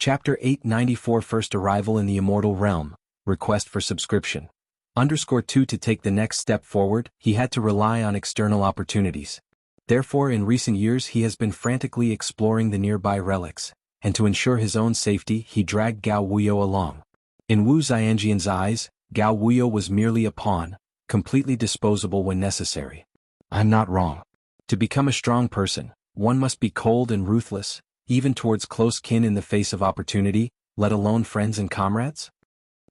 Chapter 894 First Arrival in the Immortal Realm, Request for Subscription. _2 To take the next step forward, he had to rely on external opportunities. Therefore in recent years he has been frantically exploring the nearby relics, and to ensure his own safety he dragged Gao Wuyo along. In Wu Xianxian's eyes, Gao Wuyo was merely a pawn, completely disposable when necessary. I'm not wrong. To become a strong person, one must be cold and ruthless, even towards close kin in the face of opportunity, let alone friends and comrades?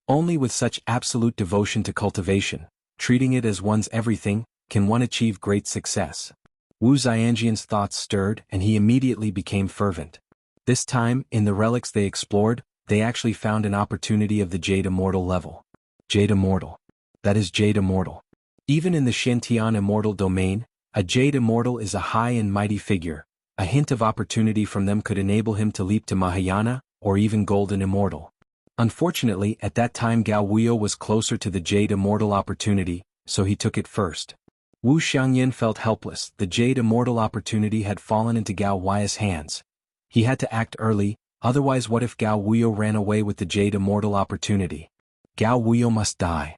Only with such absolute devotion to cultivation, treating it as one's everything, can one achieve great success. Wu Xianxian's thoughts stirred and he immediately became fervent. This time, in the relics they explored, they actually found an opportunity of the Jade Immortal level. Jade Immortal. That is Jade Immortal. Even in the Shintian Immortal domain, a Jade Immortal is a high and mighty figure. A hint of opportunity from them could enable him to leap to Mahayana, or even Golden Immortal. Unfortunately, at that time Gao Wuyo was closer to the Jade Immortal opportunity, so he took it first. Wu Xiangyan felt helpless. The Jade Immortal opportunity had fallen into Gao Wuyo's hands. He had to act early, otherwise what if Gao Wuyo ran away with the Jade Immortal opportunity? Gao Wuyo must die.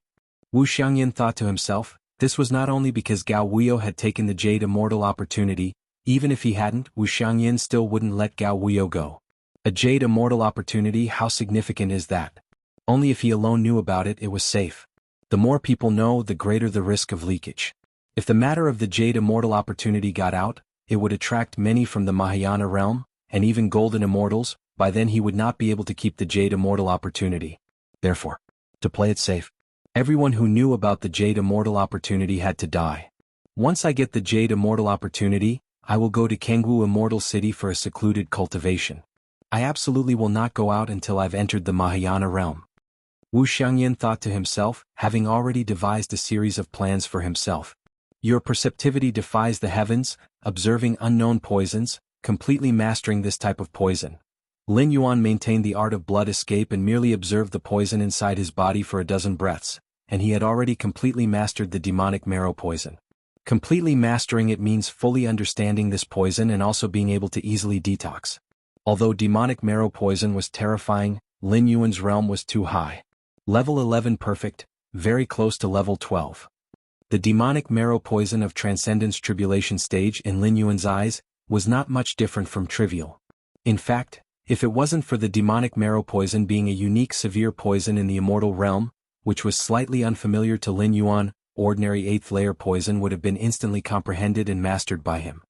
Wu Xiangyan thought to himself, this was not only because Gao Wuyo had taken the Jade Immortal opportunity. Even if he hadn't, Wu Xiangyan still wouldn't let Gao Wuyo go. A Jade Immortal opportunity, how significant is that? Only if he alone knew about it, it was safe. The more people know, the greater the risk of leakage. If the matter of the Jade Immortal opportunity got out, it would attract many from the Mahayana realm, and even Golden Immortals. By then he would not be able to keep the Jade Immortal opportunity. Therefore, to play it safe, everyone who knew about the Jade Immortal opportunity had to die. Once I get the Jade Immortal opportunity, I will go to Jianghu Immortal City for a secluded cultivation. I absolutely will not go out until I've entered the Mahayana realm. Wu Xiangyan thought to himself, having already devised a series of plans for himself. Your perceptivity defies the heavens, observing unknown poisons, completely mastering this type of poison. Lin Yuan maintained the art of blood escape and merely observed the poison inside his body for a dozen breaths, and he had already completely mastered the demonic marrow poison. Completely mastering it means fully understanding this poison and also being able to easily detox. Although demonic marrow poison was terrifying, Lin Yuan's realm was too high. Level 11 perfect, very close to level 12. The demonic marrow poison of Transcendence Tribulation stage in Lin Yuan's eyes was not much different from trivial. In fact, if it wasn't for the demonic marrow poison being a unique severe poison in the immortal realm, which was slightly unfamiliar to Lin Yuan, ordinary 8th layer poison would have been instantly comprehended and mastered by him.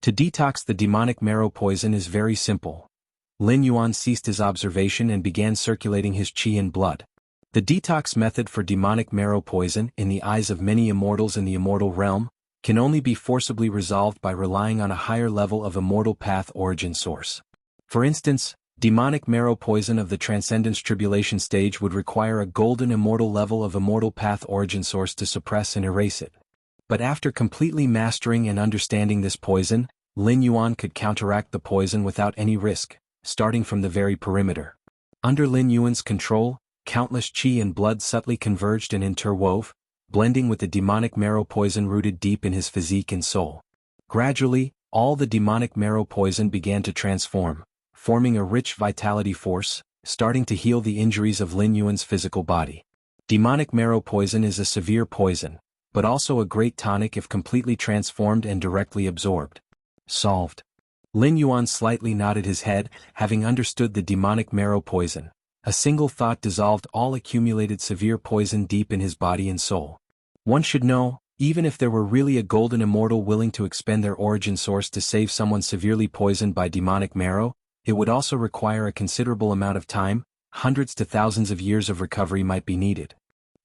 To detox the demonic marrow poison is very simple. Lin Yuan ceased his observation and began circulating his qi and blood. The detox method for demonic marrow poison, in the eyes of many immortals in the immortal realm, can only be forcibly resolved by relying on a higher level of immortal path origin source. For instance, demonic marrow poison of the Transcendence Tribulation stage would require a golden immortal level of immortal path origin source to suppress and erase it. But after completely mastering and understanding this poison, Lin Yuan could counteract the poison without any risk, starting from the very perimeter. Under Lin Yuan's control, countless qi and blood subtly converged and interwove, blending with the demonic marrow poison rooted deep in his physique and soul. Gradually, all the demonic marrow poison began to transform, forming a rich vitality force, starting to heal the injuries of Lin Yuan's physical body. Demonic marrow poison is a severe poison, but also a great tonic if completely transformed and directly absorbed. Solved. Lin Yuan slightly nodded his head, having understood the demonic marrow poison. A single thought dissolved all accumulated severe poison deep in his body and soul. One should know, even if there were really a golden immortal willing to expend their origin source to save someone severely poisoned by demonic marrow, it would also require a considerable amount of time. Hundreds to thousands of years of recovery might be needed.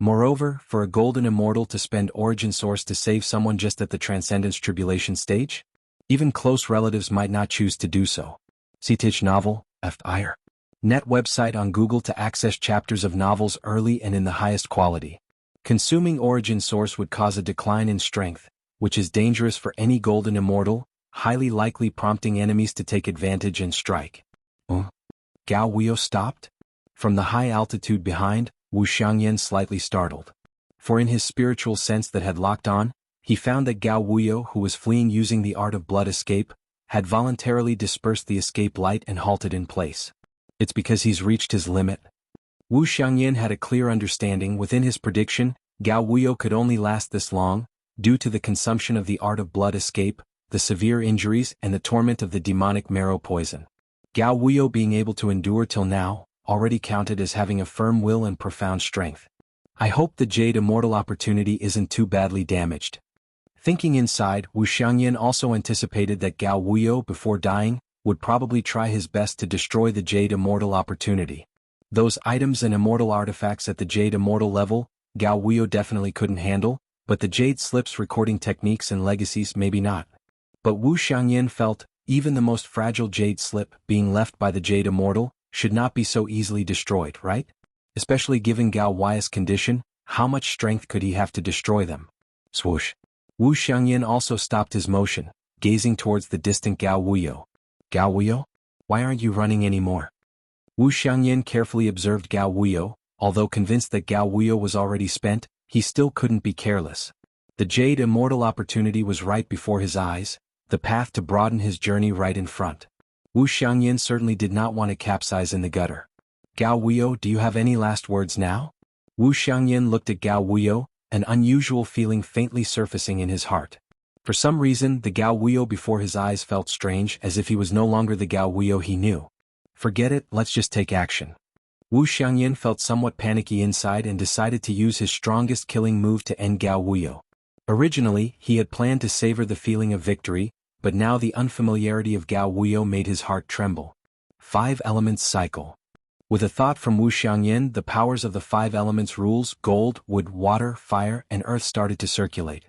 Moreover, for a golden immortal to spend origin source to save someone just at the Transcendence Tribulation stage? Even close relatives might not choose to do so. Citich novel, F.I.R. Net website on Google to access chapters of novels early and in the highest quality. Consuming origin source would cause a decline in strength, which is dangerous for any golden immortal, highly likely prompting enemies to take advantage and strike. Gao Wuyo stopped? From the high altitude behind, Wu Xiangyan slightly startled. For in his spiritual sense that had locked on, he found that Gao Wuyo, who was fleeing using the art of blood escape, had voluntarily dispersed the escape light and halted in place. It's because he's reached his limit. Wu Xiangyan had a clear understanding within his prediction. Gao Wuyo could only last this long, due to the consumption of the art of blood escape, the severe injuries and the torment of the demonic marrow poison. Gao Wuyo being able to endure till now, already counted as having a firm will and profound strength. I hope the Jade Immortal opportunity isn't too badly damaged. Thinking inside, Wu Xiangyan also anticipated that Gao Wuyo, before dying, would probably try his best to destroy the Jade Immortal opportunity. Those items and immortal artifacts at the Jade Immortal level, Gao Wuyo definitely couldn't handle, but the Jade Slips recording techniques and legacies maybe not. But Wu Xiangyan felt, even the most fragile Jade Slip being left by the Jade Immortal, should not be so easily destroyed, right? Especially given Gao Wuyo's condition, how much strength could he have to destroy them? Swoosh. Wu Xiangyan also stopped his motion, gazing towards the distant Gao Wuyo. Gao Wuyo? Why aren't you running anymore? Wu Xiangyan carefully observed Gao Wuyo. Although convinced that Gao Wuyo was already spent, he still couldn't be careless. The Jade Immortal opportunity was right before his eyes, the path to broaden his journey right in front. Wu Xiangyan certainly did not want to capsize in the gutter. Gao Wuyo, do you have any last words now? Wu Xiangyan looked at Gao Wuyo, an unusual feeling faintly surfacing in his heart. For some reason, the Gao Wuyo before his eyes felt strange, as if he was no longer the Gao Wuyo he knew. Forget it, let's just take action. Wu Xiangyan felt somewhat panicky inside and decided to use his strongest killing move to end Gao Wuyo. Originally, he had planned to savor the feeling of victory, but now the unfamiliarity of Gao Wuyo made his heart tremble. 5 Elements Cycle. With a thought from Wu Xiangyan, the powers of the 5 elements rules, gold, wood, water, fire, and earth started to circulate.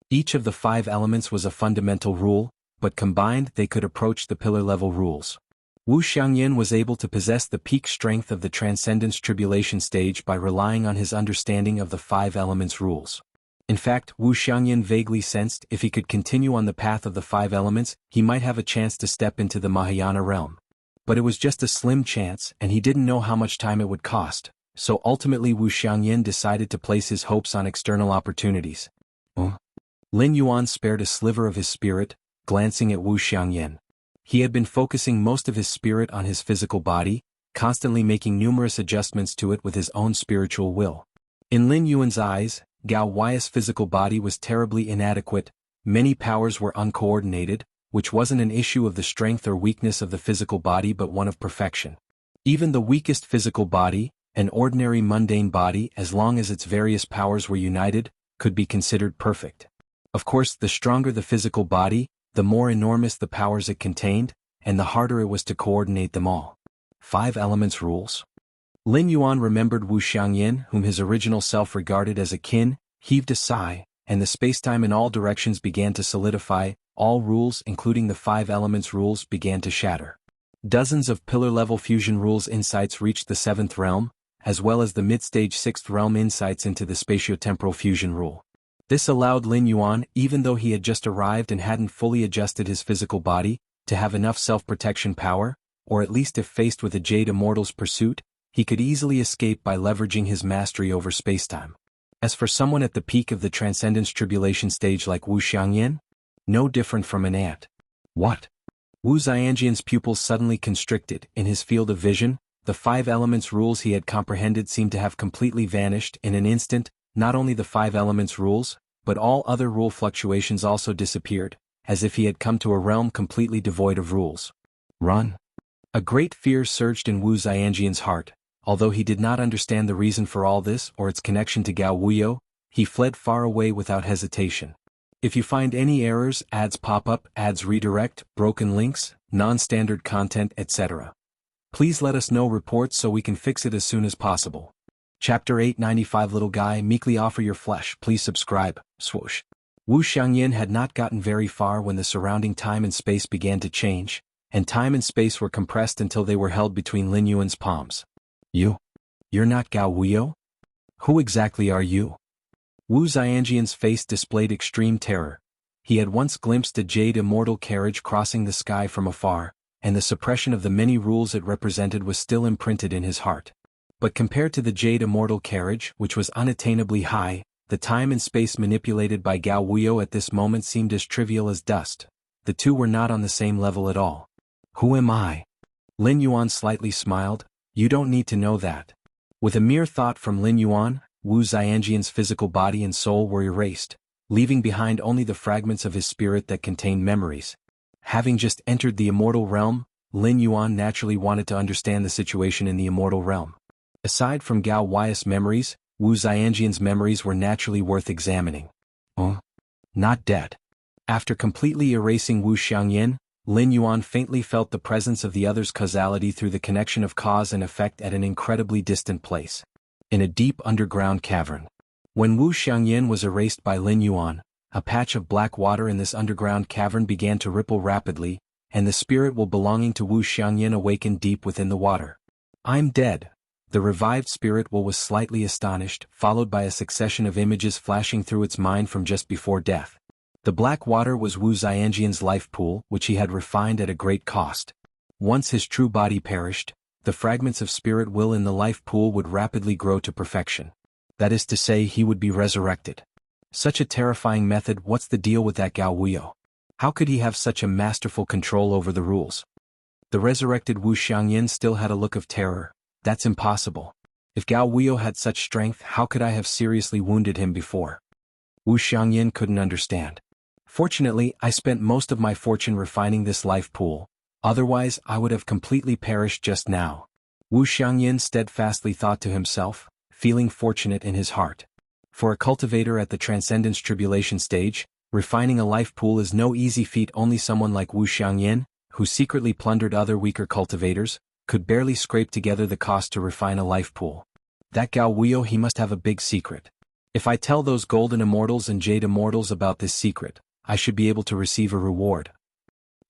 Each of the 5 elements was a fundamental rule, but combined they could approach the pillar-level rules. Wu Xiangyan was able to possess the peak strength of the Transcendence Tribulation stage by relying on his understanding of the 5 elements rules. In fact, Wu Xiangyan vaguely sensed if he could continue on the path of the 5 elements, he might have a chance to step into the Mahayana realm. But it was just a slim chance, and he didn't know how much time it would cost, so ultimately Wu Xiangyan decided to place his hopes on external opportunities. Lin Yuan spared a sliver of his spirit, glancing at Wu Xiangyan. He had been focusing most of his spirit on his physical body, constantly making numerous adjustments to it with his own spiritual will. In Lin Yuan's eyes, Gao Wuyo's physical body was terribly inadequate, many powers were uncoordinated, which wasn't an issue of the strength or weakness of the physical body but one of perfection. Even the weakest physical body, an ordinary mundane body as long as its various powers were united, could be considered perfect. Of course, the stronger the physical body, the more enormous the powers it contained, and the harder it was to coordinate them all. 5 Elements Rules. Lin Yuan remembered Wu Xiangyan, whom his original self regarded as a kin, heaved a sigh, and the spacetime in all directions began to solidify. All rules, including the 5 Elements rules, began to shatter. Dozens of pillar-level fusion rules insights reached the 7th realm, as well as the mid-stage 6th realm insights into the spatiotemporal fusion rule. This allowed Lin Yuan, even though he had just arrived and hadn't fully adjusted his physical body, to have enough self-protection power, or at least if faced with a Jade Immortal's pursuit, he could easily escape by leveraging his mastery over spacetime. As for someone at the peak of the Transcendence Tribulation stage like Wu Xiangyan, no different from an ant. What? Wu Xiangyan's pupils suddenly constricted. In his field of vision, the 5 Elements rules he had comprehended seemed to have completely vanished in an instant. Not only the 5 Elements rules, but all other rule fluctuations also disappeared, as if he had come to a realm completely devoid of rules. Run. A great fear surged in Wu Xiangyan's heart. Although he did not understand the reason for all this or its connection to Gao Wuyo, he fled far away without hesitation. If you find any errors, ads pop up, ads redirect, broken links, non-standard content, etc., please let us know reports so we can fix it as soon as possible. Chapter 895 Little Guy, meekly offer your flesh, please subscribe, swoosh. Wu Xiangyan had not gotten very far when the surrounding time and space began to change, and time and space were compressed until they were held between Lin Yuan's palms. You're not Gao Wuyo? Who exactly are you? Wu Xiangyan's face displayed extreme terror. He had once glimpsed a Jade Immortal carriage crossing the sky from afar, and the suppression of the many rules it represented was still imprinted in his heart. But compared to the Jade Immortal carriage, which was unattainably high, the time and space manipulated by Gao Wuyo at this moment seemed as trivial as dust. The two were not on the same level at all. Who am I? Lin Yuan slightly smiled, You don't need to know that. With a mere thought from Lin Yuan, Wu Xianxian's physical body and soul were erased, leaving behind only the fragments of his spirit that contained memories. Having just entered the immortal realm, Lin Yuan naturally wanted to understand the situation in the immortal realm. Aside from Gao Wei's memories, Wu Xianxian's memories were naturally worth examining. Not dead. After completely erasing Wu Xiangyan, Lin Yuan faintly felt the presence of the other's causality through the connection of cause and effect at an incredibly distant place. In a deep underground cavern. When Wu Xiangyan was erased by Lin Yuan, a patch of black water in this underground cavern began to ripple rapidly, and the spirit will belonging to Wu Xiangyan awakened deep within the water. I'm dead. The revived spirit will was slightly astonished, followed by a succession of images flashing through its mind from just before death. The black water was Wu Xianjian's life pool, which he had refined at a great cost. Once his true body perished, the fragments of spirit will in the life pool would rapidly grow to perfection. That is to say, he would be resurrected. Such a terrifying method. What's the deal with that Gao Wuyo? How could he have such a masterful control over the rules? The resurrected Wu Xiangyan still had a look of terror. That's impossible. If Gao Wuyo had such strength, how could I have seriously wounded him before? Wu Xiangyan couldn't understand. Fortunately, I spent most of my fortune refining this life pool, otherwise I would have completely perished just now. Wu Xiangyan steadfastly thought to himself, feeling fortunate in his heart. For a cultivator at the Transcendence Tribulation stage, refining a life pool is no easy feat. Only someone like Wu Xiangyan, who secretly plundered other weaker cultivators, could barely scrape together the cost to refine a life pool. That Gao Wuyo, he must have a big secret. If I tell those golden immortals and jade immortals about this secret, I should be able to receive a reward.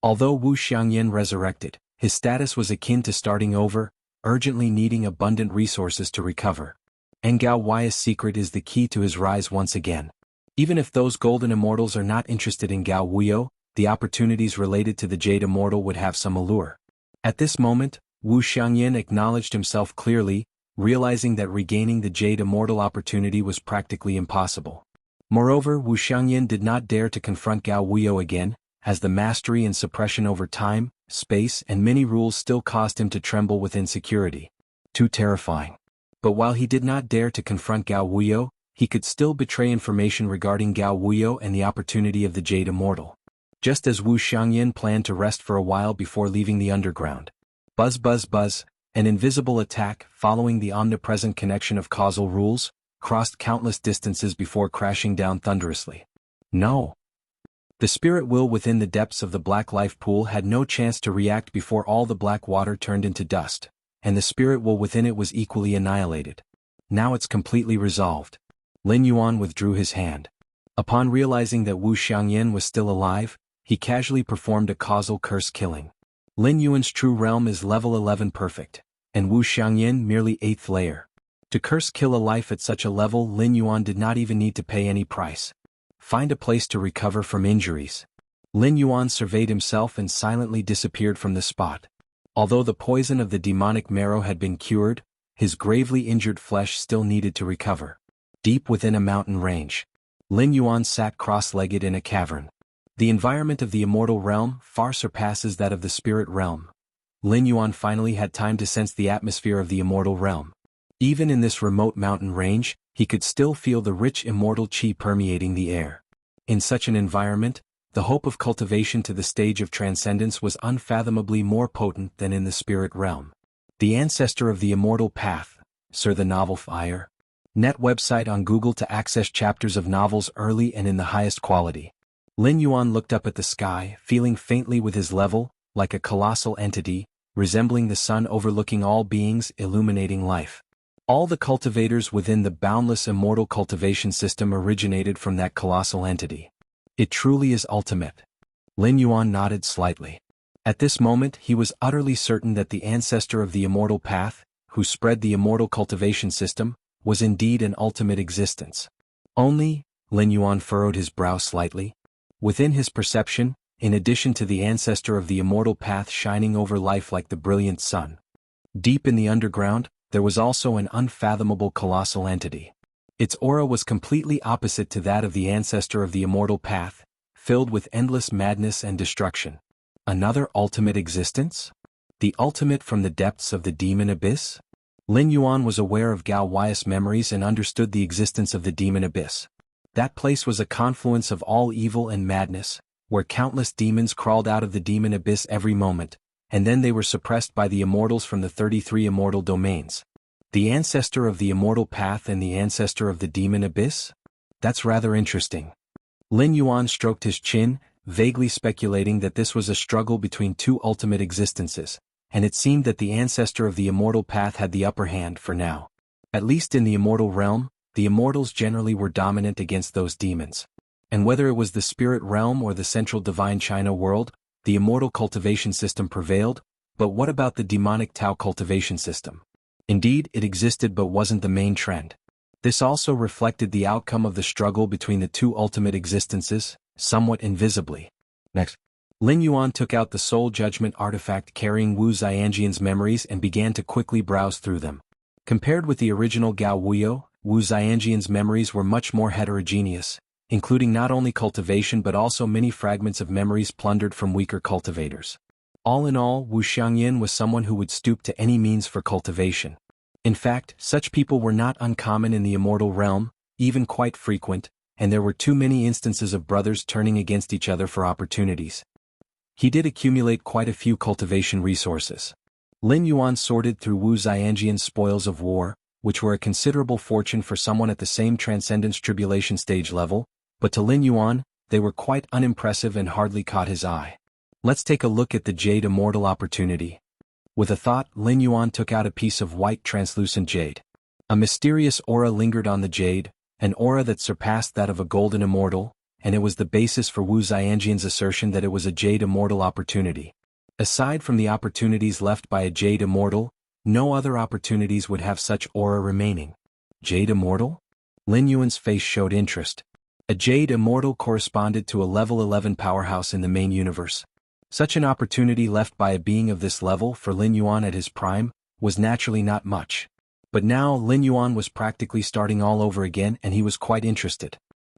Although Wu Xiangyan resurrected, his status was akin to starting over, urgently needing abundant resources to recover. And Gao Wei's secret is the key to his rise once again. Even if those golden immortals are not interested in Gao Wuyo, the opportunities related to the jade immortal would have some allure. At this moment, Wu Xiangyan acknowledged himself clearly, realizing that regaining the jade immortal opportunity was practically impossible. Moreover, Wu Xiangyan did not dare to confront Gao Wuyo again, as the mastery and suppression over time, space and many rules still caused him to tremble with insecurity. Too terrifying. But while he did not dare to confront Gao Wuyo, he could still betray information regarding Gao Wuyo and the opportunity of the jade immortal. Just as Wu Xiangyan planned to rest for a while before leaving the underground. Buzz buzz buzz, an invisible attack, following the omnipresent connection of causal rules, crossed countless distances before crashing down thunderously. No. The spirit will within the depths of the black life pool had no chance to react before all the black water turned into dust, and the spirit will within it was equally annihilated. Now it's completely resolved. Lin Yuan withdrew his hand. Upon realizing that Wu Xiangyan was still alive, he casually performed a causal curse killing. Lin Yuan's true realm is level 11 perfect, and Wu Xiangyan merely 8th layer. To curse kill a life at such a level, Lin Yuan did not even need to pay any price. Find a place to recover from injuries. Lin Yuan surveyed himself and silently disappeared from the spot. Although the poison of the demonic marrow had been cured, his gravely injured flesh still needed to recover. Deep within a mountain range, Lin Yuan sat cross-legged in a cavern. The environment of the immortal realm far surpasses that of the spirit realm. Lin Yuan finally had time to sense the atmosphere of the immortal realm. Even in this remote mountain range, he could still feel the rich immortal qi permeating the air. In such an environment, the hope of cultivation to the stage of transcendence was unfathomably more potent than in the spirit realm. The ancestor of the immortal path, Sir the Novel Fire. Net website on Google to access chapters of novels early and in the highest quality. Lin Yuan looked up at the sky, feeling faintly with his level, like a colossal entity, resembling the sun overlooking all beings, illuminating life. All the cultivators within the boundless immortal cultivation system originated from that colossal entity. It truly is ultimate. Lin Yuan nodded slightly. At this moment he was utterly certain that the ancestor of the immortal path, who spread the immortal cultivation system, was indeed an ultimate existence. Only, Lin Yuan furrowed his brow slightly. Within his perception, in addition to the ancestor of the immortal path shining over life like the brilliant sun, deep in the underground, there was also an unfathomable colossal entity. Its aura was completely opposite to that of the ancestor of the immortal path, filled with endless madness and destruction. Another ultimate existence? The ultimate from the depths of the demon abyss? Lin Yuan was aware of Gao Wei's memories and understood the existence of the demon abyss. That place was a confluence of all evil and madness, where countless demons crawled out of the demon abyss every moment, and then they were suppressed by the immortals from the 33 immortal domains. The ancestor of the immortal path and the ancestor of the demon abyss? That's rather interesting. Lin Yuan stroked his chin, vaguely speculating that this was a struggle between two ultimate existences, and it seemed that the ancestor of the immortal path had the upper hand for now. At least in the immortal realm, the immortals generally were dominant against those demons. And whether it was the spirit realm or the central divine China world, the immortal cultivation system prevailed, but what about the demonic Tao cultivation system? Indeed, it existed but wasn't the main trend. This also reflected the outcome of the struggle between the two ultimate existences, somewhat invisibly. Next, Lin Yuan took out the soul judgment artifact carrying Wu Xianxian's memories and began to quickly browse through them. Compared with the original Gao Wuyo, Wu Xianxian's memories were much more heterogeneous, including not only cultivation but also many fragments of memories plundered from weaker cultivators. All in all, Wu Xiangyan was someone who would stoop to any means for cultivation. In fact, such people were not uncommon in the immortal realm, even quite frequent, and there were too many instances of brothers turning against each other for opportunities. He did accumulate quite a few cultivation resources. Lin Yuan sorted through Wu Xianxian's spoils of war, which were a considerable fortune for someone at the same transcendence tribulation stage level, but to Lin Yuan, they were quite unimpressive and hardly caught his eye. Let's take a look at the Jade Immortal opportunity. With a thought, Lin Yuan took out a piece of white translucent jade. A mysterious aura lingered on the jade, an aura that surpassed that of a golden immortal, and it was the basis for Wu Xianxian's assertion that it was a Jade Immortal opportunity. Aside from the opportunities left by a Jade Immortal, no other opportunities would have such aura remaining. Jade Immortal? Lin Yuan's face showed interest. A Jade Immortal corresponded to a level 11 powerhouse in the main universe. Such an opportunity left by a being of this level for Lin Yuan at his prime was naturally not much. But now Lin Yuan was practically starting all over again and he was quite interested.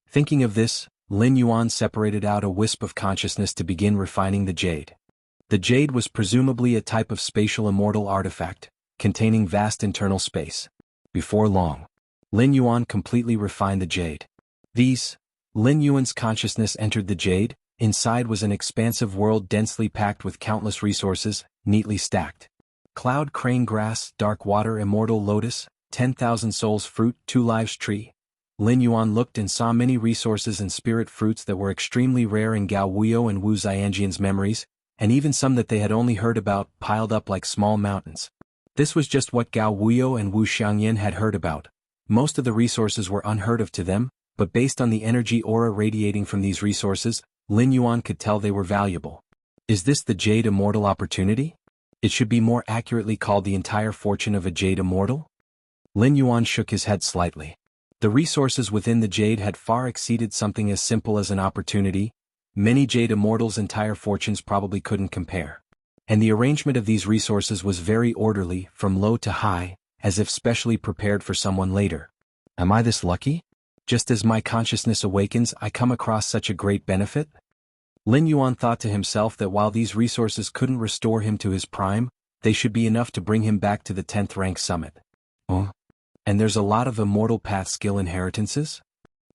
Thinking of this, Lin Yuan separated out a wisp of consciousness to begin refining the jade. The jade was presumably a type of spatial immortal artifact, containing vast internal space. Before long, Lin Yuan completely refined the jade. Lin Yuan's consciousness entered the jade. Inside was an expansive world densely packed with countless resources, neatly stacked. Cloud crane grass, dark water immortal lotus, 10,000 souls fruit, 2 lives tree. Lin Yuan looked and saw many resources and spirit fruits that were extremely rare in Gao Wuyo and Wu Xianxian's memories, and even some that they had only heard about piled up like small mountains. This was just what Gao Wuyo and Wu Xiangyan had heard about. Most of the resources were unheard of to them, but based on the energy aura radiating from these resources, Lin Yuan could tell they were valuable. Is this the Jade Immortal opportunity? It should be more accurately called the entire fortune of a Jade Immortal? Lin Yuan shook his head slightly. The resources within the Jade had far exceeded something as simple as an opportunity. Many Jade Immortals' entire fortunes probably couldn't compare. And the arrangement of these resources was very orderly, from low to high, as if specially prepared for someone later. Am I this lucky? Just as my consciousness awakens, I come across such a great benefit? Lin Yuan thought to himself that while these resources couldn't restore him to his prime, they should be enough to bring him back to the 10th rank summit. Oh? And there's a lot of immortal path skill inheritances?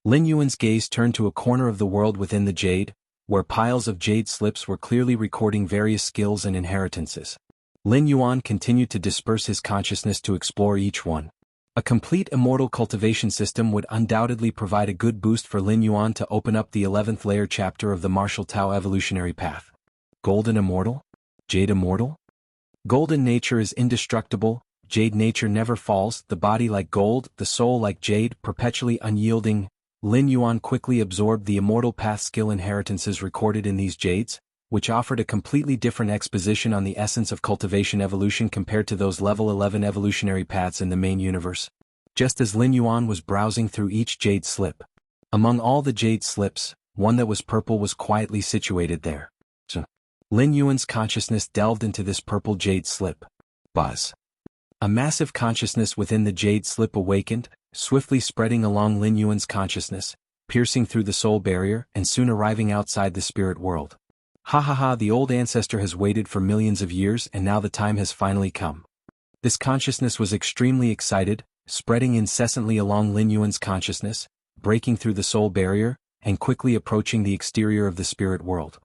Lin Yuan's gaze turned to a corner of the world within the jade, where piles of jade slips were clearly recording various skills and inheritances. Lin Yuan continued to disperse his consciousness to explore each one. A complete immortal cultivation system would undoubtedly provide a good boost for Lin Yuan to open up the 11th layer chapter of the martial Tao evolutionary path. Golden Immortal? Jade Immortal? Golden nature is indestructible, jade nature never falls, the body like gold, the soul like jade, perpetually unyielding. Lin Yuan quickly absorbed the immortal path skill inheritances recorded in these jades, which offered a completely different exposition on the essence of cultivation evolution compared to those level 11 evolutionary paths in the main universe. Just as Lin Yuan was browsing through each jade slip, among all the jade slips, one that was purple was quietly situated there. Lin Yuan's consciousness delved into this purple jade slip. Buzz. A massive consciousness within the jade slip awakened, swiftly spreading along Lin Yuan's consciousness, piercing through the soul barrier and soon arriving outside the spirit world. Ha ha ha, the old ancestor has waited for millions of years and now the time has finally come. This consciousness was extremely excited, spreading incessantly along Lin Yuan's consciousness, breaking through the soul barrier, and quickly approaching the exterior of the spirit world.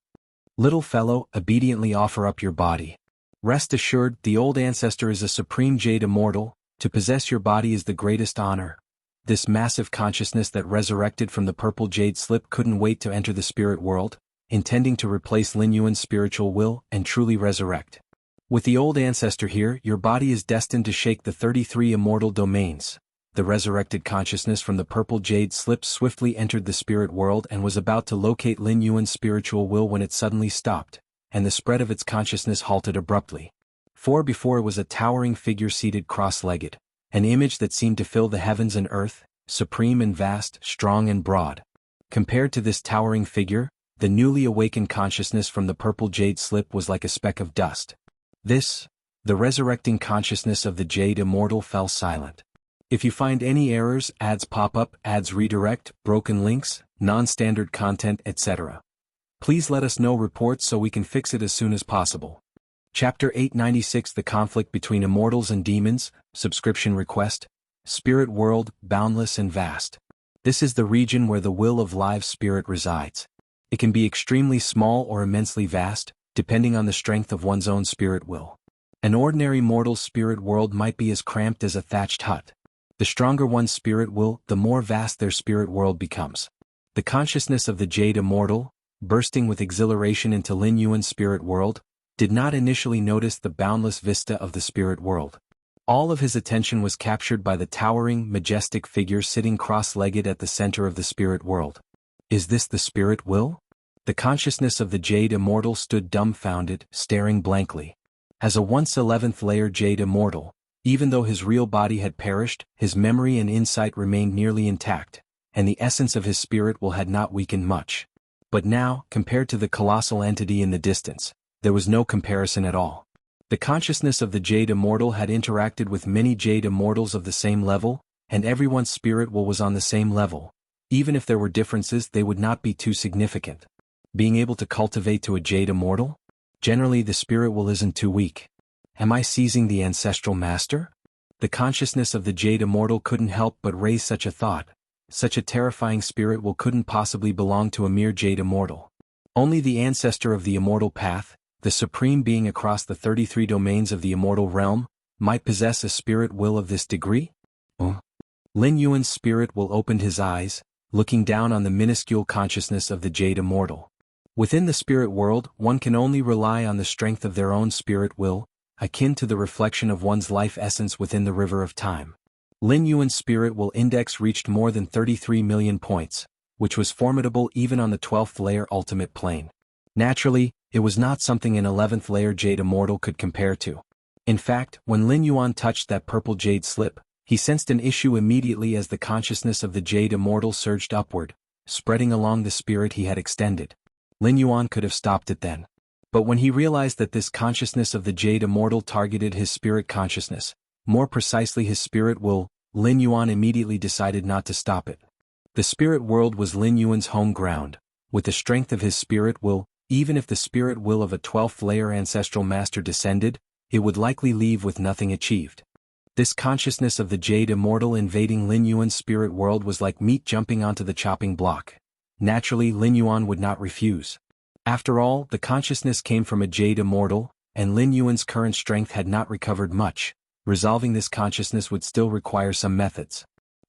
Little fellow, obediently offer up your body. Rest assured, the old ancestor is a supreme jade immortal. To possess your body is the greatest honor. This massive consciousness that resurrected from the purple jade slip couldn't wait to enter the spirit world, intending to replace Lin Yuan's spiritual will and truly resurrect. With the old ancestor here, your body is destined to shake the 33 immortal domains. The resurrected consciousness from the purple jade slip swiftly entered the spirit world and was about to locate Lin Yuan's spiritual will when it suddenly stopped, and the spread of its consciousness halted abruptly. For before it was a towering figure seated cross-legged, an image that seemed to fill the heavens and earth, supreme and vast, strong and broad. Compared to this towering figure, the newly awakened consciousness from the purple jade slip was like a speck of dust. The resurrecting consciousness of the jade immortal fell silent. If you find any errors, ads pop up, ads redirect, broken links, non-standard content, etc., please let us know reports so we can fix it as soon as possible. Chapter 896, The Conflict Between Immortals and Demons, Subscription Request. Spirit World, boundless and vast. This is the region where the will of live spirit resides. It can be extremely small or immensely vast, depending on the strength of one's own spirit will. An ordinary mortal's spirit world might be as cramped as a thatched hut. The stronger one's spirit will, the more vast their spirit world becomes. The consciousness of the jade immortal, bursting with exhilaration into Lin Yuan's spirit world, did not initially notice the boundless vista of the spirit world. All of his attention was captured by the towering, majestic figure sitting cross-legged at the center of the spirit world. Is this the spirit will? The consciousness of the jade immortal stood dumbfounded, staring blankly. As a once 11th layer jade immortal, even though his real body had perished, his memory and insight remained nearly intact, and the essence of his spirit will had not weakened much. But now, compared to the colossal entity in the distance, there was no comparison at all. The consciousness of the jade immortal had interacted with many jade immortals of the same level, and everyone's spirit will was on the same level. Even if there were differences, they would not be too significant. Being able to cultivate to a jade immortal? Generally the spirit will isn't too weak. Am I seizing the ancestral master? The consciousness of the jade immortal couldn't help but raise such a thought. Such a terrifying spirit will couldn't possibly belong to a mere jade immortal. Only the ancestor of the immortal path, the supreme being across the 33 domains of the immortal realm, might possess a spirit will of this degree? Lin Yuan's spirit will opened his eyes, looking down on the minuscule consciousness of the jade immortal. Within the spirit world, one can only rely on the strength of their own spirit will, akin to the reflection of one's life essence within the river of time. Lin Yuan's spirit will index reached more than 33 million points, which was formidable even on the 12th layer ultimate plane. Naturally, it was not something an 11th layer jade immortal could compare to. In fact, when Lin Yuan touched that purple jade slip, he sensed an issue immediately as the consciousness of the jade immortal surged upward, spreading along the spirit he had extended. Lin Yuan could have stopped it then. But when he realized that this consciousness of the jade immortal targeted his spirit consciousness, more precisely his spirit will, Lin Yuan immediately decided not to stop it. The spirit world was Lin Yuan's home ground. With the strength of his spirit will, even if the spirit will of a 12th layer ancestral master descended, it would likely leave with nothing achieved. This consciousness of the jade immortal invading Lin Yuan's spirit world was like meat jumping onto the chopping block. Naturally, Lin Yuan would not refuse. After all, the consciousness came from a jade immortal, and Lin Yuan's current strength had not recovered much. Resolving this consciousness would still require some methods.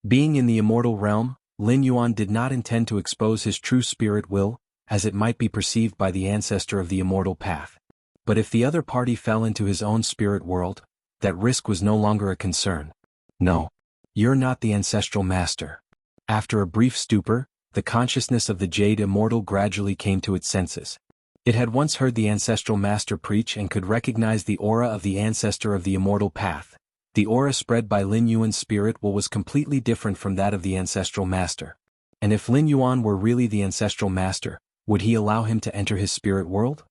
Being in the immortal realm, Lin Yuan did not intend to expose his true spirit will, as it might be perceived by the ancestor of the immortal path. But if the other party fell into his own spirit world, that risk was no longer a concern. No. You're not the ancestral master. After a brief stupor, the consciousness of the jade immortal gradually came to its senses. It had once heard the ancestral master preach and could recognize the aura of the ancestor of the immortal path. The aura spread by Lin Yuan's spirit will was completely different from that of the ancestral master. And if Lin Yuan were really the ancestral master, would he allow him to enter his spirit world?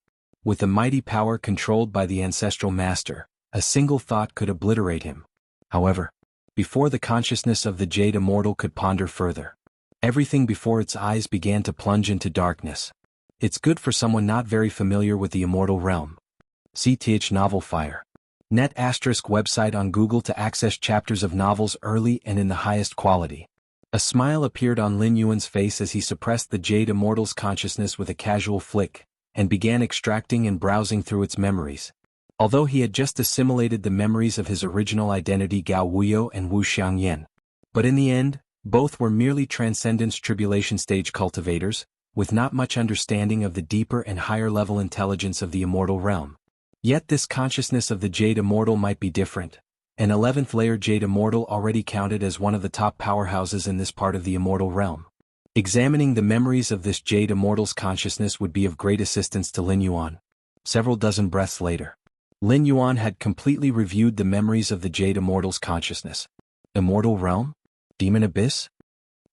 With the mighty power controlled by the ancestral master, a single thought could obliterate him. However, before the consciousness of the jade immortal could ponder further, everything before its eyes began to plunge into darkness. It's good for someone not very familiar with the Immortal realm. CTH Novel Fire. Net ** website on Google to access chapters of novels early and in the highest quality. A smile appeared on Lin Yuan's face as he suppressed the Jade Immortal's consciousness with a casual flick, and began extracting and browsing through its memories. Although he had just assimilated the memories of his original identity Gao Wuyo and Wu Xiangyan. But in the end, both were merely transcendence tribulation stage cultivators, with not much understanding of the deeper and higher-level intelligence of the Immortal realm. Yet this consciousness of the Jade Immortal might be different. An 11th layer Jade Immortal already counted as one of the top powerhouses in this part of the Immortal realm. Examining the memories of this Jade Immortal's consciousness would be of great assistance to Lin Yuan. Several dozen breaths later, Lin Yuan had completely reviewed the memories of the Jade Immortal's consciousness. Immortal realm? Demon abyss?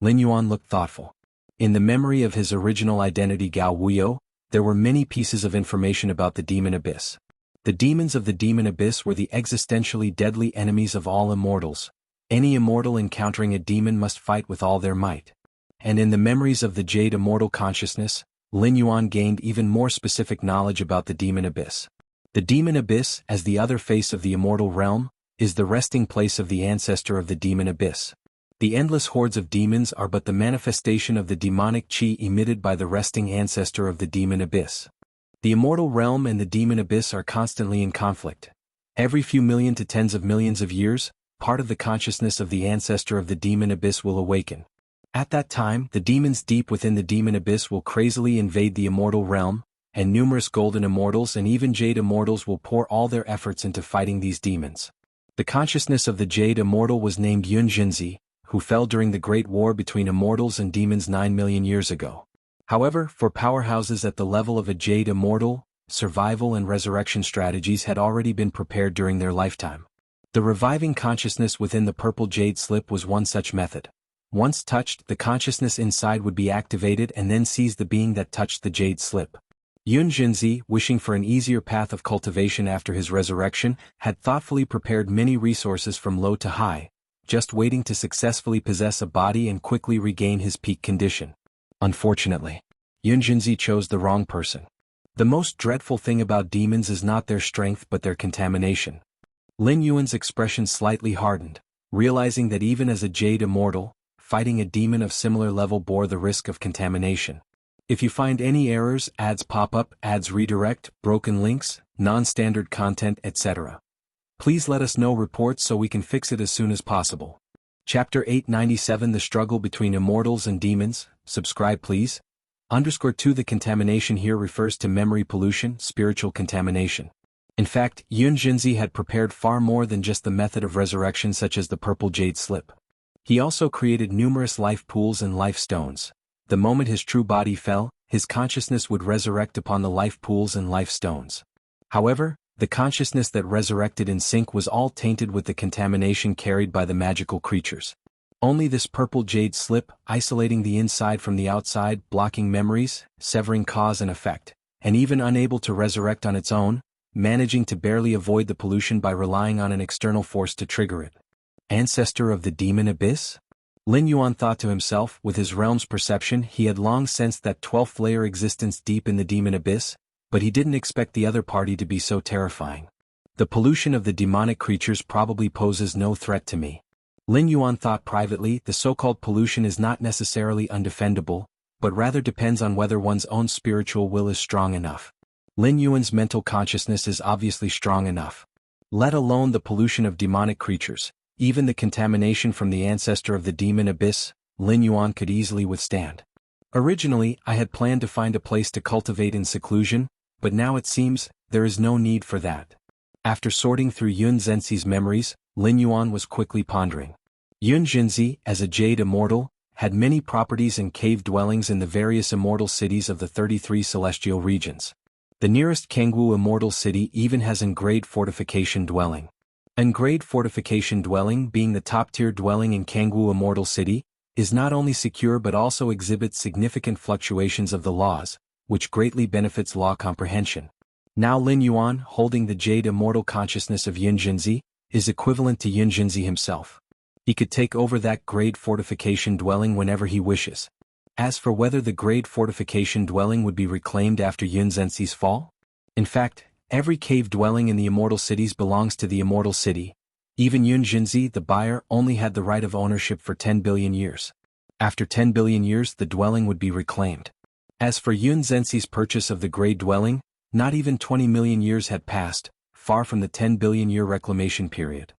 Lin Yuan looked thoughtful. In the memory of his original identity Gao Wuyo, there were many pieces of information about the demon abyss. The demons of the demon abyss were the existentially deadly enemies of all immortals. Any immortal encountering a demon must fight with all their might. And in the memories of the Jade Immortal consciousness, Lin Yuan gained even more specific knowledge about the demon abyss. The demon abyss, as the other face of the Immortal realm, is the resting place of the ancestor of the demon abyss. The endless hordes of demons are but the manifestation of the demonic chi emitted by the resting ancestor of the demon abyss. The Immortal realm and the demon abyss are constantly in conflict. Every few million to tens of millions of years, part of the consciousness of the ancestor of the demon abyss will awaken. At that time, the demons deep within the demon abyss will crazily invade the Immortal realm, and numerous golden immortals and even Jade Immortals will pour all their efforts into fighting these demons. The consciousness of the Jade Immortal was named Xianxia, who fell during the Great War between immortals and demons 9 million years ago. However, for powerhouses at the level of a Jade Immortal, survival and resurrection strategies had already been prepared during their lifetime. The reviving consciousness within the purple jade slip was one such method. Once touched, the consciousness inside would be activated and then seize the being that touched the jade slip. Xianxia, wishing for an easier path of cultivation after his resurrection, had thoughtfully prepared many resources from low to high, just waiting to successfully possess a body and quickly regain his peak condition. Unfortunately, Xianxia chose the wrong person. The most dreadful thing about demons is not their strength but their contamination. Lin Yuan's expression slightly hardened, realizing that even as a Jade Immortal, fighting a demon of similar level bore the risk of contamination. If you find any errors, ads pop up, ads redirect, broken links, non-standard content, etc., please let us know reports so we can fix it as soon as possible. Chapter 897 The Struggle Between Immortals and Demons, subscribe please. _2 The contamination here refers to memory pollution, spiritual contamination. In fact, Xianxia had prepared far more than just the method of resurrection such as the purple jade slip. He also created numerous life pools and life stones. The moment his true body fell, his consciousness would resurrect upon the life pools and life stones. However, the consciousness that resurrected in sync was all tainted with the contamination carried by the magical creatures. Only this purple jade slip, isolating the inside from the outside, blocking memories, severing cause and effect, and even unable to resurrect on its own, managing to barely avoid the pollution by relying on an external force to trigger it. Ancestor of the demon abyss? Lin Yuan thought to himself. With his realm's perception, he had long sensed that 12th layer existence deep in the demon abyss, but he didn't expect the other party to be so terrifying. The pollution of the demonic creatures probably poses no threat to me. Lin Yuan thought privately. The so-called pollution is not necessarily undefendable, but rather depends on whether one's own spiritual will is strong enough. Lin Yuan's mental consciousness is obviously strong enough. Let alone the pollution of demonic creatures, even the contamination from the ancestor of the demon abyss, Lin Yuan could easily withstand. Originally, I had planned to find a place to cultivate in seclusion, but now it seems there is no need for that. After sorting through Xianxia's memories, Lin Yuan was quickly pondering. Xianxia, as a Jade Immortal, had many properties and cave dwellings in the various immortal cities of the 33 celestial regions. The nearest Jianghu immortal city even has an grade fortification dwelling. An grade fortification dwelling, being the top-tier dwelling in Jianghu immortal city, is not only secure but also exhibits significant fluctuations of the laws, which greatly benefits law comprehension. Now Lin Yuan, holding the Jade Immortal consciousness of Xianxia, is equivalent to Xianxia himself. He could take over that grade fortification dwelling whenever he wishes. As for whether the great fortification dwelling would be reclaimed after Yunzhenxi's fall? In fact, every cave dwelling in the immortal cities belongs to the immortal city. Even Yunzhenxi, the buyer, only had the right of ownership for 10 billion years. After 10 billion years, the dwelling would be reclaimed. As for Yunzhenxi's purchase of the great dwelling, not even 20 million years had passed, far from the 10 billion year reclamation period.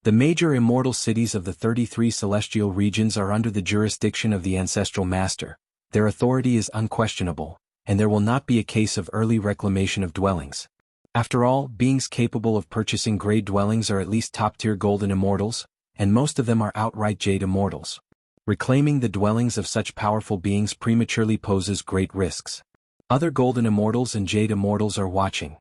The major immortal cities of the 33 celestial regions are under the jurisdiction of the ancestral master. Their authority is unquestionable, and there will not be a case of early reclamation of dwellings. After all, beings capable of purchasing great dwellings are at least top-tier golden immortals, and most of them are outright jade immortals. Reclaiming the dwellings of such powerful beings prematurely poses great risks. Other golden immortals and jade immortals are watching.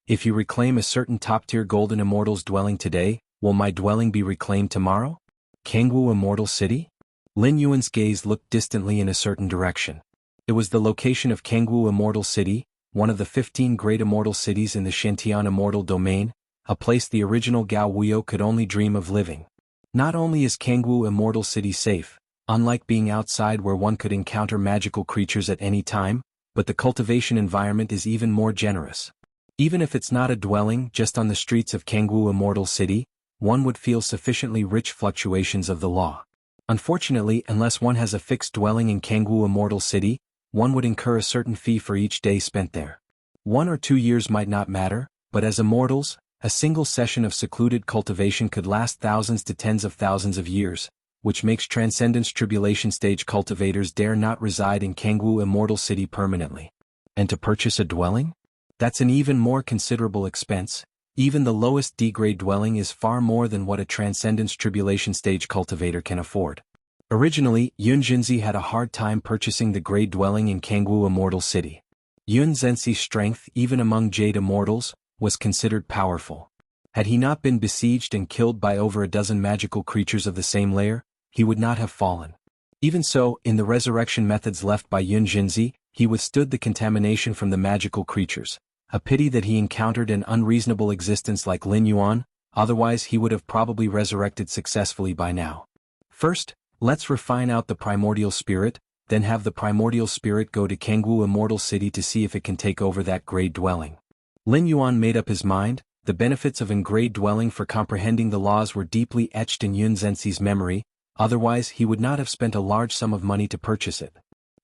If you reclaim a certain top-tier golden immortal's dwelling today, will my dwelling be reclaimed tomorrow? Jianghu Immortal City? Lin Yuan's gaze looked distantly in a certain direction. It was the location of Jianghu Immortal City, one of the 15 great immortal cities in the Xianxia Immortal Domain, a place the original Gao Wuyo could only dream of living. Not only is Jianghu Immortal City safe, unlike being outside where one could encounter magical creatures at any time, but the cultivation environment is even more generous. Even if it's not a dwelling just on the streets of Jianghu Immortal City, one would feel sufficiently rich fluctuations of the law. Unfortunately, unless one has a fixed dwelling in Jianghu Immortal City, one would incur a certain fee for each day spent there. 1 or 2 years might not matter, but as immortals, a single session of secluded cultivation could last thousands to tens of thousands of years, which makes Transcendence Tribulation stage cultivators dare not reside in Jianghu Immortal City permanently. And to purchase a dwelling? That's an even more considerable expense. Even the lowest D-grade dwelling is far more than what a Transcendence Tribulation stage cultivator can afford. Originally, Yunzhenxi had a hard time purchasing the grade dwelling in Jianghu Immortal City. Yunzhenxi's strength, even among Jade Immortals, was considered powerful. Had he not been besieged and killed by over a dozen magical creatures of the same layer, he would not have fallen. Even so, in the resurrection methods left by Yunzhenxi, he withstood the contamination from the magical creatures. A pity that he encountered an unreasonable existence like Lin Yuan, otherwise he would have probably resurrected successfully by now. First, let's refine out the primordial spirit, then have the primordial spirit go to Jianghu Immortal City to see if it can take over that grade dwelling. Lin Yuan made up his mind. The benefits of grade dwelling for comprehending the laws were deeply etched in Yunzhenxi's memory, otherwise he would not have spent a large sum of money to purchase it.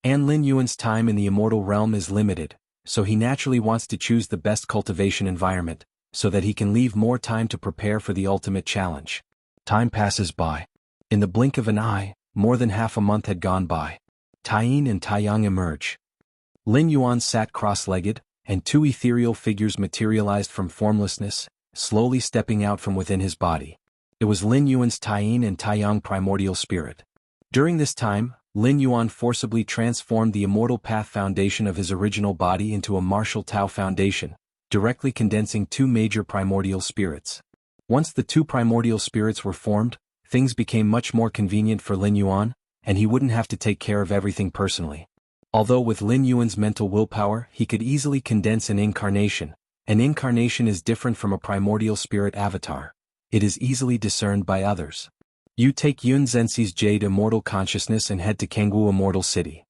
And Lin Yuan's time in the immortal realm is limited, so he naturally wants to choose the best cultivation environment, so that he can leave more time to prepare for the ultimate challenge. Time passes by. In the blink of an eye, more than half a month had gone by. Taiyin and Taiyang emerge. Lin Yuan sat cross-legged, and 2 ethereal figures materialized from formlessness, slowly stepping out from within his body. It was Lin Yuan's Taiyin and Taiyang primordial spirit. During this time, Lin Yuan forcibly transformed the Immortal Path foundation of his original body into a martial Tao foundation, directly condensing 2 major primordial spirits. Once the 2 primordial spirits were formed, things became much more convenient for Lin Yuan, and he wouldn't have to take care of everything personally. Although with Lin Yuan's mental willpower he could easily condense an incarnation. An incarnation is different from a primordial spirit avatar. It is easily discerned by others. You take Yunzhenxi's Jade Immortal Consciousness and head to Jianghu Immortal City.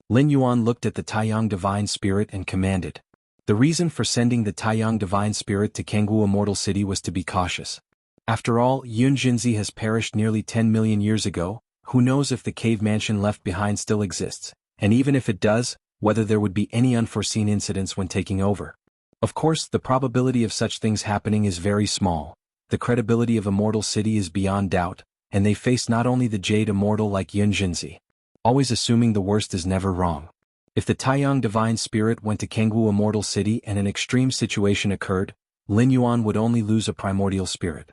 Lin Yuan looked at the Taiyang Divine Spirit and commanded. The reason for sending the Taiyang Divine Spirit to Jianghu Immortal City was to be cautious. After all, Yunzhenxi has perished nearly 10 million years ago. Who knows if the cave mansion left behind still exists, and even if it does, whether there would be any unforeseen incidents when taking over. Of course, the probability of such things happening is very small. The credibility of Immortal City is beyond doubt, and they face not only the Jade Immortal like Yunzhenxi. Always assuming the worst is never wrong. If the Taiyang Divine Spirit went to Jianghu Immortal City and an extreme situation occurred, Lin Yuan would only lose a primordial spirit.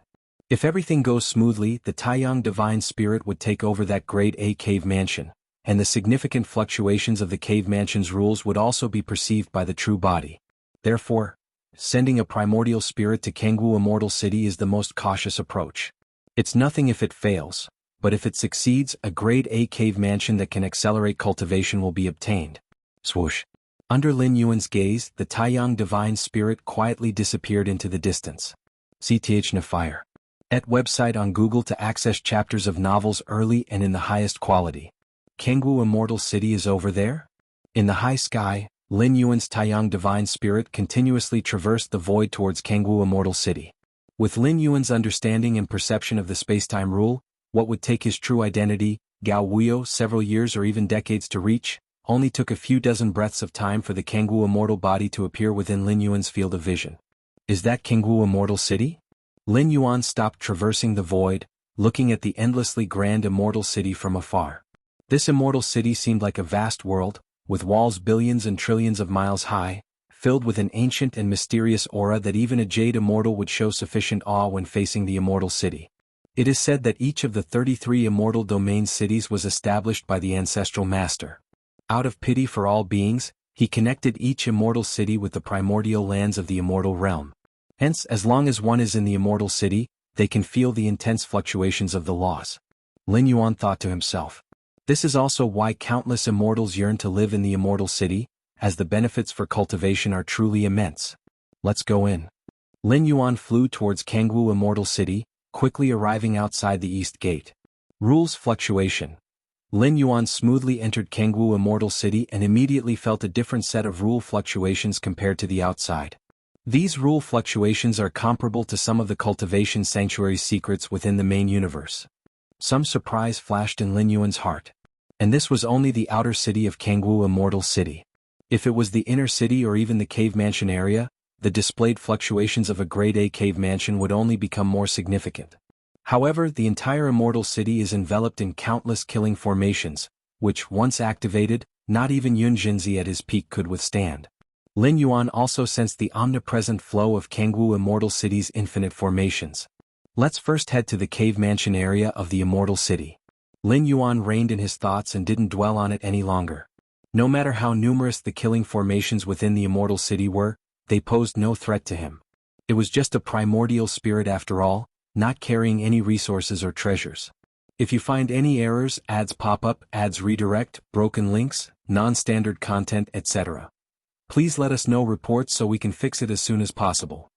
If everything goes smoothly, the Taiyang Divine Spirit would take over that Grade A cave mansion, and the significant fluctuations of the cave mansion's rules would also be perceived by the true body. Therefore, sending a primordial spirit to Jianghu Immortal City is the most cautious approach. It's nothing if it fails, but if it succeeds, a Grade A cave mansion that can accelerate cultivation will be obtained. Swoosh. Under Lin Yuan's gaze, the Taiyang Divine Spirit quietly disappeared into the distance. CTH Nafire. At website on Google to access chapters of novels early and in the highest quality. Kangwu Immortal City is over there? In the high sky, Lin Yuan's Taiyang divine spirit continuously traversed the void towards Kangwu Immortal City. With Lin Yuan's understanding and perception of the spacetime rule, what would take his true identity, Gao Wuyo, several years or even decades to reach, only took a few dozen breaths of time for the Kangwu Immortal body to appear within Lin Yuan's field of vision. Is that Kangwu Immortal City? Lin Yuan stopped traversing the void, looking at the endlessly grand Immortal City from afar. This Immortal City seemed like a vast world, with walls billions and trillions of miles high, filled with an ancient and mysterious aura that even a Jade Immortal would show sufficient awe when facing the Immortal City. It is said that each of the 33 Immortal Domain cities was established by the Ancestral Master. Out of pity for all beings, he connected each Immortal City with the primordial lands of the Immortal Realm. Hence, as long as one is in the Immortal City, they can feel the intense fluctuations of the laws. Lin Yuan thought to himself. This is also why countless immortals yearn to live in the Immortal City, as the benefits for cultivation are truly immense. Let's go in. Lin Yuan flew towards Kangwu Immortal City, quickly arriving outside the East Gate. Rules fluctuation. Lin Yuan smoothly entered Kangwu Immortal City and immediately felt a different set of rule fluctuations compared to the outside. These rule fluctuations are comparable to some of the cultivation sanctuary's secrets within the main universe. Some surprise flashed in Lin Yuan's heart. And this was only the outer city of Kangwu Immortal City. If it was the inner city or even the cave mansion area, the displayed fluctuations of a grade A cave mansion would only become more significant. However, the entire Immortal City is enveloped in countless killing formations, which, once activated, not even Yun Jinzi at his peak could withstand. Lin Yuan also sensed the omnipresent flow of Kangwu Immortal City's infinite formations. Let's first head to the cave mansion area of the Immortal City. Lin Yuan reined in his thoughts and didn't dwell on it any longer. No matter how numerous the killing formations within the Immortal City were, they posed no threat to him. It was just a primordial spirit after all, not carrying any resources or treasures. If you find any errors, ads pop up, ads redirect, broken links, non-standard content, etc. Please let us know reports so we can fix it as soon as possible.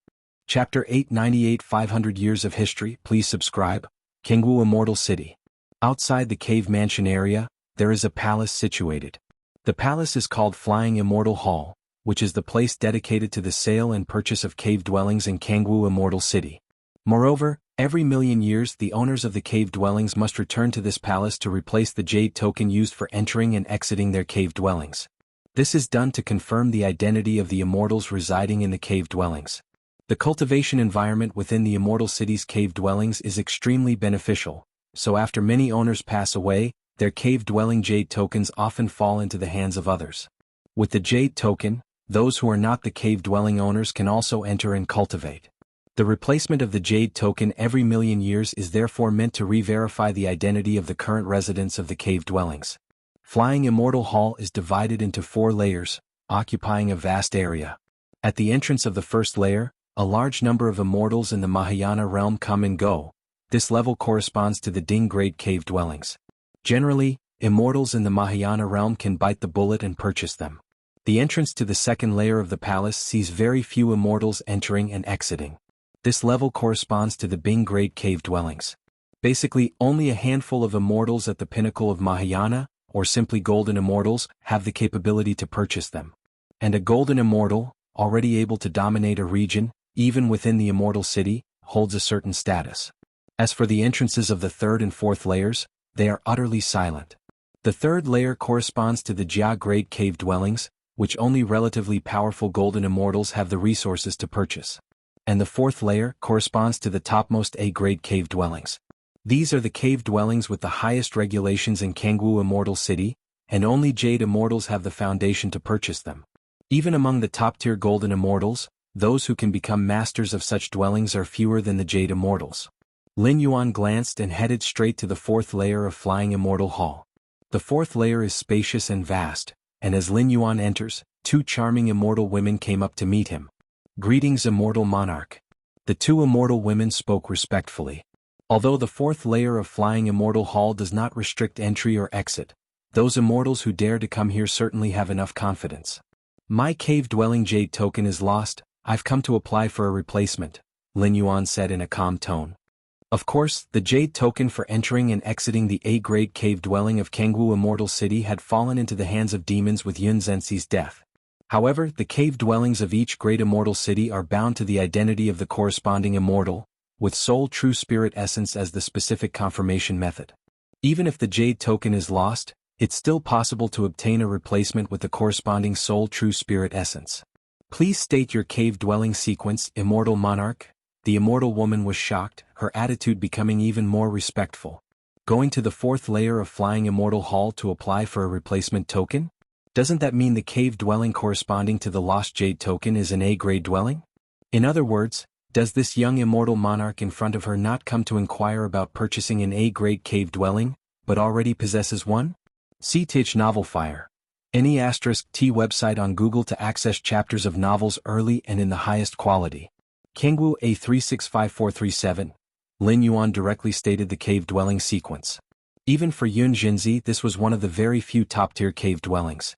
Chapter 898 500 Years of History. Please subscribe. Kangwu Immortal City. Outside the cave mansion area, there is a palace situated. The palace is called Flying Immortal Hall, which is the place dedicated to the sale and purchase of cave dwellings in Kangwu Immortal City. Moreover, every million years the owners of the cave dwellings must return to this palace to replace the jade token used for entering and exiting their cave dwellings. This is done to confirm the identity of the immortals residing in the cave dwellings. The cultivation environment within the Immortal City's cave dwellings is extremely beneficial, so after many owners pass away, their cave-dwelling jade tokens often fall into the hands of others. With the jade token, those who are not the cave-dwelling owners can also enter and cultivate. The replacement of the jade token every million years is therefore meant to re-verify the identity of the current residents of the cave dwellings. Flying Immortal Hall is divided into 4 layers, occupying a vast area. At the entrance of the first layer, a large number of immortals in the Mahayana realm come and go. This level corresponds to the Ding-grade cave dwellings. Generally, immortals in the Mahayana realm can bite the bullet and purchase them. The entrance to the second layer of the palace sees very few immortals entering and exiting. This level corresponds to the Bing-grade cave dwellings. Basically, only a handful of immortals at the pinnacle of Mahayana, or simply golden immortals, have the capability to purchase them. And a golden immortal, already able to dominate a region, even within the Immortal City, holds a certain status. As for the entrances of the third and fourth layers, they are utterly silent. The third layer corresponds to the Jia-grade cave dwellings, which only relatively powerful golden immortals have the resources to purchase. And the fourth layer corresponds to the topmost A-grade cave dwellings. These are the cave dwellings with the highest regulations in Kangwu Immortal City, and only Jade Immortals have the foundation to purchase them. Even among the top-tier golden immortals, those who can become masters of such dwellings are fewer than the Jade Immortals. Lin Yuan glanced and headed straight to the fourth layer of Flying Immortal Hall. The fourth layer is spacious and vast, and as Lin Yuan enters, 2 charming immortal women came up to meet him. "Greetings, Immortal Monarch." The 2 immortal women spoke respectfully. Although the fourth layer of Flying Immortal Hall does not restrict entry or exit, those immortals who dare to come here certainly have enough confidence. "My cave-dwelling jade token is lost. I've come to apply for a replacement," Lin Yuan said in a calm tone. Of course, the Jade token for entering and exiting the A-grade cave dwelling of Jianghu Immortal City had fallen into the hands of demons with Yun Zhenxi's death. However, the cave dwellings of each great immortal city are bound to the identity of the corresponding immortal, with sole true spirit essence as the specific confirmation method. Even if the Jade token is lost, it's still possible to obtain a replacement with the corresponding sole true spirit essence. Please state your cave dwelling sequence, Immortal Monarch. The immortal woman was shocked, her attitude becoming even more respectful. Going to the fourth layer of Flying Immortal Hall to apply for a replacement token? Doesn't that mean the cave dwelling corresponding to the lost Jade token is an A-grade dwelling? In other words, does this young immortal monarch in front of her not come to inquire about purchasing an A-grade cave dwelling, but already possesses one? See Tich Novel Fire. Any *T website on Google to access chapters of novels early and in the highest quality. Jianghu A365437. Lin Yuan directly stated the cave dwelling sequence. Even for Yun Zhenzi, this was one of the very few top-tier cave dwellings.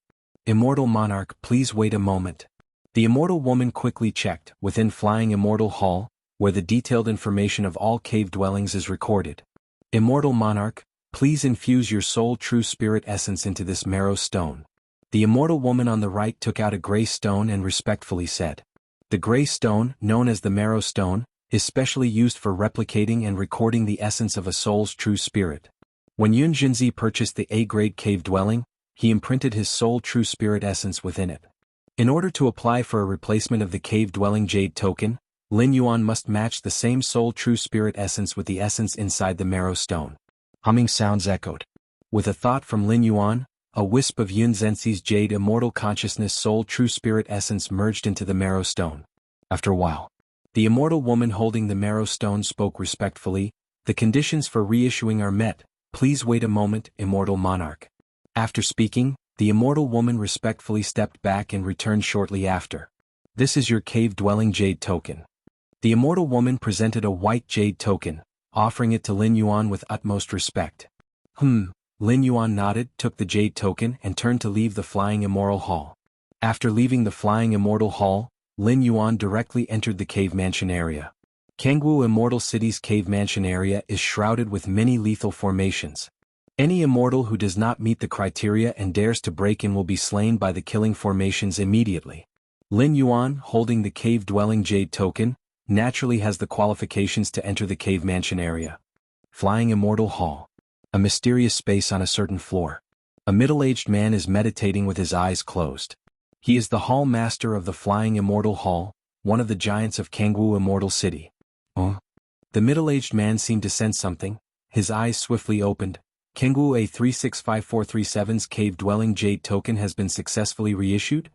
Immortal Monarch, please wait a moment. The immortal woman quickly checked within Flying Immortal Hall, where the detailed information of all cave dwellings is recorded. Immortal Monarch, please infuse your soul true spirit essence into this marrow stone. The immortal woman on the right took out a gray stone and respectfully said. The gray stone, known as the marrow stone, is specially used for replicating and recording the essence of a soul's true spirit. When Yun Zhenzi purchased the A-grade cave dwelling, he imprinted his soul true spirit essence within it. In order to apply for a replacement of the cave dwelling Jade token, Lin Yuan must match the same soul true spirit essence with the essence inside the marrow stone. Humming sounds echoed. With a thought from Lin Yuan, a wisp of Yun Zhenxi's Jade immortal consciousness soul true spirit essence merged into the marrow stone. After a while, the immortal woman holding the marrow stone spoke respectfully, "The conditions for reissuing are met, please wait a moment, Immortal Monarch." After speaking, the immortal woman respectfully stepped back and returned shortly after. "This is your cave-dwelling Jade token." The immortal woman presented a white Jade token, offering it to Lin Yuan with utmost respect. Lin Yuan nodded, took the Jade token and turned to leave the Flying Immortal Hall. After leaving the Flying Immortal Hall, Lin Yuan directly entered the cave mansion area. Jianghu Immortal City's cave mansion area is shrouded with many lethal formations. Any immortal who does not meet the criteria and dares to break in will be slain by the killing formations immediately. Lin Yuan, holding the cave-dwelling Jade token, naturally has the qualifications to enter the cave mansion area. Flying Immortal Hall. A mysterious space on a certain floor. A middle-aged man is meditating with his eyes closed. He is the hall master of the Flying Immortal Hall, one of the giants of Jianghu Immortal City. The middle-aged man seemed to sense something. His eyes swiftly opened. Jianghu A365437's cave-dwelling Jade token has been successfully reissued?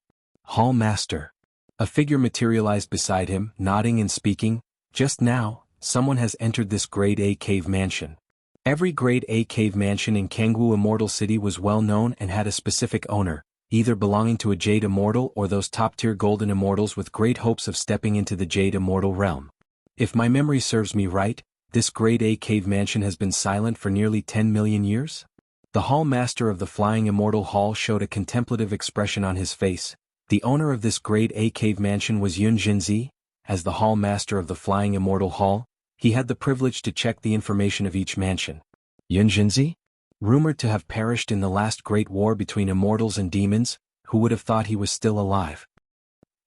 Hall master. A figure materialized beside him, nodding and speaking. Just now, someone has entered this Grade A cave mansion. Every Grade A cave mansion in Jianghu Immortal City was well known and had a specific owner, either belonging to a Jade Immortal or those top-tier Golden Immortals with great hopes of stepping into the Jade Immortal realm. If my memory serves me right, this Grade A cave mansion has been silent for nearly 10 million years? The Hall Master of the Flying Immortal Hall showed a contemplative expression on his face. The owner of this Grade A cave mansion was Yun Zhenzi. As the Hall Master of the Flying Immortal Hall, he had the privilege to check the information of each mansion. Yun Zhenzi? Rumored to have perished in the last great war between immortals and demons, who would have thought he was still alive?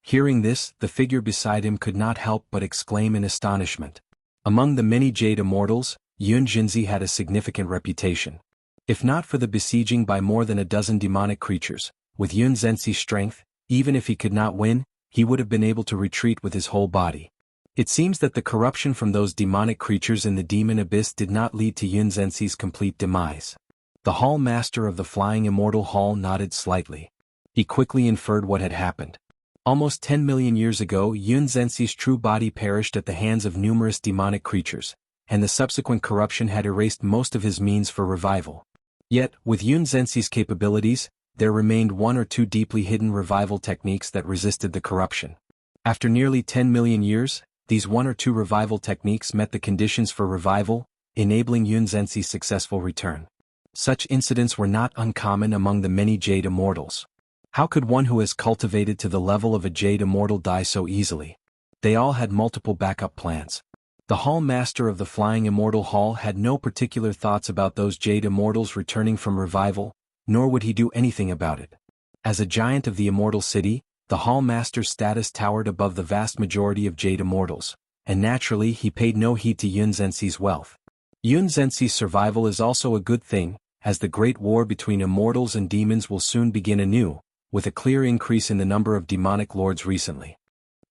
Hearing this, the figure beside him could not help but exclaim in astonishment. Among the many Jade Immortals, Yun Zhenzi had a significant reputation. If not for the besieging by more than a dozen demonic creatures, with Yun Zhenzi's strength, even if he could not win, he would have been able to retreat with his whole body. It seems that the corruption from those demonic creatures in the demon abyss did not lead to Yun Zhenzi's complete demise. The Hall Master of the Flying Immortal Hall nodded slightly. He quickly inferred what had happened. Almost 10 million years ago, Yun Zhenzi's true body perished at the hands of numerous demonic creatures, and the subsequent corruption had erased most of his means for revival. Yet, with Yun Zhenzi's capabilities, there remained one or two deeply hidden revival techniques that resisted the corruption. After nearly 10 million years, these one or two revival techniques met the conditions for revival, enabling Yun Zhenzi's successful return. Such incidents were not uncommon among the many Jade Immortals. How could one who has cultivated to the level of a Jade Immortal die so easily? They all had multiple backup plans. The Hall Master of the Flying Immortal Hall had no particular thoughts about those Jade Immortals returning from revival, nor would he do anything about it. As a giant of the Immortal City, the Hall Master's status towered above the vast majority of Jade Immortals, and naturally he paid no heed to Yun Zhenxi's wealth. Yun Zhenxi's survival is also a good thing, as the great war between immortals and demons will soon begin anew, with a clear increase in the number of demonic lords recently.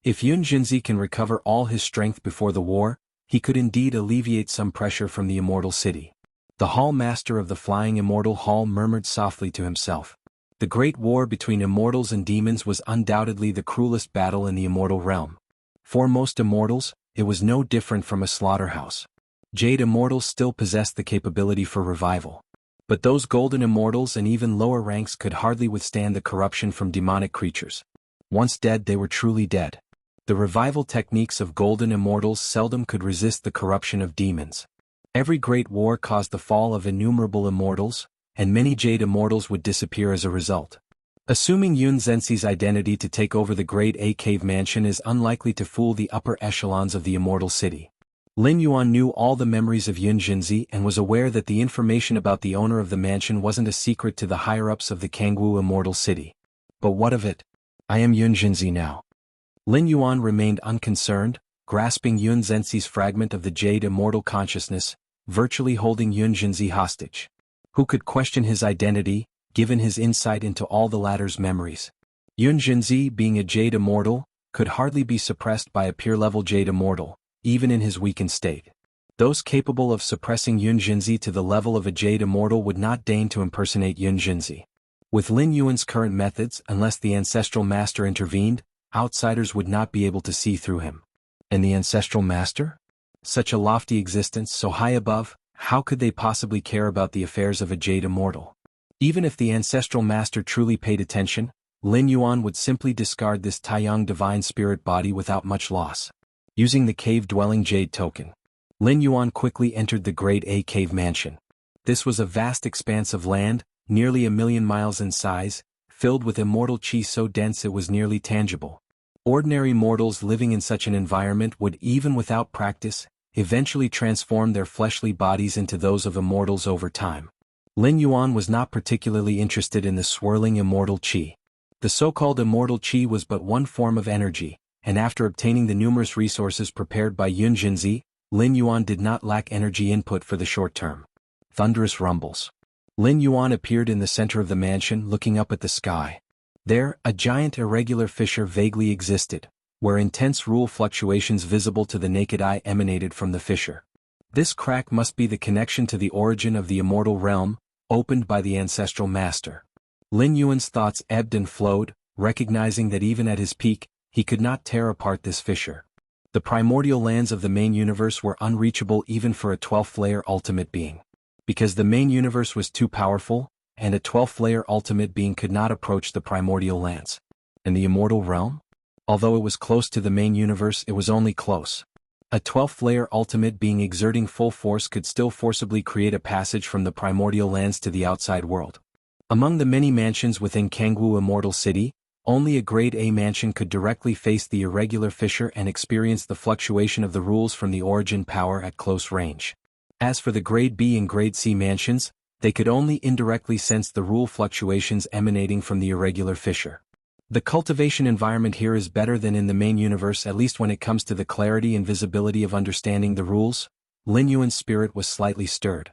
If Yun Zhenxi can recover all his strength before the war, he could indeed alleviate some pressure from the Immortal City. The Hall Master of the Flying Immortal Hall murmured softly to himself. The great war between immortals and demons was undoubtedly the cruelest battle in the immortal realm. For most immortals, it was no different from a slaughterhouse. Jade Immortals still possessed the capability for revival. But those golden immortals and even lower ranks could hardly withstand the corruption from demonic creatures. Once dead, they were truly dead. The revival techniques of golden immortals seldom could resist the corruption of demons. Every great war caused the fall of innumerable immortals, and many Jade Immortals would disappear as a result. Assuming Yun Zhenxi's identity to take over the Grade A cave mansion is unlikely to fool the upper echelons of the Immortal City. Lin Yuan knew all the memories of Yun Zhenxi and was aware that the information about the owner of the mansion wasn't a secret to the higher-ups of the Jianghu Immortal City. But what of it? I am Yun Zhenxi now. Lin Yuan remained unconcerned, grasping Yun Zhenxi's fragment of the Jade Immortal consciousness, virtually holding Yun Zhenxi hostage. Who could question his identity, given his insight into all the latter's memories? Yun Zhenxi, being a Jade Immortal, could hardly be suppressed by a peer-level Jade Immortal, even in his weakened state. Those capable of suppressing Yun Zhenxi to the level of a Jade Immortal would not deign to impersonate Yun Zhenxi. With Lin Yuan's current methods, unless the Ancestral Master intervened, outsiders would not be able to see through him. And the Ancestral Master? Such a lofty existence so high above, how could they possibly care about the affairs of a Jade Immortal? Even if the Ancestral Master truly paid attention, Lin Yuan would simply discard this Taiyang Divine Spirit body without much loss. Using the cave-dwelling Jade token, Lin Yuan quickly entered the Grade A cave mansion. This was a vast expanse of land, nearly 1,000,000 miles in size, filled with immortal chi so dense it was nearly tangible. Ordinary mortals living in such an environment would, even without practice, eventually transform their fleshly bodies into those of immortals over time. Lin Yuan was not particularly interested in the swirling immortal chi. The so-called immortal chi was but one form of energy, and after obtaining the numerous resources prepared by Yun Zhenxi, Lin Yuan did not lack energy input for the short term. Thunderous rumbles. Lin Yuan appeared in the center of the mansion, looking up at the sky. There, a giant irregular fissure vaguely existed, where intense rule fluctuations visible to the naked eye emanated from the fissure. This crack must be the connection to the origin of the immortal realm, opened by the Ancestral Master. Lin Yuan's thoughts ebbed and flowed, recognizing that even at his peak, he could not tear apart this fissure. The primordial lands of the main universe were unreachable even for a 12th-layer ultimate being. Because the main universe was too powerful, and a 12th-layer ultimate being could not approach the primordial lands. And the immortal realm? Although it was close to the main universe, it was only close. A 12th-layer ultimate being exerting full force could still forcibly create a passage from the primordial lands to the outside world. Among the many mansions within Jianghu Immortal City, only a Grade A mansion could directly face the irregular fissure and experience the fluctuation of the rules from the origin power at close range. As for the Grade B and Grade C mansions, they could only indirectly sense the rule fluctuations emanating from the irregular fissure. The cultivation environment here is better than in the main universe, at least when it comes to the clarity and visibility of understanding the rules. Lin Yuan's spirit was slightly stirred.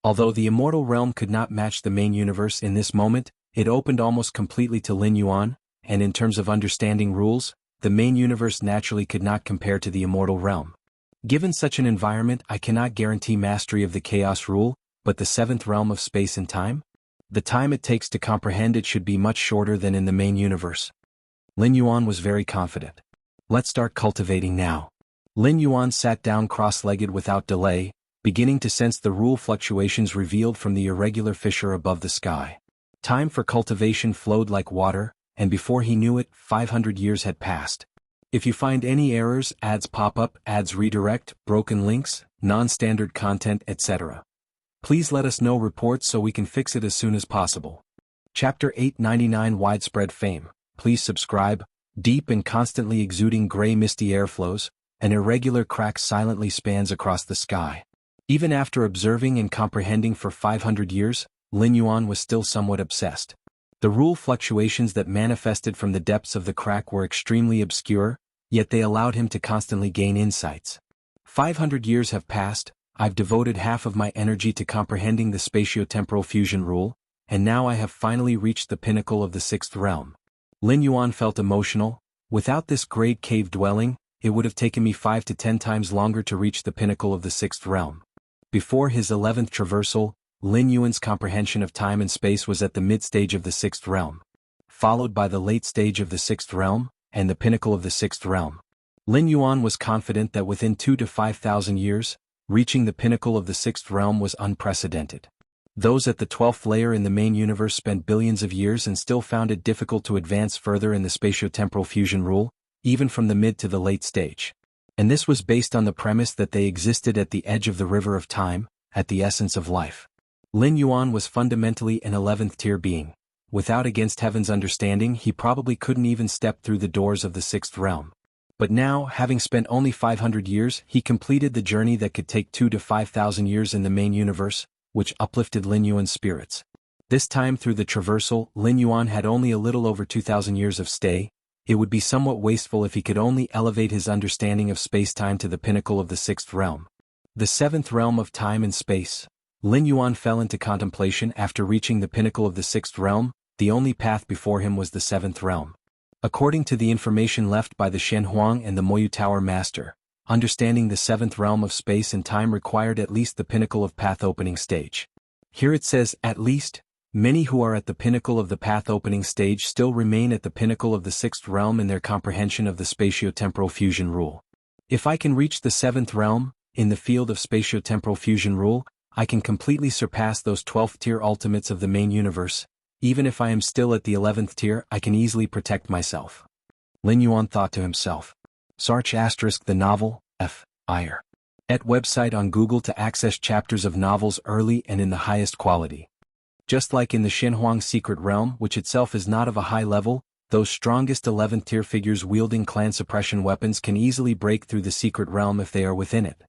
Although the immortal realm could not match the main universe in this moment, it opened almost completely to Lin Yuan, and in terms of understanding rules, the main universe naturally could not compare to the immortal realm. Given such an environment, I cannot guarantee mastery of the chaos rule, but the seventh realm of space and time? The time it takes to comprehend it should be much shorter than in the main universe. Lin Yuan was very confident. Let's start cultivating now. Lin Yuan sat down cross-legged without delay, beginning to sense the rule fluctuations revealed from the irregular fissure above the sky. Time for cultivation flowed like water, and before he knew it, 500 years had passed. If you find any errors, ads pop up, ads redirect, broken links, non-standard content, etc., please let us know reports so we can fix it as soon as possible. Chapter 899 Widespread Fame. Please subscribe. Deep and constantly exuding gray misty airflows, An irregular crack silently spans across the sky. Even after observing and comprehending for 500 years, Lin Yuan was still somewhat obsessed. The rule fluctuations that manifested from the depths of the crack were extremely obscure, yet they allowed him to constantly gain insights. 500 years have passed, I've devoted half of my energy to comprehending the spatio-temporal fusion rule, and now I have finally reached the pinnacle of the sixth realm. Lin Yuan felt emotional. Without this great cave dwelling, it would have taken me 5 to 10 times longer to reach the pinnacle of the sixth realm. Before his 11th traversal, Lin Yuan's comprehension of time and space was at the mid-stage of the sixth realm, followed by the late stage of the sixth realm, and the pinnacle of the sixth realm. Lin Yuan was confident that within 2 to 5,000 years, reaching the pinnacle of the sixth realm was unprecedented. Those at the 12th layer in the main universe spent billions of years and still found it difficult to advance further in the spatio-temporal fusion rule, even from the mid to the late stage. And this was based on the premise that they existed at the edge of the river of time, at the essence of life. Lin Yuan was fundamentally an 11th tier being. Without against heaven's understanding, he probably couldn't even step through the doors of the sixth realm. But now, having spent only 500 years, he completed the journey that could take 2 to 5,000 years in the main universe, which uplifted Lin Yuan's spirits. This time through the traversal, Lin Yuan had only a little over 2,000 years of stay. It would be somewhat wasteful if he could only elevate his understanding of space-time to the pinnacle of the sixth realm. The seventh realm of time and space. Lin Yuan fell into contemplation after reaching the pinnacle of the sixth realm. The only path before him was the seventh realm. According to the information left by the Shenhuang and the Moyu Tower Master, understanding the seventh realm of space and time required at least the pinnacle of path-opening stage. Here it says, at least. Many who are at the pinnacle of the path-opening stage still remain at the pinnacle of the sixth realm in their comprehension of the spatio-temporal fusion rule. If I can reach the seventh realm, in the field of spatio-temporal fusion rule, I can completely surpass those 12th tier ultimates of the main universe. Even if I am still at the 11th tier, I can easily protect myself. Lin Yuan thought to himself. Search * the novel, F.I.R. at website on Google to access chapters of novels early and in the highest quality. Just like in the Shenhuang secret realm, which itself is not of a high level, those strongest 11th tier figures wielding clan suppression weapons can easily break through the secret realm if they are within it.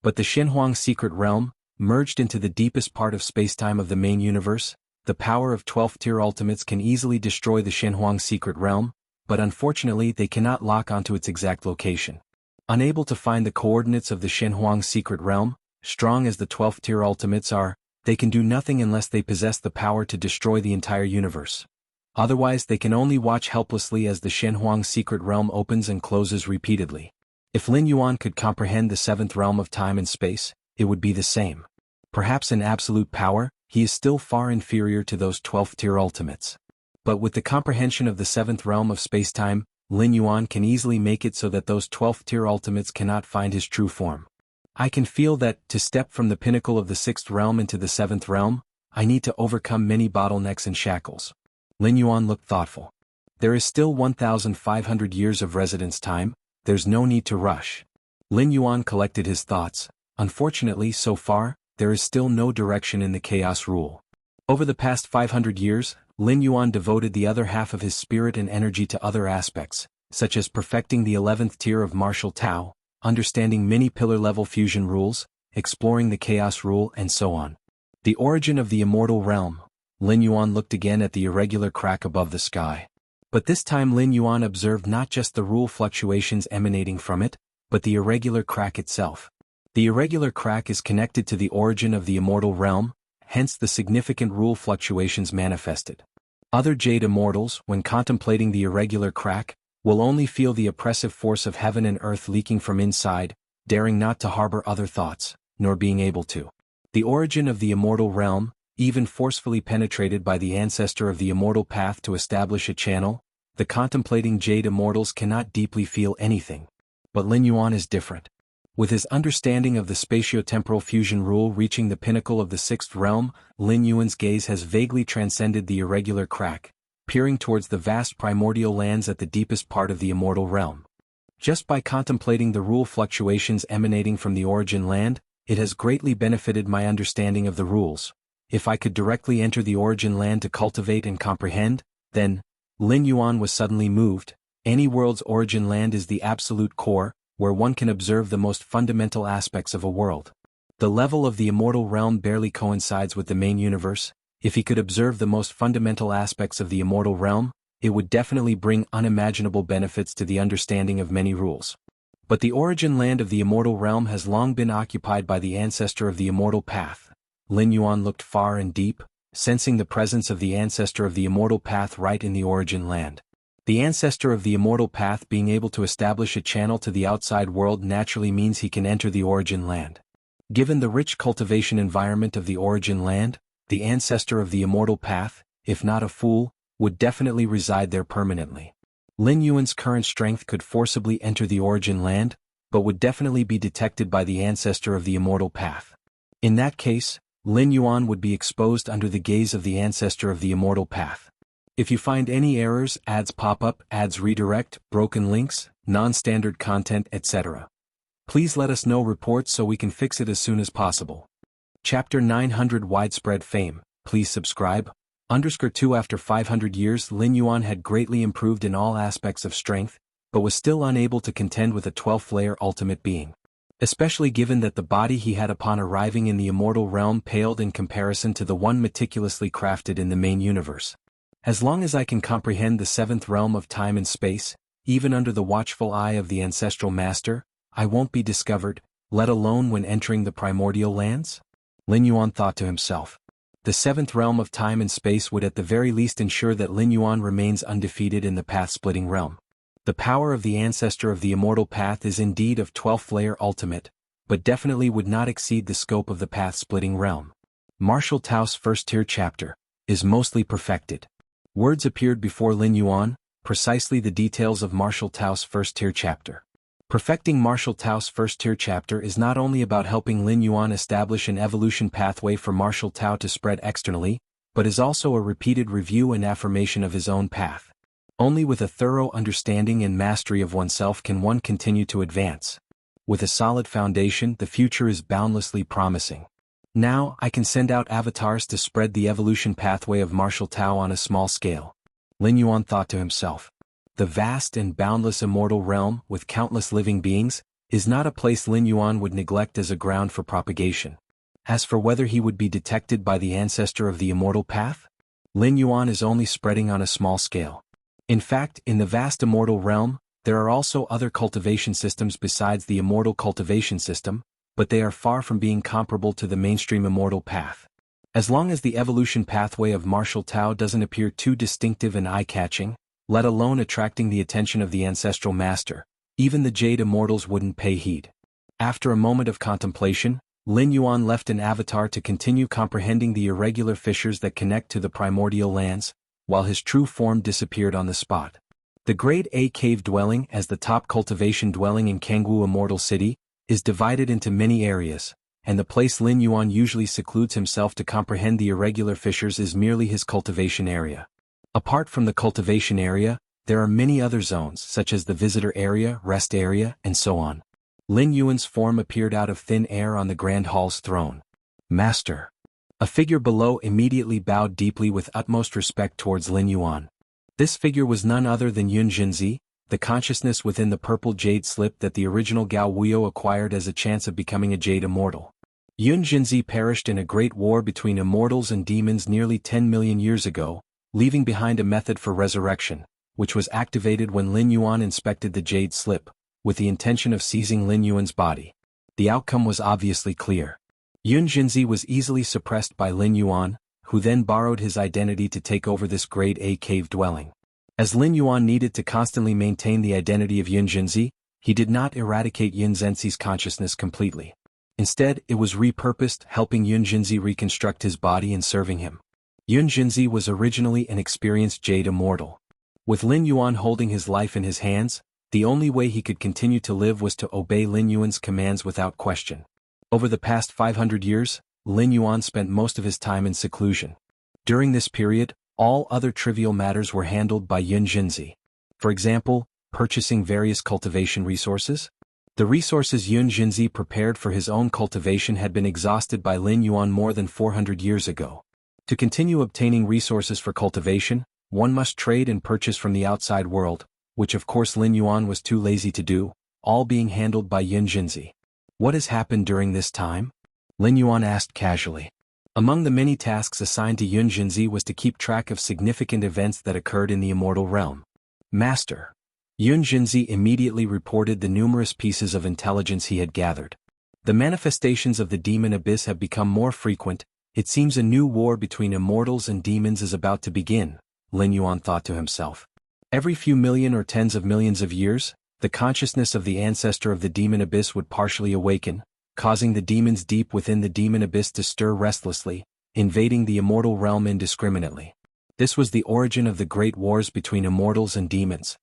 But the Shenhuang secret realm, merged into the deepest part of spacetime of the main universe, the power of 12th tier ultimates can easily destroy the Shenhuang secret realm, but unfortunately they cannot lock onto its exact location. Unable to find the coordinates of the Shenhuang secret realm, strong as the 12th tier ultimates are, they can do nothing unless they possess the power to destroy the entire universe. Otherwise they can only watch helplessly as the Shenhuang secret realm opens and closes repeatedly. If Lin Yuan could comprehend the seventh realm of time and space, it would be the same. Perhaps in absolute power, he is still far inferior to those 12th tier ultimates. But with the comprehension of the seventh realm of spacetime, Lin Yuan can easily make it so that those 12th tier ultimates cannot find his true form. I can feel that, to step from the pinnacle of the sixth realm into the seventh realm, I need to overcome many bottlenecks and shackles. Lin Yuan looked thoughtful. There is still 1,500 years of residence time, there's no need to rush. Lin Yuan collected his thoughts. Unfortunately, so far, there is still no direction in the chaos rule. Over the past 500 years, Lin Yuan devoted the other half of his spirit and energy to other aspects, such as perfecting the 11th tier of martial Tao, understanding many pillar-level fusion rules, exploring the chaos rule, and so on. The origin of the immortal realm. Lin Yuan looked again at the irregular crack above the sky. But this time Lin Yuan observed not just the rule fluctuations emanating from it, but the irregular crack itself. The irregular crack is connected to the origin of the immortal realm, hence the significant rule fluctuations manifested. Other Jade Immortals, when contemplating the irregular crack, will only feel the oppressive force of heaven and earth leaking from inside, daring not to harbor other thoughts, nor being able to. The origin of the immortal realm, even forcefully penetrated by the ancestor of the immortal path to establish a channel, the contemplating Jade Immortals cannot deeply feel anything. But Lin Yuan is different. With his understanding of the spatio-temporal fusion rule reaching the pinnacle of the sixth realm, Lin Yuan's gaze has vaguely transcended the irregular crack, peering towards the vast primordial lands at the deepest part of the immortal realm. Just by contemplating the rule fluctuations emanating from the origin land, it has greatly benefited my understanding of the rules. If I could directly enter the origin land to cultivate and comprehend, then, Lin Yuan was suddenly moved. Any world's origin land is the absolute core, where one can observe the most fundamental aspects of a world. The level of the immortal realm barely coincides with the main universe. If he could observe the most fundamental aspects of the immortal realm, it would definitely bring unimaginable benefits to the understanding of many rules. But the origin land of the immortal realm has long been occupied by the ancestor of the immortal path. Lin Yuan looked far and deep, sensing the presence of the ancestor of the immortal path right in the origin land. The ancestor of the immortal path being able to establish a channel to the outside world naturally means he can enter the origin land. Given the rich cultivation environment of the origin land, the ancestor of the immortal path, if not a fool, would definitely reside there permanently. Lin Yuan's current strength could forcibly enter the origin land, but would definitely be detected by the ancestor of the immortal path. In that case, Lin Yuan would be exposed under the gaze of the ancestor of the immortal path. If you find any errors, ads pop up, ads redirect, broken links, non-standard content, etc., please let us know reports so we can fix it as soon as possible. Chapter 900 Widespread Fame. Please subscribe. _2 After 500 years, Lin Yuan had greatly improved in all aspects of strength, but was still unable to contend with a 12th-layer ultimate being. Especially given that the body he had upon arriving in the immortal realm paled in comparison to the one meticulously crafted in the main universe. As long as I can comprehend the 7th realm of time and space, even under the watchful eye of the ancestral master, I won't be discovered, let alone when entering the primordial lands? Lin Yuan thought to himself. The 7th realm of time and space would at the very least ensure that Lin Yuan remains undefeated in the path-splitting realm. The power of the ancestor of the immortal path is indeed of 12th-layer ultimate, but definitely would not exceed the scope of the path-splitting realm. Martial Tao's first-tier chapter is mostly perfected. Words appeared before Lin Yuan, precisely the details of Martial Tao's first-tier chapter. Perfecting Martial Tao's first-tier chapter is not only about helping Lin Yuan establish an evolution pathway for Martial Tao to spread externally, but is also a repeated review and affirmation of his own path. Only with a thorough understanding and mastery of oneself can one continue to advance. With a solid foundation, the future is boundlessly promising. Now, I can send out avatars to spread the evolution pathway of Martial Tao on a small scale. Lin Yuan thought to himself. The vast and boundless immortal realm, with countless living beings, is not a place Lin Yuan would neglect as a ground for propagation. As for whether he would be detected by the ancestor of the immortal path, Lin Yuan is only spreading on a small scale. In fact, in the vast immortal realm, there are also other cultivation systems besides the immortal cultivation system, but they are far from being comparable to the mainstream immortal path. As long as the evolution pathway of Martial Tao doesn't appear too distinctive and eye-catching, let alone attracting the attention of the ancestral master, even the Jade Immortals wouldn't pay heed. After a moment of contemplation, Lin Yuan left an avatar to continue comprehending the irregular fissures that connect to the primordial lands, while his true form disappeared on the spot. The Grade A cave dwelling, as the top cultivation dwelling in Jianghu Immortal City, is divided into many areas, and the place Lin Yuan usually secludes himself to comprehend the irregular fissures is merely his cultivation area. Apart from the cultivation area, there are many other zones such as the visitor area, rest area, and so on. Lin Yuan's form appeared out of thin air on the Grand Hall's throne. Master. A figure below immediately bowed deeply with utmost respect towards Lin Yuan. This figure was none other than Yun Jinzi, the consciousness within the purple jade slip that the original Gao Wuyo acquired as a chance of becoming a jade immortal. Yun Jinzi perished in a great war between immortals and demons nearly 10 million years ago, leaving behind a method for resurrection, which was activated when Lin Yuan inspected the jade slip, with the intention of seizing Lin Yuan's body. The outcome was obviously clear. Yun Jinzi was easily suppressed by Lin Yuan, who then borrowed his identity to take over this Grade A cave dwelling. As Lin Yuan needed to constantly maintain the identity of Yun Jinzi, he did not eradicate Yun Zenzi's consciousness completely. Instead, it was repurposed, helping Yun Jinzi reconstruct his body and serving him. Yun Jinzi was originally an experienced Jade Immortal. With Lin Yuan holding his life in his hands, the only way he could continue to live was to obey Lin Yuan's commands without question. Over the past 500 years, Lin Yuan spent most of his time in seclusion. During this period, all other trivial matters were handled by Yun Jinzi. For example, purchasing various cultivation resources. The resources Yun Jinzi prepared for his own cultivation had been exhausted by Lin Yuan more than 400 years ago. To continue obtaining resources for cultivation, one must trade and purchase from the outside world, which of course Lin Yuan was too lazy to do, all being handled by Yunjinzi. What has happened during this time? Lin Yuan asked casually. Among the many tasks assigned to Yunjinzi was to keep track of significant events that occurred in the Immortal Realm. Master. Yunjinzi immediately reported the numerous pieces of intelligence he had gathered. The manifestations of the demon abyss have become more frequent. It seems a new war between immortals and demons is about to begin, Lin Yuan thought to himself. Every few million or tens of millions of years, the consciousness of the ancestor of the demon abyss would partially awaken, causing the demons deep within the demon abyss to stir restlessly, invading the immortal realm indiscriminately. This was the origin of the great wars between immortals and demons.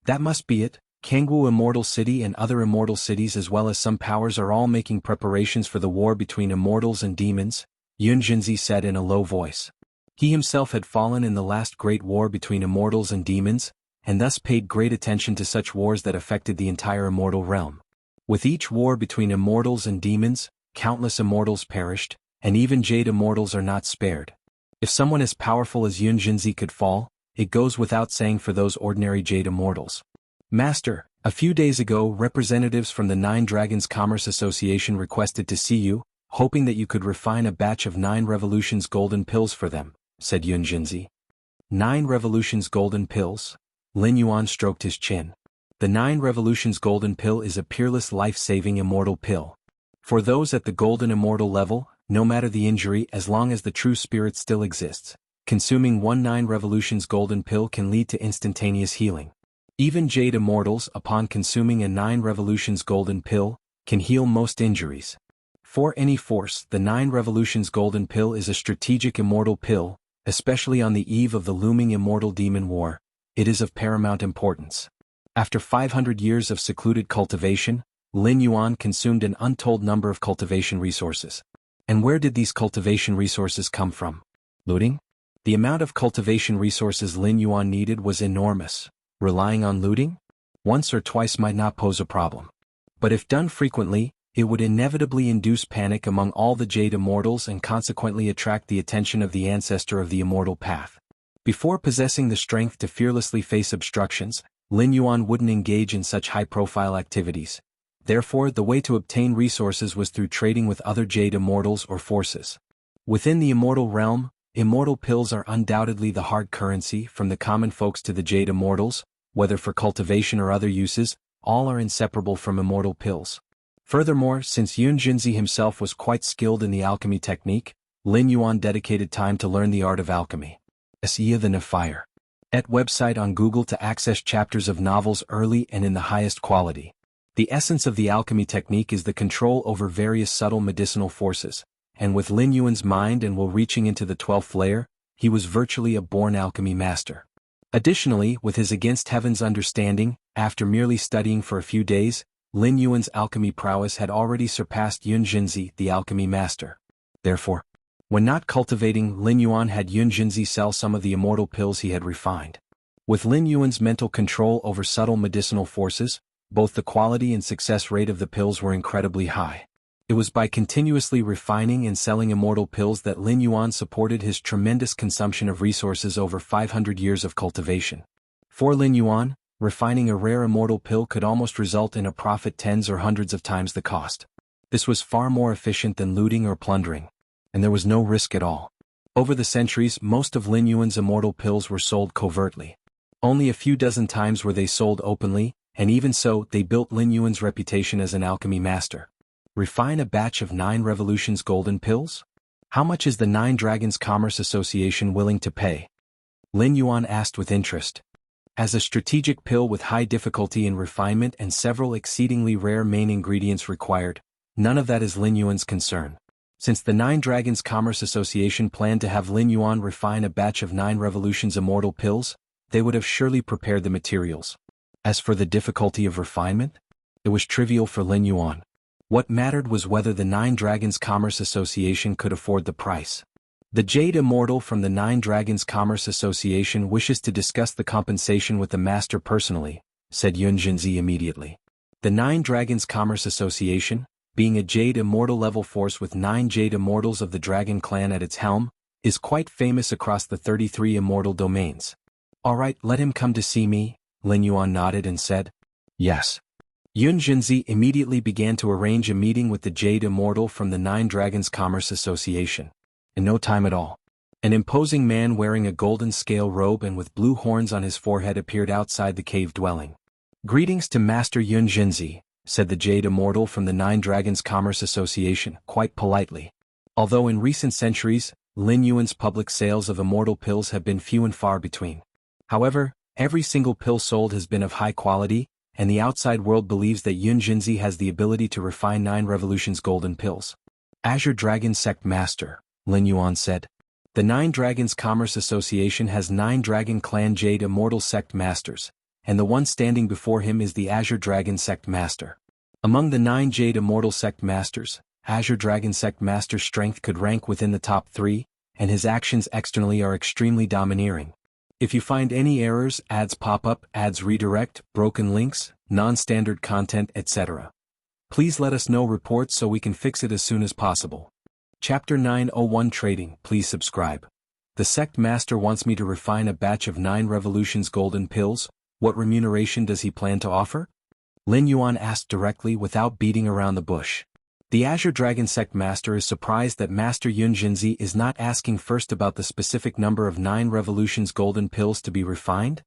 That must be it. Jianghu Immortal City and other immortal cities as well as some powers are all making preparations for the war between immortals and demons, Yunjinzi said in a low voice. He himself had fallen in the last great war between immortals and demons, and thus paid great attention to such wars that affected the entire immortal realm. With each war between immortals and demons, countless immortals perished, and even jade immortals are not spared. If someone as powerful as Yunjinzi could fall, it goes without saying for those ordinary jade immortals. Master, a few days ago representatives from the 9 Dragons Commerce Association requested to see you, hoping that you could refine a batch of 9 Revolutions golden pills for them, said Yunjinzi. 9 Revolutions golden pills? Lin Yuan stroked his chin. The 9 Revolutions golden pill is a peerless life-saving immortal pill. For those at the golden immortal level, no matter the injury as long as the true spirit still exists, consuming 9 Revolutions golden pill can lead to instantaneous healing. Even jade immortals upon consuming a 9 Revolutions golden pill, can heal most injuries. For any force, the 9 Revolutions golden pill is a strategic immortal pill, especially on the eve of the looming immortal demon war. It is of paramount importance. After 500 years of secluded cultivation, Lin Yuan consumed an untold number of cultivation resources. And where did these cultivation resources come from? Looting? The amount of cultivation resources Lin Yuan needed was enormous. Relying on looting? Once or twice might not pose a problem. But if done frequently, it would inevitably induce panic among all the jade immortals and consequently attract the attention of the ancestor of the immortal path. Before possessing the strength to fearlessly face obstructions, Lin Yuan wouldn't engage in such high-profile activities. Therefore, the way to obtain resources was through trading with other jade immortals or forces. Within the immortal realm, immortal pills are undoubtedly the hard currency. From the common folks to the jade immortals, whether for cultivation or other uses, all are inseparable from immortal pills. Furthermore, since Yunjinzi himself was quite skilled in the alchemy technique, Lin Yuan dedicated time to learn the art of alchemy. Xianxia the Fire. At website on Google to access chapters of novels early and in the highest quality. The essence of the alchemy technique is the control over various subtle medicinal forces, and with Lin Yuan's mind and will reaching into the 12th layer, he was virtually a born alchemy master. Additionally, with his against heaven's understanding, after merely studying for a few days, Lin Yuan's alchemy prowess had already surpassed Yunjinzi, the alchemy master. Therefore, when not cultivating, Lin Yuan had Yunjinzi sell some of the immortal pills he had refined. With Lin Yuan's mental control over subtle medicinal forces, both the quality and success rate of the pills were incredibly high. It was by continuously refining and selling immortal pills that Lin Yuan supported his tremendous consumption of resources over 500 years of cultivation. For Lin Yuan, refining a rare immortal pill could almost result in a profit tens or hundreds of times the cost. This was far more efficient than looting or plundering. And there was no risk at all. Over the centuries, most of Lin Yuan's immortal pills were sold covertly. Only a few dozen times were they sold openly, and even so, they built Lin Yuan's reputation as an alchemy master. Refine a batch of 9 Revolutions golden pills? How much is the 9 Dragons Commerce Association willing to pay? Lin Yuan asked with interest. As a strategic pill with high difficulty in refinement and several exceedingly rare main ingredients required, none of that is Lin Yuan's concern. Since the 9 Dragons Commerce Association planned to have Lin Yuan refine a batch of 9 Revolutions immortal pills, they would have surely prepared the materials. As for the difficulty of refinement, it was trivial for Lin Yuan. What mattered was whether the 9 Dragons Commerce Association could afford the price. The Jade Immortal from the 9 Dragons Commerce Association wishes to discuss the compensation with the master personally, said Yunjinzi immediately. The 9 Dragons Commerce Association, being a Jade Immortal level force with 9 Jade Immortals of the Dragon Clan at its helm, is quite famous across the 33 immortal domains. All right, let him come to see me, Lin Yuan nodded and said. Yes. Yun Jinzi immediately began to arrange a meeting with the Jade Immortal from the Nine Dragons Commerce Association. In no time at all, an imposing man wearing a golden scale robe and with blue horns on his forehead appeared outside the cave dwelling. "Greetings to Master Yun Jinzi," said the Jade Immortal from the Nine Dragons Commerce Association, quite politely. Although in recent centuries, Lin Yuan's public sales of immortal pills have been few and far between. However, every single pill sold has been of high quality, and the outside world believes that Yun Jinzi has the ability to refine 9 Revolutions golden pills. Azure Dragon Sect Master, Lin Yuan said. The Nine Dragons Commerce Association has 9 Dragon Clan Jade Immortal Sect Masters, and the one standing before him is the Azure Dragon Sect Master. Among the 9 Jade Immortal Sect Masters, Azure Dragon Sect Master's strength could rank within the top 3, and his actions externally are extremely domineering. If you find any errors, ads pop up, ads redirect, broken links, non-standard content, etc., please let us know reports so we can fix it as soon as possible. Chapter 901 Trading. Please subscribe. The Sect Master wants me to refine a batch of 9 Revolutions golden pills. What remuneration does he plan to offer? Lin Yuan asked directly without beating around the bush. The Azure Dragon Sect Master is surprised that Master Yun Jinzi is not asking first about the specific number of 9 Revolutions golden pills to be refined.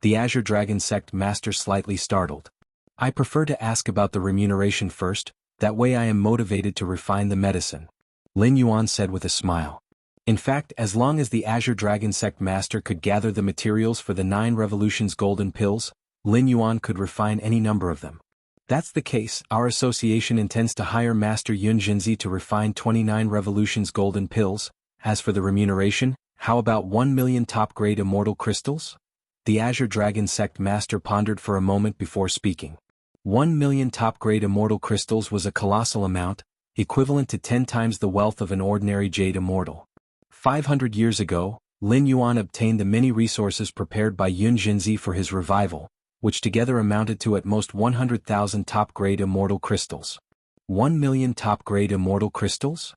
The Azure Dragon Sect Master slightly startled. I prefer to ask about the remuneration first, that way I am motivated to refine the medicine, Lin Yuan said with a smile. In fact, as long as the Azure Dragon Sect Master could gather the materials for the 9 Revolutions golden pills, Lin Yuan could refine any number of them. That's the case, our association intends to hire Master Yun Jinzi to refine 29 Revolutions golden pills. As for the remuneration, how about 1 million top-grade immortal crystals? The Azure Dragon Sect Master pondered for a moment before speaking. 1 million top-grade immortal crystals was a colossal amount, equivalent to 10 times the wealth of an ordinary Jade Immortal. 500 years ago, Lin Yuan obtained the many resources prepared by Yun Jinzi for his revival, which together amounted to at most 100,000 top-grade immortal crystals. 1 million top-grade immortal crystals?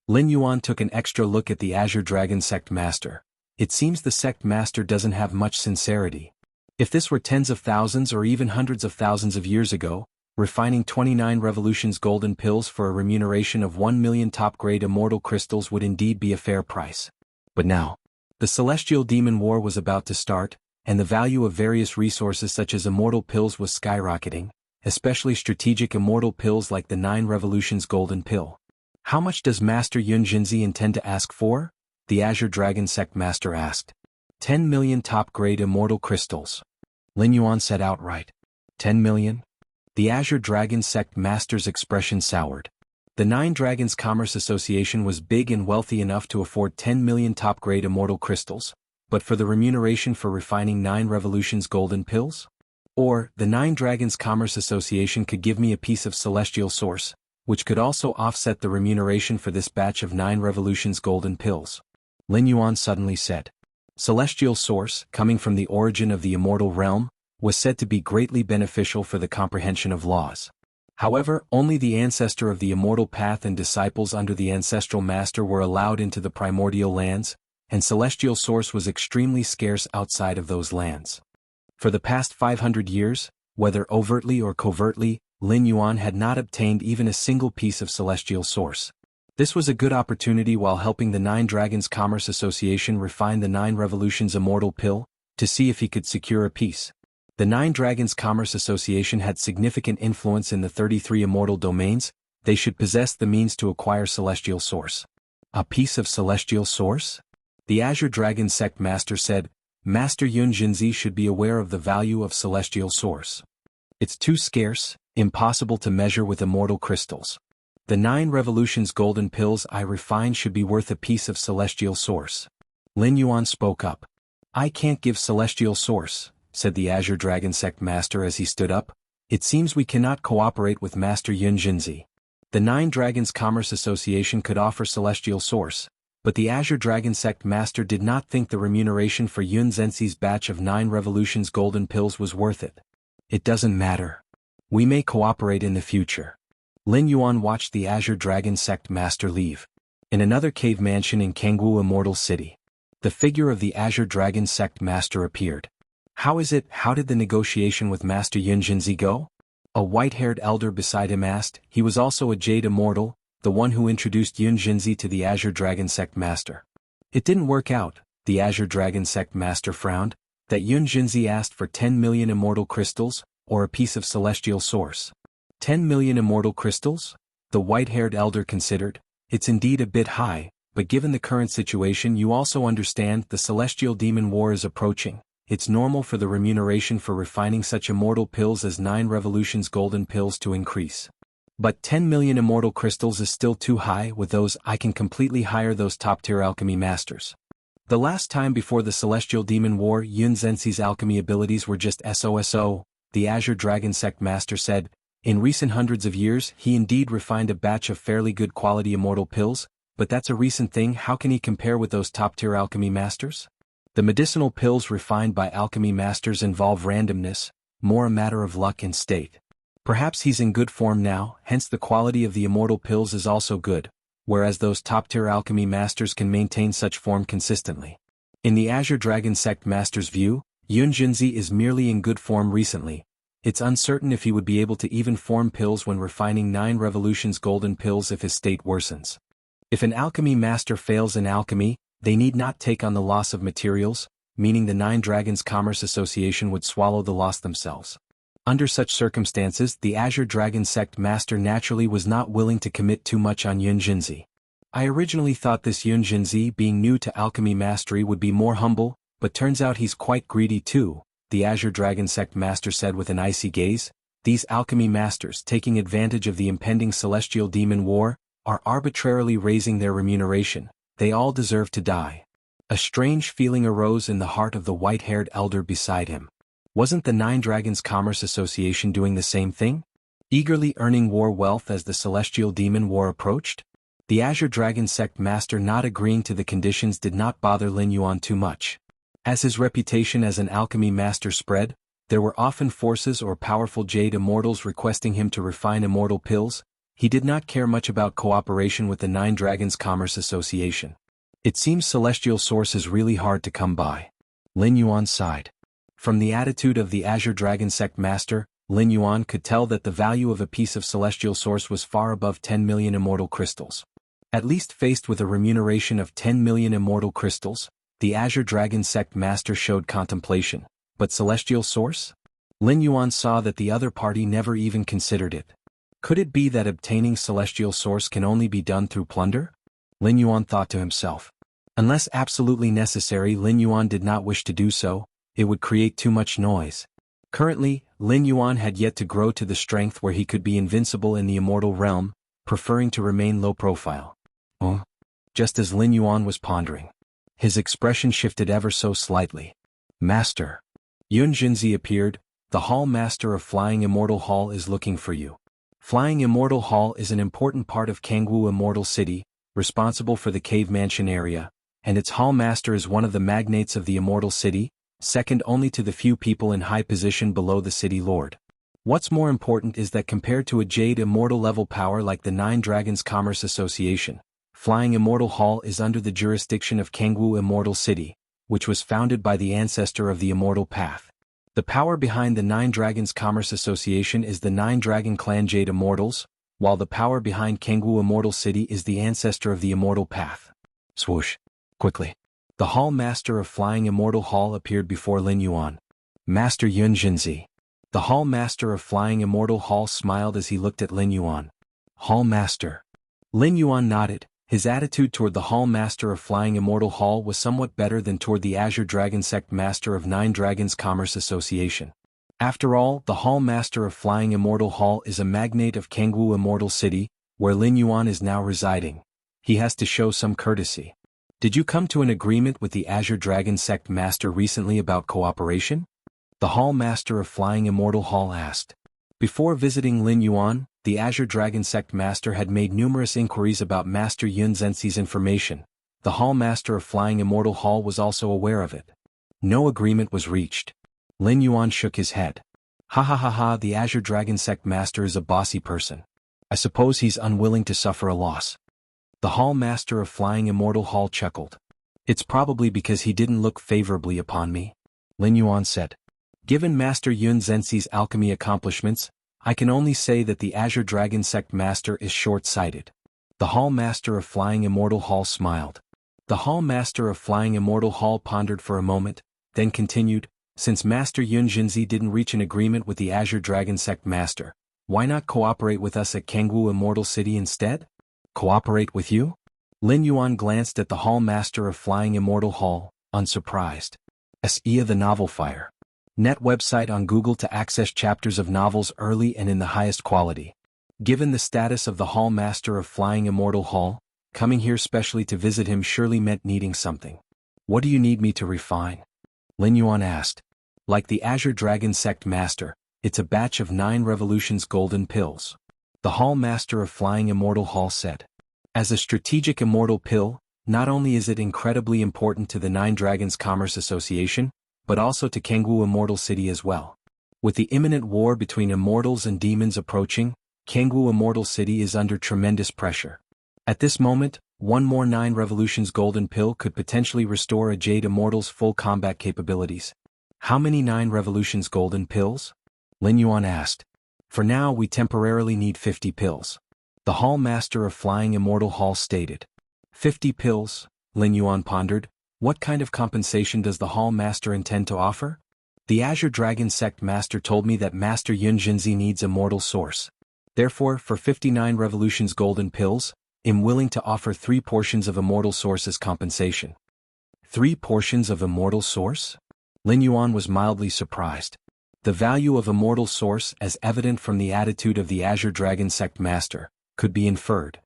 Lin Yuan took an extra look at the Azure Dragon Sect Master. It seems the Sect Master doesn't have much sincerity. If this were tens of thousands or even hundreds of thousands of years ago, refining 29 Revolutions golden pills for a remuneration of 1 million top-grade immortal crystals would indeed be a fair price. But now, the Celestial Demon War was about to start, and the value of various resources such as immortal pills was skyrocketing, especially strategic immortal pills like the 9 Revolutions golden pill. How much does Master Yun Jinzi intend to ask for? The Azure Dragon Sect Master asked. 10 million top-grade immortal crystals. Lin Yuan said outright. 10 million? The Azure Dragon Sect Master's expression soured. The Nine Dragons Commerce Association was big and wealthy enough to afford 10 million top-grade immortal crystals. But for the remuneration for refining 9 Revolutions golden pills? Or, the Nine Dragons Commerce Association could give me a piece of celestial source, which could also offset the remuneration for this batch of 9 Revolutions golden pills. Lin Yuan suddenly said. Celestial source, coming from the origin of the immortal realm, was said to be greatly beneficial for the comprehension of laws. However, only the ancestor of the immortal path and disciples under the ancestral master were allowed into the primordial lands, and celestial source was extremely scarce outside of those lands. For the past 500 years, whether overtly or covertly, Lin Yuan had not obtained even a single piece of celestial source. This was a good opportunity while helping the Nine Dragons Commerce Association refine the 9 Revolutions immortal pill, to see if he could secure a piece. The Nine Dragons Commerce Association had significant influence in the 33 immortal domains. They should possess the means to acquire celestial source. A piece of celestial source? The Azure Dragon Sect Master said, Master Yun Jinzi should be aware of the value of celestial source. It's too scarce, impossible to measure with immortal crystals. The 9 Revolutions golden pills I refine should be worth a piece of celestial source. Lin Yuan spoke up. I can't give celestial source, said the Azure Dragon Sect Master as he stood up. It seems we cannot cooperate with Master Yun Jinzi. The Nine Dragons Commerce Association could offer celestial source, but the Azure Dragon Sect Master did not think the remuneration for Yun Jinzi's batch of 9 Revolutions golden pills was worth it. It doesn't matter. We may cooperate in the future. Lin Yuan watched the Azure Dragon Sect Master leave. In another cave mansion in Jianghu Immortal City, the figure of the Azure Dragon Sect Master appeared. How did the negotiation with Master Yun Jinzi go? A white-haired elder beside him asked. He was also a Jade Immortal, the one who introduced Xianxia to the Azure Dragon Sect Master. It didn't work out, the Azure Dragon Sect Master frowned, that Xianxia asked for 10 million immortal crystals, or a piece of celestial source. 10 million immortal crystals? The white-haired elder considered. It's indeed a bit high, but given the current situation you also understand the Celestial Demon War is approaching. It's normal for the remuneration for refining such immortal pills as 9 revolutions golden pills to increase. But 10 million immortal crystals is still too high. With those I can completely hire those top-tier alchemy masters. The last time before the Celestial Demon War Xianxia's alchemy abilities were just SOSO, the Azure Dragon Sect Master said. In recent hundreds of years he indeed refined a batch of fairly good quality immortal pills, but that's a recent thing. How can he compare with those top-tier alchemy masters? The medicinal pills refined by alchemy masters involve randomness, more a matter of luck and state. Perhaps he's in good form now, hence the quality of the immortal pills is also good, whereas those top-tier alchemy masters can maintain such form consistently. In the Azure Dragon Sect Master's view, Xianxia is merely in good form recently. It's uncertain if he would be able to even form pills when refining 9 revolutions golden pills if his state worsens. If an alchemy master fails in alchemy, they need not take on the loss of materials, meaning the 9 Dragons Commerce Association would swallow the loss themselves. Under such circumstances the Azure Dragon Sect Master naturally was not willing to commit too much on Xianxia. I originally thought this Xianxia being new to alchemy mastery would be more humble, but turns out he's quite greedy too, the Azure Dragon Sect Master said with an icy gaze. These alchemy masters, taking advantage of the impending Celestial Demon War, are arbitrarily raising their remuneration. They all deserve to die. A strange feeling arose in the heart of the white-haired elder beside him. Wasn't the 9 Dragons Commerce Association doing the same thing? Eagerly earning war wealth as the Celestial Demon War approached? The Azure Dragon Sect Master not agreeing to the conditions did not bother Lin Yuan too much. As his reputation as an alchemy master spread, there were often forces or powerful Jade Immortals requesting him to refine immortal pills. He did not care much about cooperation with the 9 Dragons Commerce Association. It seems celestial source is really hard to come by. Lin Yuan sighed. From the attitude of the Azure Dragon Sect Master, Lin Yuan could tell that the value of a piece of celestial source was far above 10 million immortal crystals. At least faced with a remuneration of 10 million immortal crystals, the Azure Dragon Sect Master showed contemplation. But celestial source? Lin Yuan saw that the other party never even considered it. Could it be that obtaining celestial source can only be done through plunder? Lin Yuan thought to himself. Unless absolutely necessary, Lin Yuan did not wish to do so. It would create too much noise. Currently, Lin Yuan had yet to grow to the strength where he could be invincible in the immortal realm, preferring to remain low profile. Oh? Just as Lin Yuan was pondering, his expression shifted ever so slightly. Master. Xianxia appeared. The Hall Master of Flying Immortal Hall is looking for you. Flying Immortal Hall is an important part of Jianghu Immortal City, responsible for the Cave Mansion area, and its Hall Master is one of the magnates of the Immortal City, second only to the few people in high position below the City Lord. What's more important is that compared to a Jade Immortal level power like the 9 Dragons Commerce Association, Flying Immortal Hall is under the jurisdiction of Jianghu Immortal City, which was founded by the ancestor of the Immortal Path. The power behind the 9 Dragons Commerce Association is the 9 Dragon Clan Jade Immortals, while the power behind Jianghu Immortal City is the ancestor of the Immortal Path. Swoosh. Quickly. The Hall Master of Flying Immortal Hall appeared before Lin Yuan. Master Xianxia. The Hall Master of Flying Immortal Hall smiled as he looked at Lin Yuan. Hall Master. Lin Yuan nodded. His attitude toward the Hall Master of Flying Immortal Hall was somewhat better than toward the Azure Dragon Sect Master of 9 Dragons Commerce Association. After all, the Hall Master of Flying Immortal Hall is a magnate of Jianghu Immortal City, where Lin Yuan is now residing. He has to show some courtesy. Did you come to an agreement with the Azure Dragon Sect Master recently about cooperation? The Hall Master of Flying Immortal Hall asked. Before visiting Lin Yuan, the Azure Dragon Sect Master had made numerous inquiries about Master Xianxia's information. The Hall Master of Flying Immortal Hall was also aware of it. No agreement was reached. Lin Yuan shook his head. Ha ha ha ha, the Azure Dragon Sect Master is a bossy person. I suppose he's unwilling to suffer a loss. The Hall Master of Flying Immortal Hall chuckled. It's probably because he didn't look favorably upon me, Lin Yuan said. Given Master Xianxia's alchemy accomplishments, I can only say that the Azure Dragon Sect Master is short-sighted. The Hall Master of Flying Immortal Hall smiled. The Hall Master of Flying Immortal Hall pondered for a moment, then continued, since Master Yun Jinzi didn't reach an agreement with the Azure Dragon Sect Master, why not cooperate with us at Jianghu Immortal City instead? Cooperate with you? Lin Yuan glanced at the Hall Master of Flying Immortal Hall, unsurprised. Xianxia the Novel Fire. Net website on Google to access chapters of novels early and in the highest quality. Given the status of the Hall Master of Flying Immortal Hall, coming here specially to visit him surely meant needing something. What do you need me to refine? Lin Yuan asked. Like the Azure Dragon Sect Master, it's a batch of 9 Revolutions golden pills. The Hall Master of Flying Immortal Hall said. As a strategic immortal pill, not only is it incredibly important to the Nine Dragons Commerce Association, but also to Jianghu Immortal City as well. With the imminent war between immortals and demons approaching, Jianghu Immortal City is under tremendous pressure. At this moment, one more 9 Revolutions golden pill could potentially restore a Jade Immortal's full combat capabilities. How many 9 Revolutions golden pills? Lin Yuan asked. For now we temporarily need 50 pills. The Hall Master of Flying Immortal Hall stated. 50 pills, Lin Yuan pondered. What kind of compensation does the Hall Master intend to offer? The Azure Dragon Sect Master told me that Master Yun Jinzi needs Immortal Source. Therefore, for 59 Revolutions golden pills, I'm willing to offer 3 portions of Immortal Source as compensation. 3 portions of Immortal Source? Lin Yuan was mildly surprised. The value of Immortal Source, as evident from the attitude of the Azure Dragon Sect Master, could be inferred.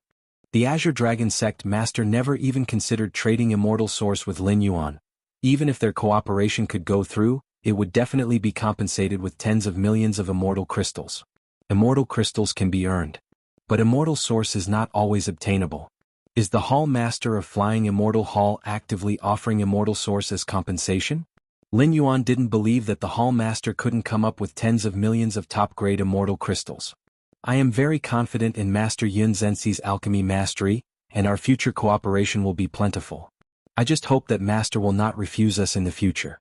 The Azure Dragon Sect Master never even considered trading Immortal Source with Lin Yuan. Even if their cooperation could go through, it would definitely be compensated with tens of millions of Immortal Crystals. Immortal Crystals can be earned. But Immortal Source is not always obtainable. Is the Hall Master of Flying Immortal Hall actively offering Immortal Source as compensation? Lin Yuan didn't believe that the Hall Master couldn't come up with tens of millions of top-grade Immortal Crystals. I am very confident in Master Yun Zenzi's alchemy mastery, and our future cooperation will be plentiful. I just hope that Master will not refuse us in the future.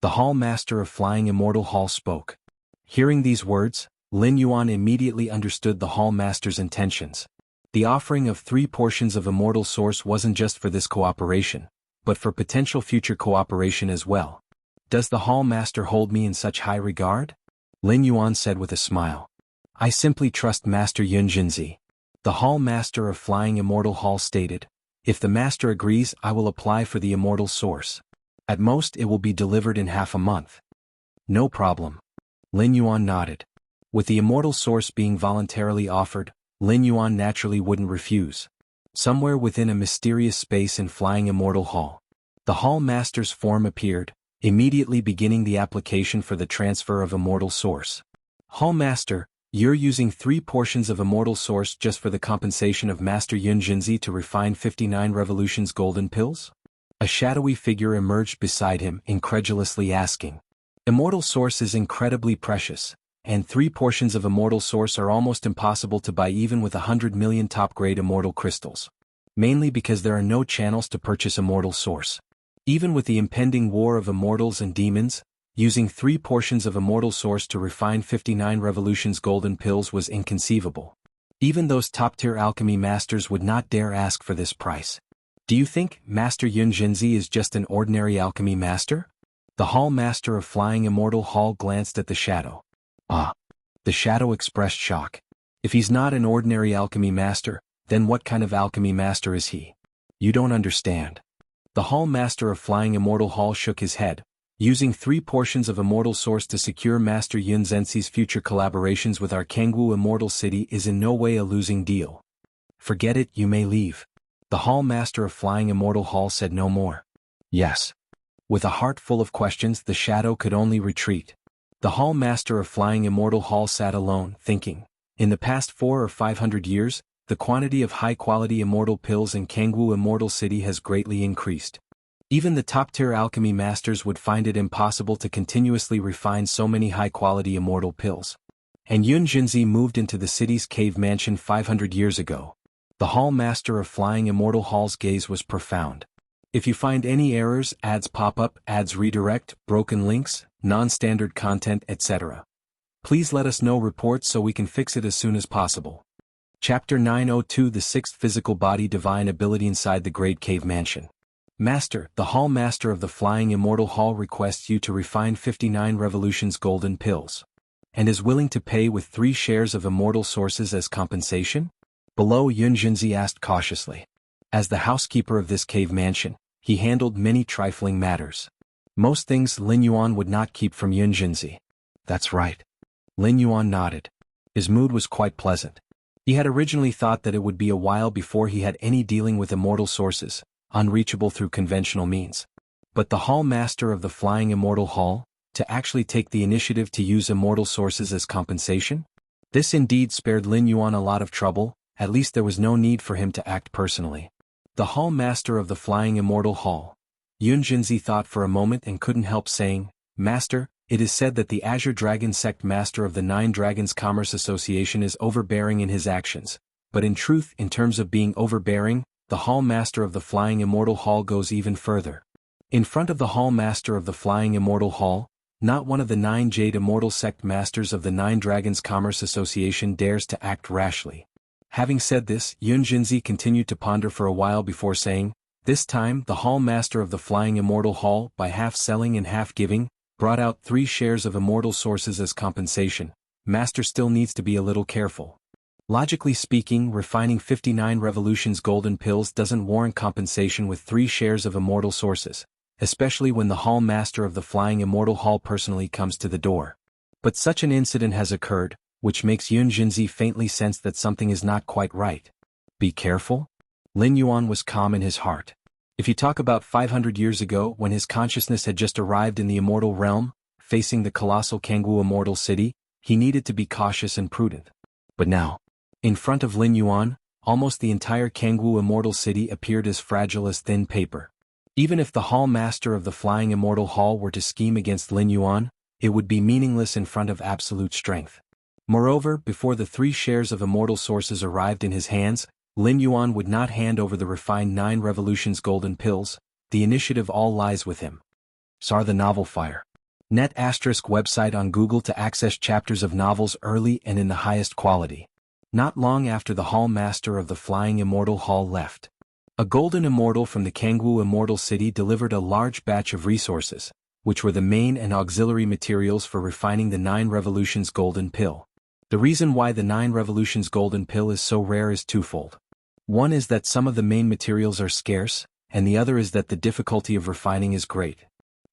The Hall Master of Flying Immortal Hall spoke. Hearing these words, Lin Yuan immediately understood the Hall Master's intentions. The offering of 3 portions of Immortal Source wasn't just for this cooperation, but for potential future cooperation as well. Does the Hall Master hold me in such high regard? Lin Yuan said with a smile. I simply trust Master Yun Jinzi. The Hall Master of Flying Immortal Hall stated. If the Master agrees, I will apply for the Immortal Source. At most it will be delivered in half a month. No problem. Lin Yuan nodded. With the Immortal Source being voluntarily offered, Lin Yuan naturally wouldn't refuse. Somewhere within a mysterious space in Flying Immortal Hall, the Hall Master's form appeared, immediately beginning the application for the transfer of Immortal Source. Hall Master, you're using 3 portions of Immortal Source just for the compensation of Master Yun Jinzi to refine 59 Revolutions golden pills? A shadowy figure emerged beside him, incredulously asking. Immortal Source is incredibly precious, and 3 portions of Immortal Source are almost impossible to buy even with 100 million top-grade Immortal Crystals. Mainly because there are no channels to purchase Immortal Source. Even with the impending war of immortals and demons, using 3 portions of Immortal Source to refine 59 Revolutions golden pills was inconceivable. Even those top-tier alchemy masters would not dare ask for this price. Do you think Master Yun Jinzi is just an ordinary alchemy master? The Hall Master of Flying Immortal Hall glanced at the shadow. Ah. The shadow expressed shock. If he's not an ordinary alchemy master, then what kind of alchemy master is he? You don't understand. The Hall Master of Flying Immortal Hall shook his head. Using 3 portions of Immortal Source to secure Master Yun Zenzi's future collaborations with our Jianghu Immortal City is in no way a losing deal. Forget it, you may leave. The Hall Master of Flying Immortal Hall said no more. Yes. With a heart full of questions, the shadow could only retreat. The Hall Master of Flying Immortal Hall sat alone, thinking. In the past 400 or 500 years, the quantity of high-quality immortal pills in Jianghu Immortal City has greatly increased. Even the top-tier alchemy masters would find it impossible to continuously refine so many high-quality immortal pills. And Yun Jinzi moved into the city's cave mansion 500 years ago. The Hall Master of Flying Immortal Hall's gaze was profound. If you find any errors, ads pop up, ads redirect, broken links, non-standard content, etc., Please let us know reports so we can fix it as soon as possible. Chapter 902 The Sixth Physical Body Divine Ability Inside the Great Cave Mansion. Master, the Hall Master of the Flying Immortal Hall requests you to refine 59 Revolutions golden pills. And is willing to pay with 3 shares of immortal sources as compensation? Below, Yunjinzi asked cautiously. As the housekeeper of this cave mansion, he handled many trifling matters. Most things Lin Yuan would not keep from Yunjinzi. That's right. Lin Yuan nodded. His mood was quite pleasant. He had originally thought that it would be a while before he had any dealing with immortal sources, unreachable through conventional means. But the Hall Master of the Flying Immortal Hall, to actually take the initiative to use immortal sources as compensation? This indeed spared Lin Yuan a lot of trouble, at least there was no need for him to act personally. The Hall Master of the Flying Immortal Hall. Yunjinzi thought for a moment and couldn't help saying, Master, it is said that the Azure Dragon Sect Master of the Nine Dragons Commerce Association is overbearing in his actions, but in truth, in terms of being overbearing, the Hall Master of the Flying Immortal Hall goes even further. In front of the Hall Master of the Flying Immortal Hall, not one of the 9 Jade Immortal Sect Masters of the Nine Dragons Commerce Association dares to act rashly. Having said this, Yunjinzi continued to ponder for a while before saying, this time the Hall Master of the Flying Immortal Hall, by half selling and half giving, brought out 3 shares of immortal sources as compensation. Master still needs to be a little careful. Logically speaking, refining 59 Revolutions golden pills doesn't warrant compensation with 3 shares of immortal sources, especially when the Hall Master of the Flying Immortal Hall personally comes to the door. But such an incident has occurred, which makes Yunjinzi faintly sense that something is not quite right. Be careful? Lin Yuan was calm in his heart. If you talk about 500 years ago when his consciousness had just arrived in the immortal realm, facing the colossal Jianghu immortal city, he needed to be cautious and prudent. But now, in front of Lin Yuan, almost the entire Jianghu immortal city appeared as fragile as thin paper. Even if the Hall Master of the Flying Immortal Hall were to scheme against Lin Yuan, it would be meaningless in front of absolute strength. Moreover, before the 3 shares of immortal sources arrived in his hands, Lin Yuan would not hand over the refined 9 Revolutions golden pills. The initiative all lies with him. Sar the Novel Fire. Net * website on Google to access chapters of novels early and in the highest quality. Not long after the Hall Master of the Flying Immortal Hall left, a golden immortal from the Jianghu immortal city delivered a large batch of resources, which were the main and auxiliary materials for refining the 9 Revolutions golden pill. The reason why the 9 Revolutions golden pill is so rare is twofold. One is that some of the main materials are scarce, and the other is that the difficulty of refining is great.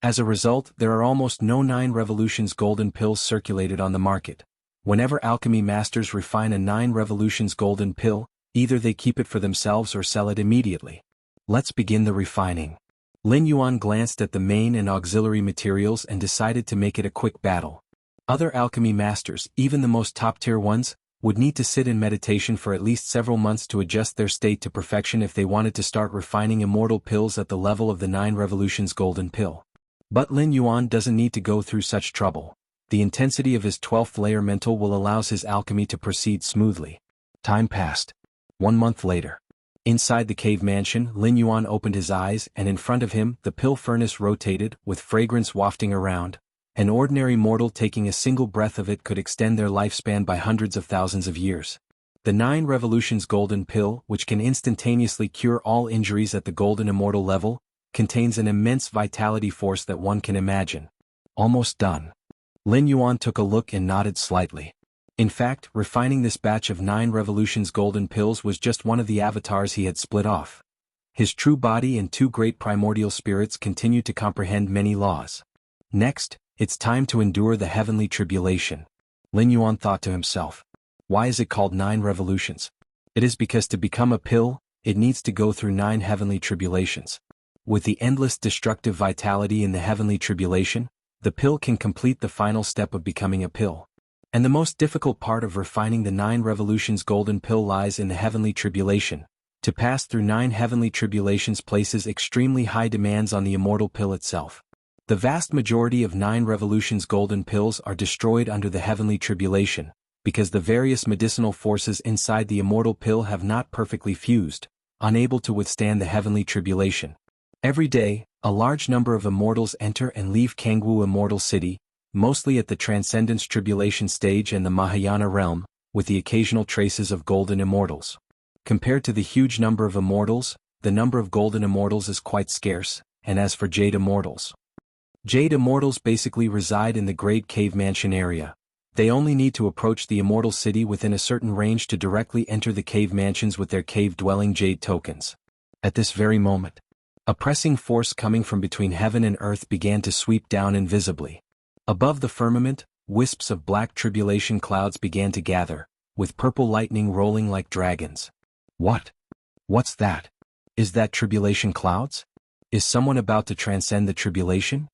As a result, there are almost no 9 Revolutions golden pills circulated on the market. Whenever alchemy masters refine a 9 Revolutions golden pill, either they keep it for themselves or sell it immediately. Let's begin the refining. Lin Yuan glanced at the main and auxiliary materials and decided to make it a quick battle. Other alchemy masters, even the most top-tier ones, would need to sit in meditation for at least several months to adjust their state to perfection if they wanted to start refining immortal pills at the level of the 9 Revolutions golden pill. But Lin Yuan doesn't need to go through such trouble. The intensity of his 12th layer mental will allow his alchemy to proceed smoothly. Time passed. 1 month later. Inside the cave mansion, Lin Yuan opened his eyes and in front of him the pill furnace rotated, with fragrance wafting around. An ordinary mortal taking a single breath of it could extend their lifespan by hundreds of thousands of years. The 9 Revolutions golden pill, which can instantaneously cure all injuries at the golden immortal level, contains an immense vitality force that one can imagine. Almost done. Lin Yuan took a look and nodded slightly. In fact, refining this batch of 9 Revolutions golden pills was just one of the avatars he had split off. His true body and 2 great primordial spirits continued to comprehend many laws. Next, it's time to endure the heavenly tribulation. Lin Yuan thought to himself. Why is it called 9 revolutions? It is because to become a pill, it needs to go through 9 heavenly tribulations. With the endless destructive vitality in the heavenly tribulation, the pill can complete the final step of becoming a pill. And the most difficult part of refining the 9 revolutions golden pill lies in the heavenly tribulation. To pass through 9 heavenly tribulations places extremely high demands on the immortal pill itself. The vast majority of 9 revolutions golden pills are destroyed under the heavenly tribulation, because the various medicinal forces inside the immortal pill have not perfectly fused, unable to withstand the heavenly tribulation. Every day, a large number of immortals enter and leave Jianghu Immortal City, mostly at the Transcendence Tribulation stage and the Mahayana realm, with the occasional traces of golden immortals. Compared to the huge number of immortals, the number of golden immortals is quite scarce, and as for jade immortals, jade immortals basically reside in the Great Cave Mansion area. They only need to approach the immortal city within a certain range to directly enter the cave mansions with their cave-dwelling jade tokens. At this very moment, a pressing force coming from between heaven and earth began to sweep down invisibly. Above the firmament, wisps of black tribulation clouds began to gather, with purple lightning rolling like dragons. What's that? Is that tribulation clouds? Is someone about to transcend the tribulation?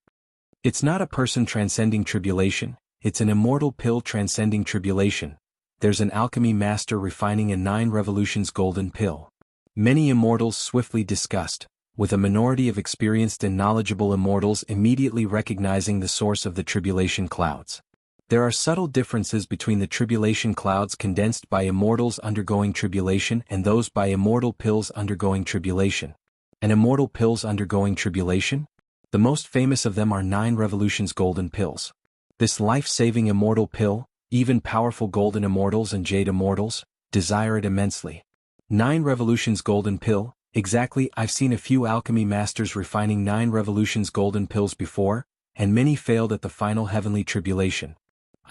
It's not a person transcending tribulation, it's an immortal pill transcending tribulation. There's an alchemy master refining a 9 revolutions golden pill. Many immortals swiftly discussed, with a minority of experienced and knowledgeable immortals immediately recognizing the source of the tribulation clouds. There are subtle differences between the tribulation clouds condensed by immortals undergoing tribulation and those by immortal pills undergoing tribulation. And immortal pills undergoing tribulation? The most famous of them are 9 revolutions golden pills. This life-saving immortal pill, even powerful golden immortals and jade immortals, desire it immensely. 9 revolutions golden pill, exactly. I've seen a few alchemy masters refining 9 revolutions golden pills before, and many failed at the final heavenly tribulation.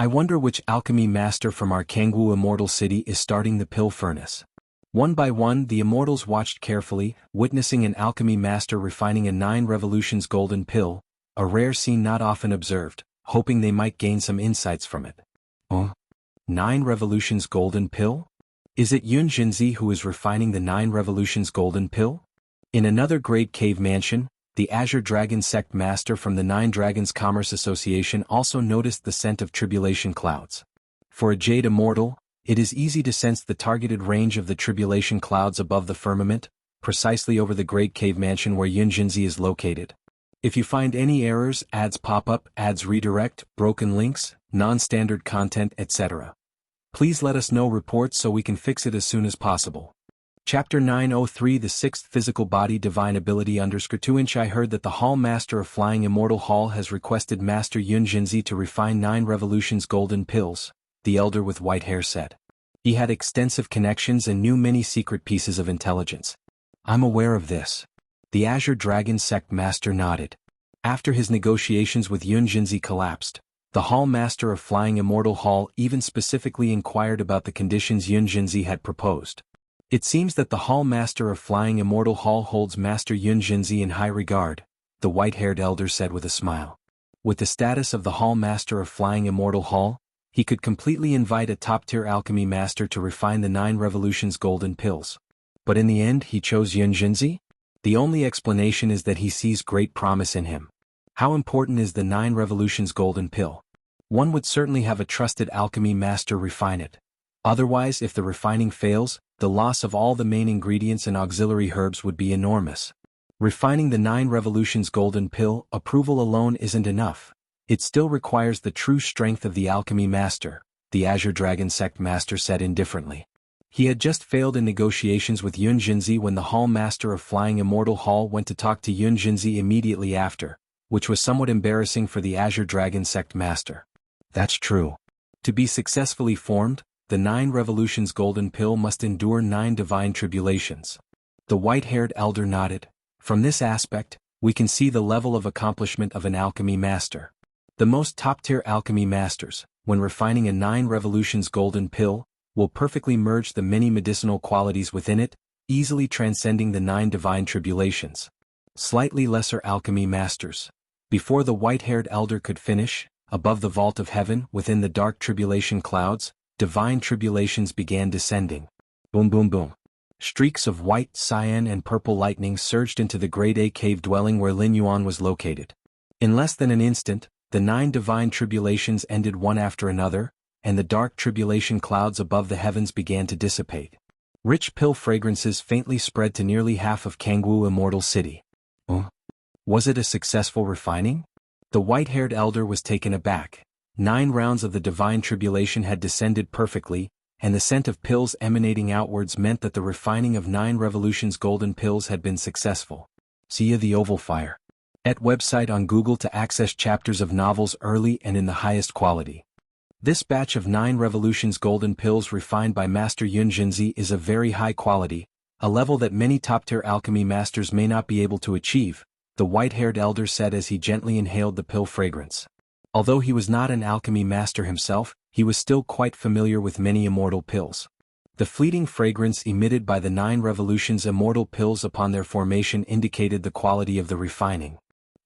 I wonder which alchemy master from our Jianghu immortal city is starting the pill furnace. One by one the immortals watched carefully, witnessing an alchemy master refining a 9 revolutions golden pill, a rare scene not often observed, hoping they might gain some insights from it. 9 revolutions golden pill? Is it Jianghu who is refining the 9 revolutions golden pill? In another great cave mansion, the Azure Dragon sect master from the 9 Dragons Commerce Association also noticed the scent of tribulation clouds. For a jade immortal, it is easy to sense the targeted range of the tribulation clouds above the firmament, precisely over the great cave mansion where Jianghu is located. If you find any errors, ads pop up, ads redirect, broken links, non-standard content, etc., please let us know reports so we can fix it as soon as possible. Chapter 903 The Sixth Physical Body Divine Ability _2 I heard that the Hall Master of Flying Immortal Hall has requested Master Jianghu to refine 9 revolutions golden pills, the elder with white hair said. He had extensive connections and knew many secret pieces of intelligence. I'm aware of this. The Azure Dragon sect master nodded. After his negotiations with Jianghu collapsed, the Hall Master of Flying Immortal Hall even specifically inquired about the conditions Jianghu had proposed. It seems that the Hall Master of Flying Immortal Hall holds Master Jianghu in high regard, the white-haired elder said with a smile. With the status of the Hall Master of Flying Immortal Hall, he could completely invite a top-tier alchemy master to refine the 9 revolutions golden pills. But in the end he chose Jianghu? The only explanation is that he sees great promise in him. How important is the 9 revolutions golden pill? One would certainly have a trusted alchemy master refine it. Otherwise, if the refining fails, the loss of all the main ingredients and auxiliary herbs would be enormous. Refining the 9 revolutions golden pill, approval alone isn't enough. It still requires the true strength of the alchemy master, the Azure Dragon sect master said indifferently. He had just failed in negotiations with Jianghu when the Hall Master of Flying Immortal Hall went to talk to Jianghu immediately after, which was somewhat embarrassing for the Azure Dragon sect master. That's true. To be successfully formed, the 9 revolutions golden pill must endure 9 divine tribulations. The white-haired elder nodded. From this aspect, we can see the level of accomplishment of an alchemy master. The most top-tier alchemy masters, when refining a 9 revolutions golden pill, will perfectly merge the many medicinal qualities within it, easily transcending the 9 divine tribulations. Slightly lesser alchemy masters. Before the white-haired elder could finish, above the vault of heaven, within the dark tribulation clouds, divine tribulations began descending. Boom boom boom. Streaks of white, cyan and purple lightning surged into the Grade A cave dwelling where Lin Yuan was located. In less than an instant, the 9 divine tribulations ended one after another, and the dark tribulation clouds above the heavens began to dissipate. Rich pill fragrances faintly spread to nearly half of Jianghu Immortal City. Was it a successful refining? The white-haired elder was taken aback. 9 rounds of the divine tribulation had descended perfectly, and the scent of pills emanating outwards meant that the refining of 9 revolutions golden pills had been successful. See the oval fire. At website on Google to access chapters of novels early and in the highest quality. This batch of 9 Revolutions Golden Pills refined by Master Xianxia is of very high quality, a level that many top-tier alchemy masters may not be able to achieve, the white-haired elder said as he gently inhaled the pill fragrance. Although he was not an alchemy master himself, he was still quite familiar with many immortal pills. The fleeting fragrance emitted by the 9 Revolutions immortal pills upon their formation indicated the quality of the refining.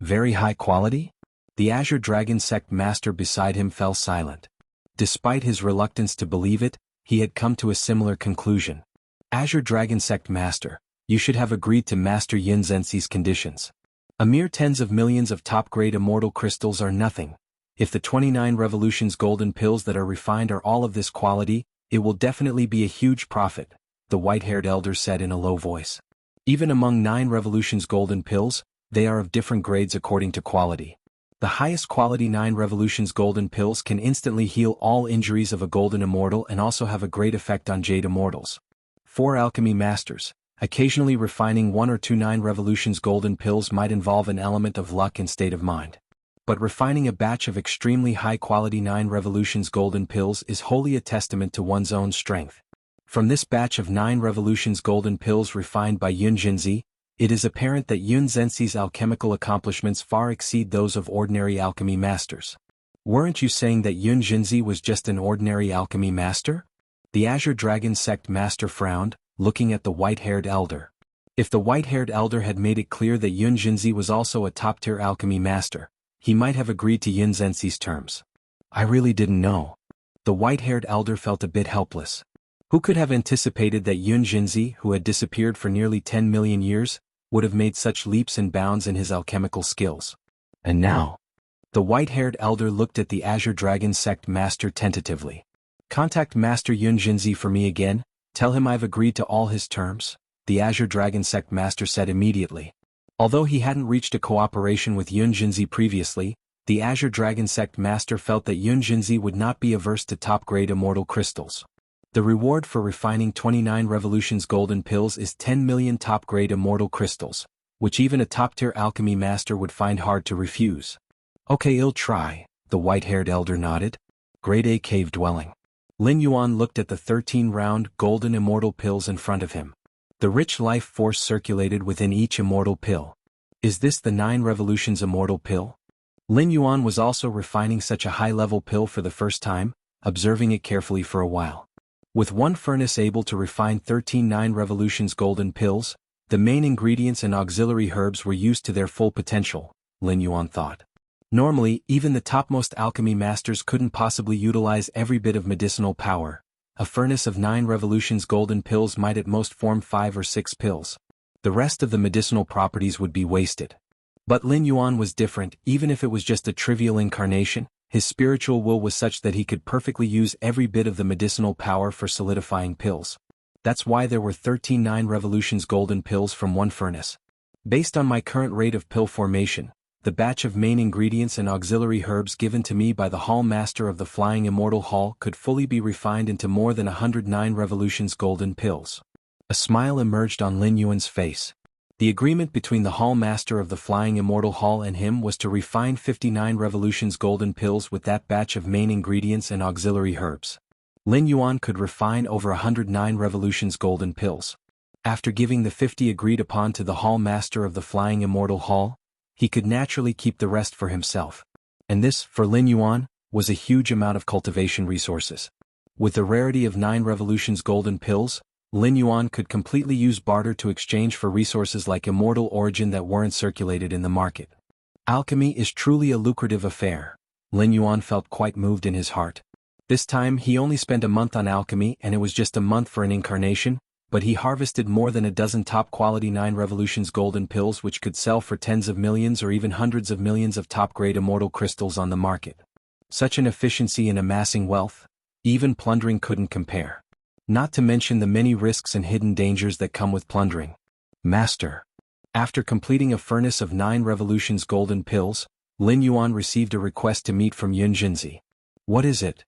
Very high quality? The Azure Dragon Sect master beside him fell silent. Despite his reluctance to believe it, he had come to a similar conclusion. Azure Dragon Sect master, you should have agreed to Master Xianxia's conditions. A mere tens of millions of top-grade immortal crystals are nothing. If the 29 Revolutions golden pills that are refined are all of this quality, it will definitely be a huge profit, the white-haired elder said in a low voice. Even among 9 Revolutions golden pills, they are of different grades according to quality. The highest quality 9 Revolutions golden pills can instantly heal all injuries of a golden immortal and also have a great effect on jade immortals. 4 alchemy masters, occasionally refining 1 or 2 9 Revolutions golden pills might involve an element of luck and state of mind. But refining a batch of extremely high-quality 9 Revolutions golden pills is wholly a testament to one's own strength. From this batch of 9 Revolutions golden pills refined by Xianxia, it is apparent that Xianxia's alchemical accomplishments far exceed those of ordinary alchemy masters. Weren't you saying that Xianxia was just an ordinary alchemy master? The Azure Dragon Sect master frowned, looking at the white-haired elder. If the white-haired elder had made it clear that Xianxia was also a top-tier alchemy master, he might have agreed to Xianxia's terms. I really didn't know. The white-haired elder felt a bit helpless. Who could have anticipated that Xianxia, who had disappeared for nearly 10 million years, would have made such leaps and bounds in his alchemical skills? And now? The white-haired elder looked at the Azure Dragon Sect master tentatively. Contact Master Xianxia for me again, tell him I've agreed to all his terms, the Azure Dragon Sect master said immediately. Although he hadn't reached a cooperation with Xianxia previously, the Azure Dragon Sect master felt that Xianxia would not be averse to top-grade immortal crystals. The reward for refining 29 Revolutions golden pills is 10 million top-grade immortal crystals, which even a top-tier alchemy master would find hard to refuse. Okay, I'll try, the white-haired elder nodded. Grade A cave dwelling. Lin Yuan looked at the 13 round, golden immortal pills in front of him. The rich life force circulated within each immortal pill. Is this the 9 Revolutions immortal pill? Lin Yuan was also refining such a high-level pill for the first time, observing it carefully for a while. With one furnace able to refine 13 9 Revolutions golden pills, the main ingredients and auxiliary herbs were used to their full potential, Lin Yuan thought. Normally, even the topmost alchemy masters couldn't possibly utilize every bit of medicinal power. A furnace of 9 Revolutions golden pills might at most form 5 or 6 pills. The rest of the medicinal properties would be wasted. But Lin Yuan was different. Even if it was just a trivial incarnation, his spiritual will was such that he could perfectly use every bit of the medicinal power for solidifying pills. That's why there were 13 9 Revolutions golden pills from one furnace. Based on my current rate of pill formation, the batch of main ingredients and auxiliary herbs given to me by the Hall Master of the Flying Immortal Hall could fully be refined into more than 109 Revolutions golden pills. A smile emerged on Lin Yuan's face. The agreement between the Hall Master of the Flying Immortal Hall and him was to refine 59 Revolutions golden pills with that batch of main ingredients and auxiliary herbs. Lin Yuan could refine over 109 Revolutions golden pills. After giving the 50 agreed upon to the Hall Master of the Flying Immortal Hall, he could naturally keep the rest for himself. And this, for Lin Yuan, was a huge amount of cultivation resources. With the rarity of 9 Revolutions golden pills, Lin Yuan could completely use barter to exchange for resources like immortal origin that weren't circulated in the market. Alchemy is truly a lucrative affair. Lin Yuan felt quite moved in his heart. This time he only spent a month on alchemy and it was just a month for an incarnation, but he harvested more than a dozen top-quality 9 Revolutions golden pills which could sell for tens of millions or even hundreds of millions of top-grade immortal crystals on the market. Such an efficiency in amassing wealth, even plundering couldn't compare. Not to mention the many risks and hidden dangers that come with plundering. Master. After completing a furnace of 9 Revolutions golden pills, Lin Yuan received a request to meet from Xianxia. What is it?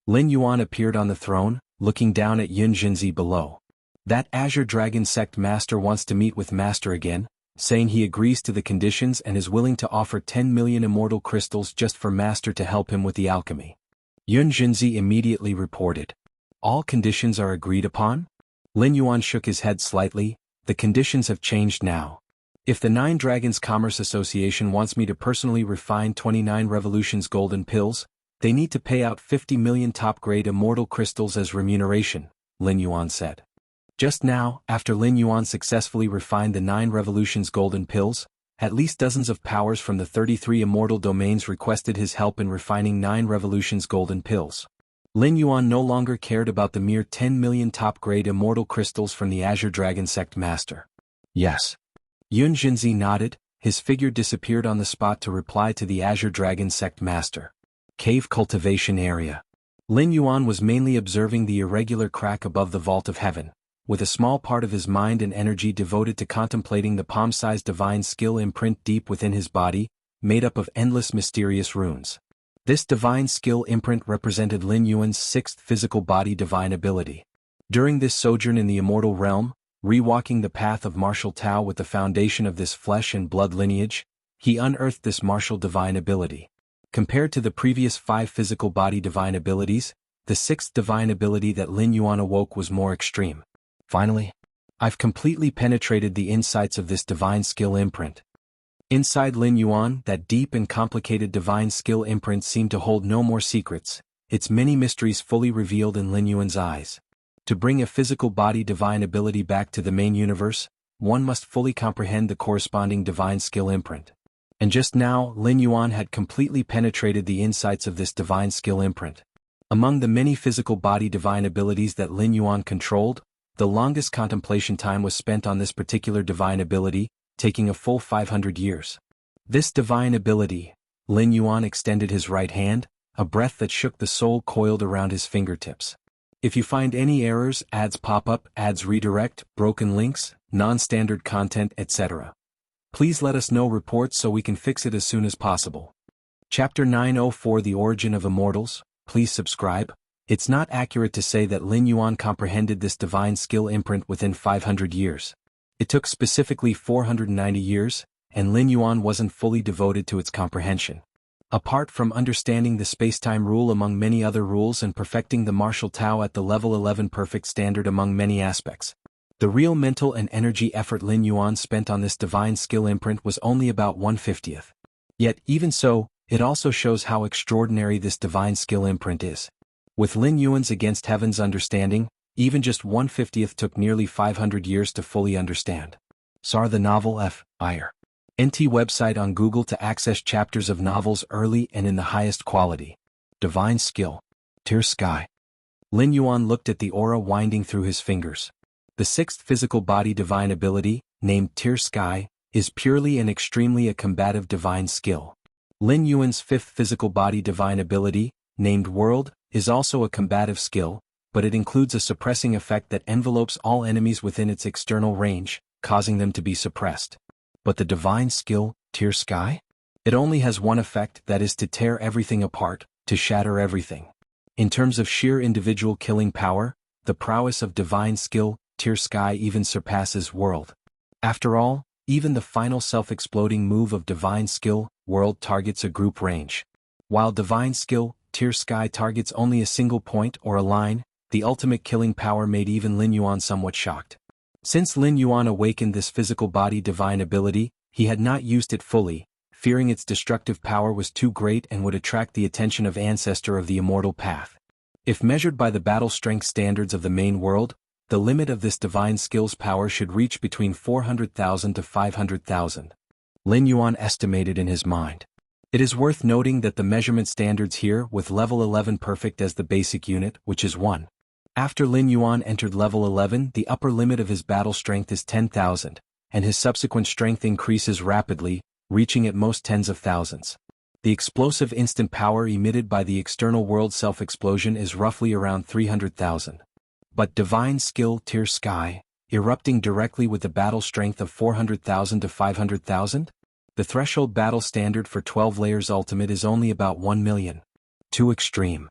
Lin Yuan appeared on the throne, looking down at Xianxia below. That Azure Dragon Sect Master wants to meet with Master again, saying he agrees to the conditions and is willing to offer 10 million immortal crystals just for Master to help him with the alchemy. Yun Jinzi immediately reported. All conditions are agreed upon? Lin Yuan shook his head slightly. The conditions have changed now. If the Nine Dragons Commerce Association wants me to personally refine 29 Revolutions golden pills, they need to pay out 50 million top-grade immortal crystals as remuneration, Lin Yuan said. Just now, after Lin Yuan successfully refined the 9 Revolutions golden pills, at least dozens of powers from the 33 immortal domains requested his help in refining 9 Revolutions golden pills. Lin Yuan no longer cared about the mere 10 million top-grade immortal crystals from the Azure Dragon Sect Master. Yes. Yun Jinzi nodded, his figure disappeared on the spot to reply to the Azure Dragon Sect Master. Cave Cultivation Area. Lin Yuan was mainly observing the irregular crack above the vault of heaven, with a small part of his mind and energy devoted to contemplating the palm-sized divine skill imprint deep within his body, made up of endless mysterious runes. This divine skill imprint represented Lin Yuan's 6th physical body divine ability. During this sojourn in the immortal realm, rewalking the path of martial Tao with the foundation of this flesh and blood lineage, he unearthed this martial divine ability. Compared to the previous 5 physical body divine abilities, the 6th divine ability that Lin Yuan awoke was more extreme. Finally, I've completely penetrated the insights of this divine skill imprint. Inside Lin Yuan, that deep and complicated divine skill imprint seemed to hold no more secrets, its many mysteries fully revealed in Lin Yuan's eyes. To bring a physical body divine ability back to the main universe, one must fully comprehend the corresponding divine skill imprint. And just now, Lin Yuan had completely penetrated the insights of this divine skill imprint. Among the many physical body divine abilities that Lin Yuan controlled, the longest contemplation time was spent on this particular divine ability, taking a full 500 years. This divine ability, Lin Yuan extended his right hand, a breath that shook the soul coiled around his fingertips. If you find any errors, ads pop up, ads redirect, broken links, non-standard content, etc., please let us know reports so we can fix it as soon as possible. Chapter 904 The Origin of Immortals. Please subscribe. It's not accurate to say that Lin Yuan comprehended this divine skill imprint within 500 years. It took specifically 490 years, and Lin Yuan wasn't fully devoted to its comprehension. Apart from understanding the space-time rule among many other rules and perfecting the martial Tao at the level 11 perfect standard among many aspects, the real mental and energy effort Lin Yuan spent on this divine skill imprint was only about 1/50th. Yet, even so, it also shows how extraordinary this divine skill imprint is. With Lin Yuan's against heaven's understanding, even just 1/50th took nearly 500 years to fully understand. Sar the novel F.I.R. NT website on Google to access chapters of novels early and in the highest quality. Divine skill. Tear sky. Lin Yuan looked at the aura winding through his fingers. The 6th physical body divine ability, named Tear Sky, is purely and extremely a combative divine skill. Lin Yuan's 5th physical body divine ability, named World, is also a combative skill, but it includes a suppressing effect that envelopes all enemies within its external range, causing them to be suppressed. But the divine skill, Tear Sky? It only has one effect, that is to tear everything apart, to shatter everything. In terms of sheer individual killing power, the prowess of divine skill, Tear Sky even surpasses World. After all, even the final self-exploding move of divine skill, World targets a group range. While divine skill, Tear Sky targets only a single point or a line, the ultimate killing power made even Lin Yuan somewhat shocked. Since Lin Yuan awakened this physical body divine ability, he had not used it fully, fearing its destructive power was too great and would attract the attention of Ancestor of the Immortal Path. If measured by the battle strength standards of the main world, the limit of this divine skill's power should reach between 400,000 to 500,000. Lin Yuan estimated in his mind. It is worth noting that the measurement standards here with level 11 perfect as the basic unit, which is 1. After Lin Yuan entered level 11, the upper limit of his battle strength is 10,000, and his subsequent strength increases rapidly, reaching at most tens of thousands. The explosive instant power emitted by the external world self-explosion is roughly around 300,000. But divine skill Tear Sky, erupting directly with the battle strength of 400,000 to 500,000? The threshold battle standard for 12 layers ultimate is only about 1 million. Too extreme.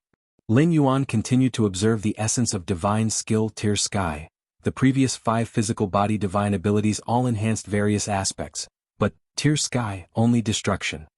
Lin Yuan continued to observe the essence of divine skill Tear Sky, The previous 5 physical body divine abilities all enhanced various aspects, but, Tear Sky, only destruction.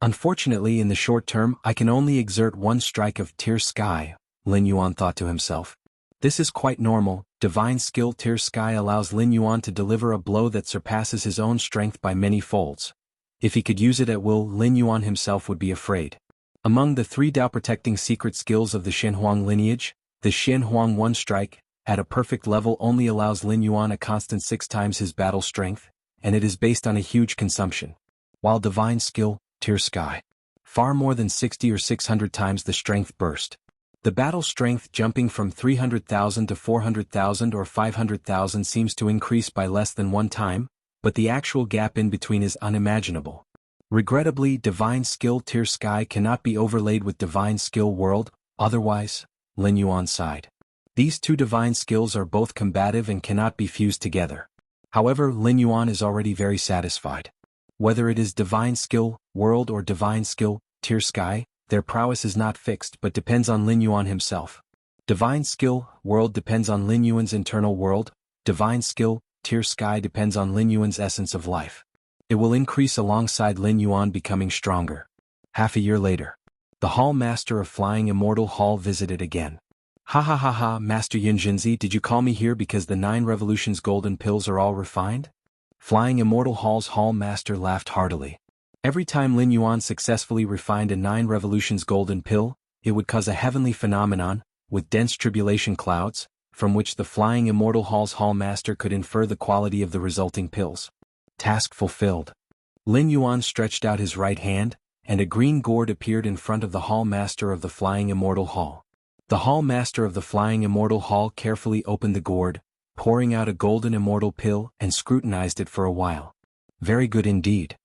Unfortunately in the short term I can only exert one strike of Tear Sky, Lin Yuan thought to himself. This is quite normal. Divine skill Tear Sky allows Lin Yuan to deliver a blow that surpasses his own strength by many folds. If he could use it at will, Lin Yuan himself would be afraid. Among the 3 Dao protecting secret skills of the Shenhuang lineage, the Shenhuang One Strike, at a perfect level only allows Lin Yuan a constant 6 times his battle strength, and it is based on a huge consumption. While divine skill, Tear Sky, far more than 60 or 600 times the strength burst. The battle strength jumping from 300,000 to 400,000 or 500,000 seems to increase by less than 1 time, but the actual gap in between is unimaginable. Regrettably, divine skill Tear Sky cannot be overlaid with divine skill World, otherwise, Lin Yuan sighed. These 2 divine skills are both combative and cannot be fused together. However, Lin Yuan is already very satisfied. Whether it is divine skill World or divine skill Tear Sky, their prowess is not fixed but depends on Lin Yuan himself. Divine skill World depends on Lin Yuan's internal world, divine skill Tear Sky depends on Lin Yuan's essence of life. It will increase alongside Lin Yuan becoming stronger. Half a year later, the Hall Master of Flying Immortal Hall visited again. Ha ha ha ha, Master Yunjinzi, did you call me here because the 9 Revolutions golden pills are all refined? Flying Immortal Hall's Hall Master laughed heartily. Every time Lin Yuan successfully refined a 9 Revolutions golden pill, it would cause a heavenly phenomenon, with dense tribulation clouds, from which the Flying Immortal Hall's Hall Master could infer the quality of the resulting pills. Task fulfilled. Lin Yuan stretched out his right hand, and a green gourd appeared in front of the Hall Master of the Flying Immortal Hall. The Hall Master of the Flying Immortal Hall carefully opened the gourd, pouring out a golden immortal pill and scrutinized it for a while. Very good indeed.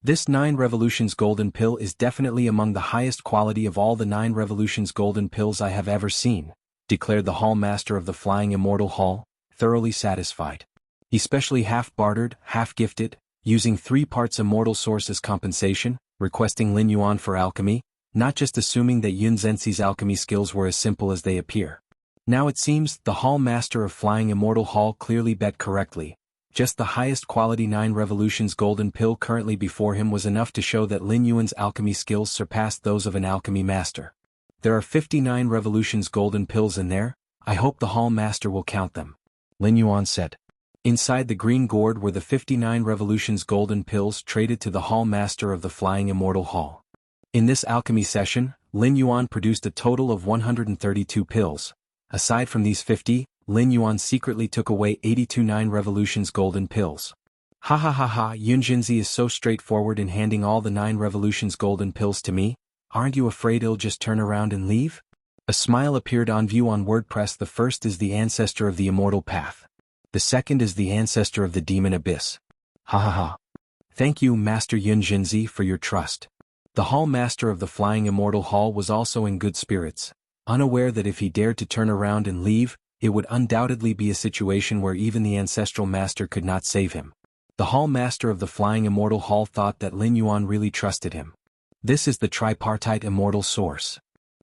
This 9 Revolutions golden pill is definitely among the highest quality of all the 9 Revolutions golden pills I have ever seen, declared the Hall Master of the Flying Immortal Hall, thoroughly satisfied. He specially half-bartered, half-gifted, using 3 parts immortal source as compensation, requesting Lin Yuan for alchemy, not just assuming that Yun Zhenxi's alchemy skills were as simple as they appear. Now it seems the Hall Master of Flying Immortal Hall clearly bet correctly. Just the highest quality 9 Revolutions golden pill currently before him was enough to show that Lin Yuan's alchemy skills surpassed those of an alchemy master. There are 59 Revolutions golden pills in there, I hope the Hall Master will count them. Lin Yuan said. Inside the green gourd were the 59 Revolutions golden pills traded to the Hall Master of the Flying Immortal Hall. In this alchemy session, Lin Yuan produced a total of 132 pills. Aside from these 50, Lin Yuan secretly took away 82 9 Revolutions golden pills. Ha ha ha ha, Yunjinzi is so straightforward in handing all the 9 Revolutions golden pills to me, aren't you afraid he'll just turn around and leave? A smile appeared on view on WordPress. The first is the ancestor of the immortal path. The second is the ancestor of the demon abyss. Ha ha ha. Thank you, Master Yunjinzi, for your trust. The Hall Master of the Flying Immortal Hall was also in good spirits, unaware that if he dared to turn around and leave, it would undoubtedly be a situation where even the Ancestral Master could not save him. The Hall Master of the Flying Immortal Hall thought that Lin Yuan really trusted him. This is the tripartite immortal source.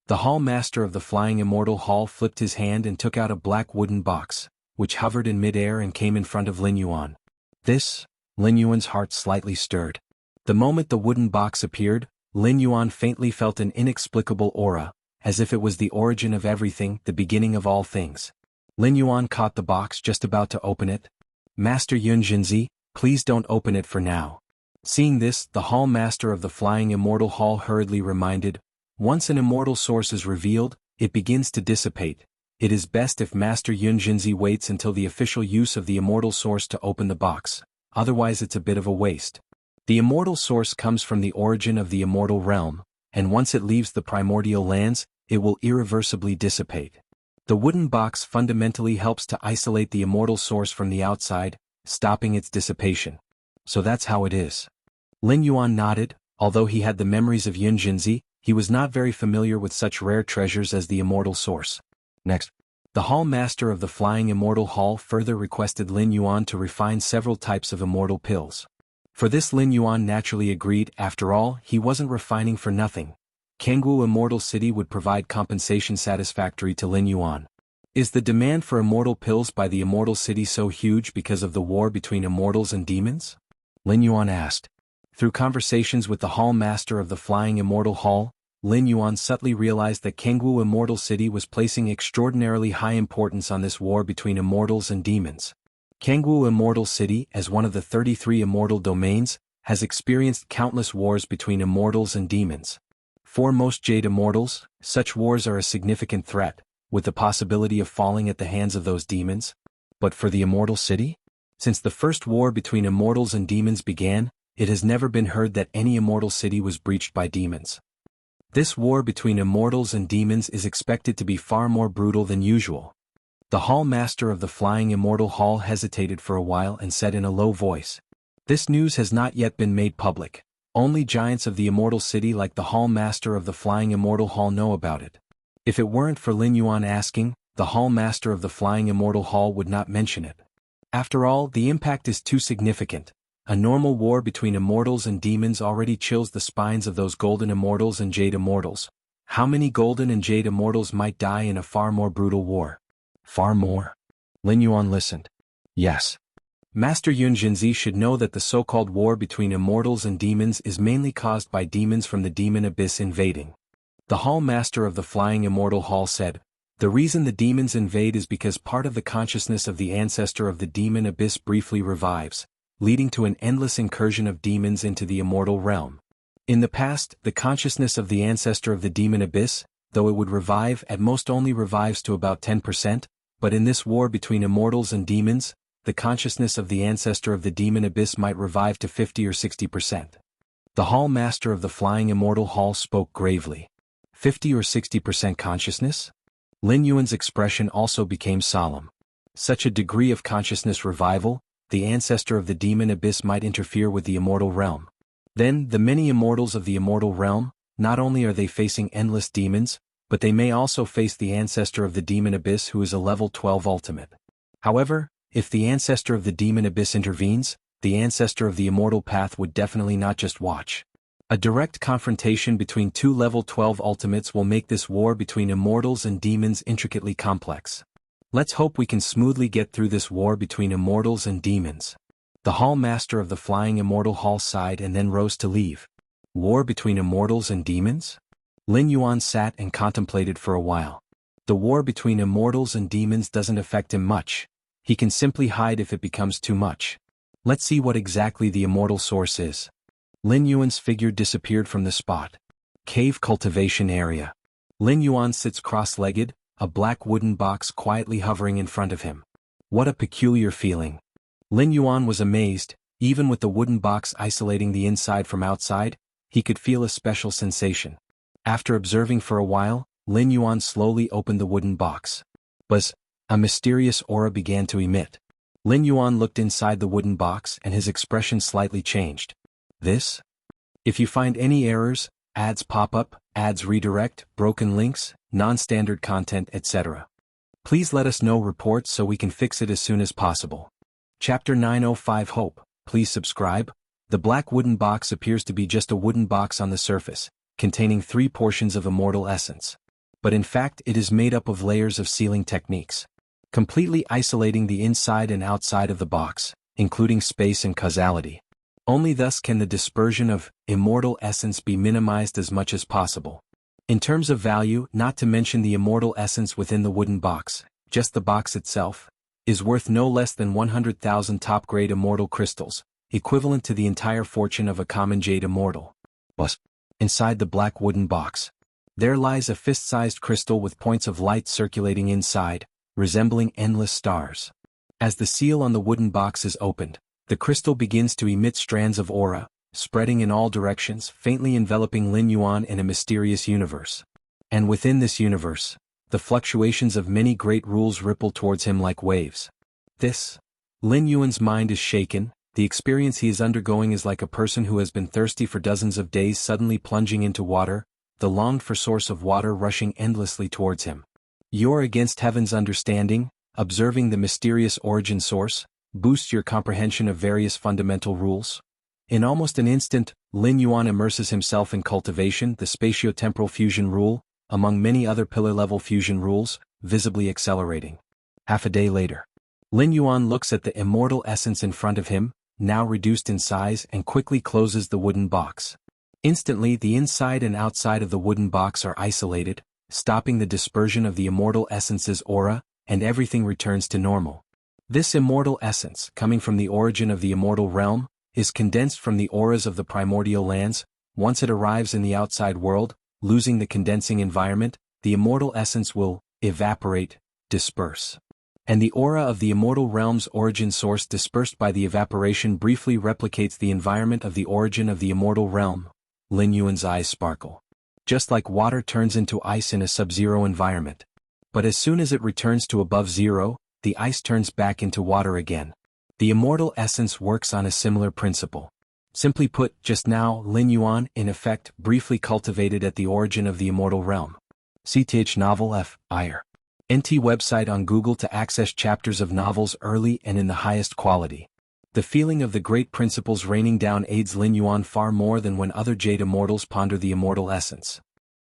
The Hall Master of the Flying Immortal Hall flipped his hand and took out a black wooden box, which hovered in mid-air and came in front of Lin Yuan. This, Lin Yuan's heart slightly stirred. The moment the wooden box appeared, Lin Yuan faintly felt an inexplicable aura, as if it was the origin of everything, the beginning of all things. Lin Yuan caught the box, just about to open it. Master Yunjinzi, please don't open it for now. Seeing this, the Hall Master of the Flying Immortal Hall hurriedly reminded, once an immortal source is revealed, it begins to dissipate. It is best if Master Yunjinzi waits until the official use of the immortal source to open the box, otherwise it's a bit of a waste. The immortal source comes from the origin of the immortal realm, and once it leaves the primordial lands, it will irreversibly dissipate. The wooden box fundamentally helps to isolate the immortal source from the outside, stopping its dissipation. So that's how it is. Lin Yuan nodded. Although he had the memories of Yunjinzi, he was not very familiar with such rare treasures as the immortal source. Next, the Hall Master of the Flying Immortal Hall further requested Lin Yuan to refine several types of immortal pills. For this Lin Yuan naturally agreed. After all, he wasn't refining for nothing. Kangwu Immortal City would provide compensation satisfactory to Lin Yuan. Is the demand for immortal pills by the Immortal City so huge because of the war between immortals and demons? Lin Yuan asked. Through conversations with the Hall Master of the Flying Immortal Hall, Lin Yuan subtly realized that Kangwu Immortal City was placing extraordinarily high importance on this war between immortals and demons. Kangwu Immortal City, as one of the 33 immortal domains, has experienced countless wars between immortals and demons. For most Jade Immortals, such wars are a significant threat, with the possibility of falling at the hands of those demons. But for the Immortal City? Since the first war between immortals and demons began, it has never been heard that any immortal city was breached by demons. This war between immortals and demons is expected to be far more brutal than usual. The Hall Master of the Flying Immortal Hall hesitated for a while and said in a low voice, "This news has not yet been made public. Only giants of the Immortal City like the Hall Master of the Flying Immortal Hall know about it." If it weren't for Lin Yuan asking, the Hall Master of the Flying Immortal Hall would not mention it. After all, the impact is too significant. A normal war between immortals and demons already chills the spines of those golden immortals and jade immortals. How many golden and jade immortals might die in a far more brutal war? Far more? Lin Yuan listened. Yes. Master Yun Jinzi should know that the so-called war between immortals and demons is mainly caused by demons from the demon abyss invading. The Hall Master of the Flying Immortal Hall said, "The reason the demons invade is because part of the consciousness of the ancestor of the demon abyss briefly revives, leading to an endless incursion of demons into the immortal realm. In the past, the consciousness of the ancestor of the demon abyss, though it would revive, at most only revives to about 10%, but in this war between immortals and demons, the consciousness of the ancestor of the demon abyss might revive to 50 or 60%. The Hall Master of the Flying Immortal Hall spoke gravely. 50 or 60% consciousness? Lin Yuan's expression also became solemn. Such a degree of consciousness revival, the ancestor of the demon abyss might interfere with the immortal realm. Then, the many immortals of the immortal realm, not only are they facing endless demons, but they may also face the ancestor of the demon abyss who is a level 12 ultimate. However, if the ancestor of the demon abyss intervenes, the ancestor of the immortal path would definitely not just watch. A direct confrontation between two level 12 ultimates will make this war between immortals and demons intricately complex. Let's hope we can smoothly get through this war between immortals and demons." The Hall Master of the Flying Immortal Hall sighed and then rose to leave. War between immortals and demons? Lin Yuan sat and contemplated for a while. The war between immortals and demons doesn't affect him much. He can simply hide if it becomes too much. Let's see what exactly the immortal source is. Lin Yuan's figure disappeared from the spot. Cave Cultivation Area. Lin Yuan sits cross-legged, a black wooden box quietly hovering in front of him. What a peculiar feeling. Lin Yuan was amazed. Even with the wooden box isolating the inside from outside, he could feel a special sensation. After observing for a while, Lin Yuan slowly opened the wooden box. Buzz! A mysterious aura began to emit. Lin Yuan looked inside the wooden box and his expression slightly changed. This? If you find any errors, ads pop up, ads redirect, broken links, non-standard content, etc. Please let us know reports so we can fix it as soon as possible. Chapter 905 Hope. Please subscribe. The black wooden box appears to be just a wooden box on the surface, containing 3 portions of immortal essence. But in fact it is made up of layers of sealing techniques, completely isolating the inside and outside of the box, including space and causality. Only thus can the dispersion of immortal essence be minimized as much as possible. In terms of value, not to mention the immortal essence within the wooden box, just the box itself, is worth no less than 100,000 top-grade immortal crystals, equivalent to the entire fortune of a common jade immortal. But inside the black wooden box, there lies a fist-sized crystal with points of light circulating inside, resembling endless stars. As the seal on the wooden box is opened, the crystal begins to emit strands of aura, spreading in all directions, faintly enveloping Lin Yuan in a mysterious universe. And within this universe, the fluctuations of many great rules ripple towards him like waves. Lin Yuan's mind is shaken. The experience he is undergoing is like a person who has been thirsty for dozens of days suddenly plunging into water, the longed-for source of water rushing endlessly towards him. You're against heaven's understanding, observing the mysterious origin source, boosts your comprehension of various fundamental rules. In almost an instant, Lin Yuan immerses himself in Cultivation, the spatio-temporal fusion rule, among many other pillar-level fusion rules, visibly accelerating. Half a day later. Lin Yuan looks at the immortal essence in front of him, now reduced in size, and quickly closes the wooden box. Instantly, the inside and outside of the wooden box are isolated, stopping the dispersion of the immortal essence's aura, and everything returns to normal. This immortal essence, coming from the origin of the immortal realm, is condensed from the auras of the primordial lands. Once it arrives in the outside world, losing the condensing environment, the immortal essence will evaporate, disperse. And the aura of the immortal realm's origin source dispersed by the evaporation briefly replicates the environment of the origin of the immortal realm. Lin Yuan's eyes sparkle. Just like water turns into ice in a sub-zero environment. But as soon as it returns to above zero, the ice turns back into water again. The immortal essence works on a similar principle. Simply put, just now, Lin Yuan, in effect, briefly cultivated at the origin of the immortal realm. CTH Novel F. IR. NT website on Google to access chapters of novels early and in the highest quality. The feeling of the great principles raining down aids Lin Yuan far more than when other Jade Immortals ponder the immortal essence.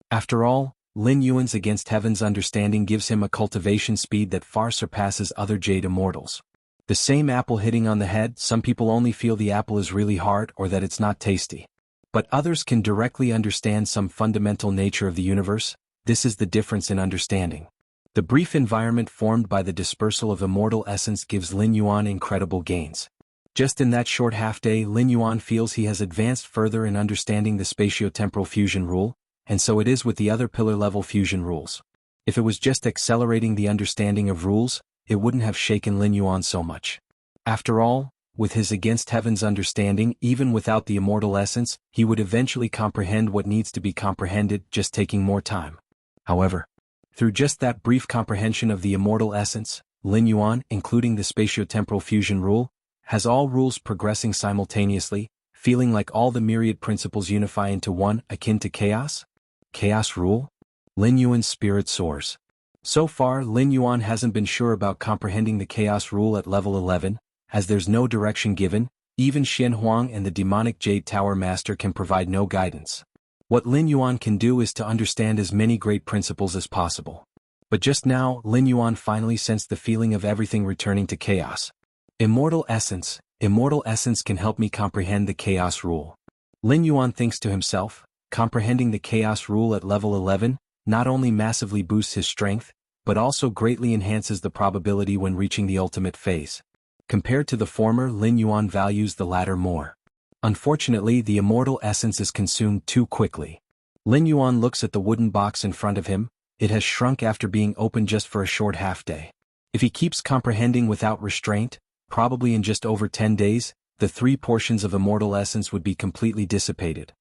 After all, Lin Yuan's Against Heaven's understanding gives him a cultivation speed that far surpasses other Jade Immortals. The same apple hitting on the head, some people only feel the apple is really hard or that it's not tasty. But others can directly understand some fundamental nature of the universe. This is the difference in understanding. The brief environment formed by the dispersal of immortal essence gives Lin Yuan incredible gains. Just in that short half-day, Lin Yuan feels he has advanced further in understanding the spatio-temporal fusion rule, and so it is with the other pillar-level fusion rules. If it was just accelerating the understanding of rules, it wouldn't have shaken Lin Yuan so much. After all, with his Against Heaven's understanding, even without the immortal essence, he would eventually comprehend what needs to be comprehended, just taking more time. However, through just that brief comprehension of the immortal essence, Lin Yuan, including the spatio-temporal fusion rule, has all rules progressing simultaneously, feeling like all the myriad principles unify into one, akin to chaos? Chaos rule? Lin Yuan's spirit soars. So far, Lin Yuan hasn't been sure about comprehending the chaos rule at level 11, as there's no direction given. Even Xian Huang and the demonic Jade Tower Master can provide no guidance. What Lin Yuan can do is to understand as many great principles as possible. But just now, Lin Yuan finally sensed the feeling of everything returning to chaos. Immortal essence can help me comprehend the chaos rule. Lin Yuan thinks to himself, comprehending the chaos rule at level 11, not only massively boosts his strength, but also greatly enhances the probability when reaching the ultimate phase. Compared to the former, Lin Yuan values the latter more. Unfortunately, the immortal essence is consumed too quickly. Lin Yuan looks at the wooden box in front of him. It has shrunk after being opened just for a short half-day. If he keeps comprehending without restraint, probably in just over 10 days, the 3 portions of immortal essence would be completely dissipated.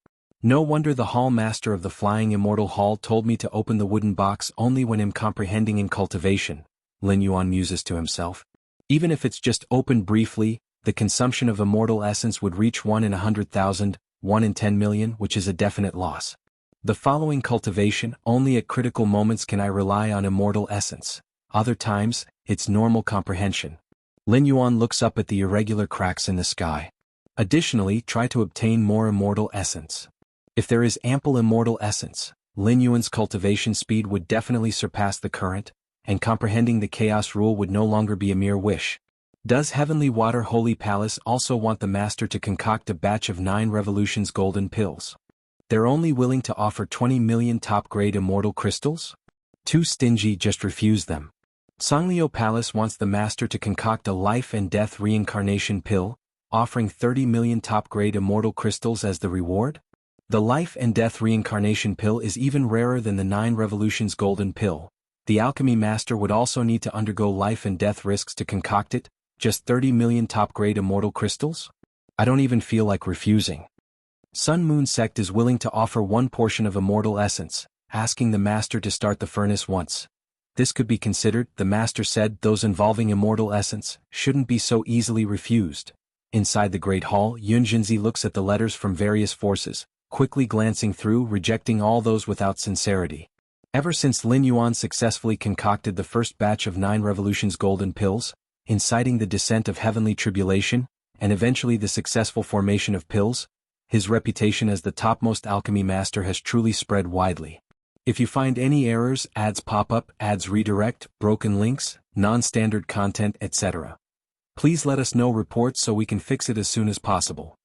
No wonder the Hall Master of the Flying Immortal Hall told me to open the wooden box only when I'm comprehending in cultivation, Lin Yuan muses to himself. Even if it's just opened briefly, the consumption of immortal essence would reach 1 in 100,000, 1 in 10 million, which is a definite loss. The following cultivation, only at critical moments can I rely on immortal essence. Other times, it's normal comprehension. Lin Yuan looks up at the irregular cracks in the sky. Additionally, try to obtain more immortal essence. If there is ample immortal essence, Lin Yuan's cultivation speed would definitely surpass the current, and comprehending the chaos rule would no longer be a mere wish. Does Heavenly Water Holy Palace also want the Master to concoct a batch of 9 Revolutions golden pills? They're only willing to offer 20 million top-grade immortal crystals? Too stingy, just refuse them. Songlio Palace wants the Master to concoct a life and death reincarnation pill, offering 30 million top-grade immortal crystals as the reward? The life and death reincarnation pill is even rarer than the 9 Revolutions golden pill. The alchemy master would also need to undergo life and death risks to concoct it. Just 30 million top-grade immortal crystals? I don't even feel like refusing. Sun Moon Sect is willing to offer 1 portion of immortal essence, asking the master to start the furnace once. This could be considered, the master said, those involving immortal essence shouldn't be so easily refused. Inside the Great Hall, Yunjinzi looks at the letters from various forces, quickly glancing through, rejecting all those without sincerity. Ever since Lin Yuan successfully concocted the first batch of 9 Revolutions golden pills, inciting the descent of heavenly tribulation, and eventually the successful formation of pills, his reputation as the topmost alchemy master has truly spread widely. If you find any errors, ads pop up, ads redirect, broken links, non-standard content, etc., please let us know reports so we can fix it as soon as possible.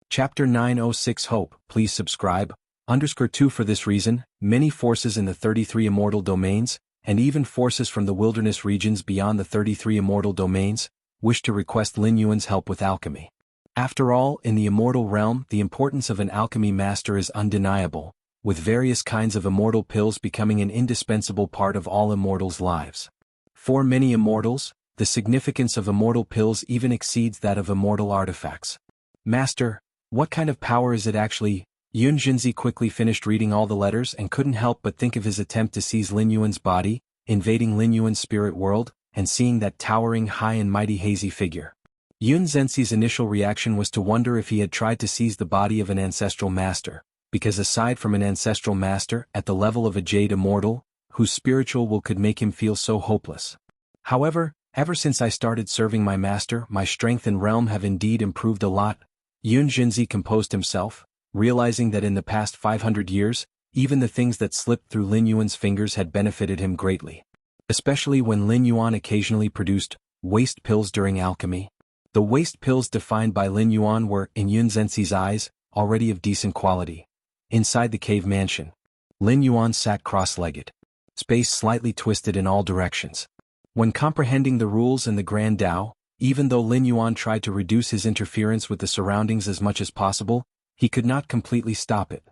Chapter 906 Hope, please subscribe. _2 For this reason, many forces in the 33 immortal domains, and even forces from the wilderness regions beyond the 33 immortal domains, wish to request Lin Yuan's help with alchemy. After all, in the immortal realm, the importance of an alchemy master is undeniable, with various kinds of immortal pills becoming an indispensable part of all immortals' lives. For many immortals, the significance of immortal pills even exceeds that of immortal artifacts. Master, what kind of power is it actually? Yun Jinzi quickly finished reading all the letters and couldn't help but think of his attempt to seize Lin Yuan's body, invading Lin Yuan's spirit world, and seeing that towering high and mighty hazy figure. Yun Zenzi's initial reaction was to wonder if he had tried to seize the body of an ancestral master, because aside from an ancestral master at the level of a jade immortal, whose spiritual will could make him feel so hopeless. However, ever since I started serving my master, my strength and realm have indeed improved a lot. Yun Jinzi composed himself, realizing that in the past 500 years, even the things that slipped through Lin Yuan's fingers had benefited him greatly. Especially when Lin Yuan occasionally produced waste pills during alchemy. The waste pills defined by Lin Yuan were, in Yun Zenzi's eyes, already of decent quality. Inside the cave mansion, Lin Yuan sat cross-legged, space slightly twisted in all directions. When comprehending the rules and the Grand Tao, even though Lin Yuan tried to reduce his interference with the surroundings as much as possible, he could not completely stop it.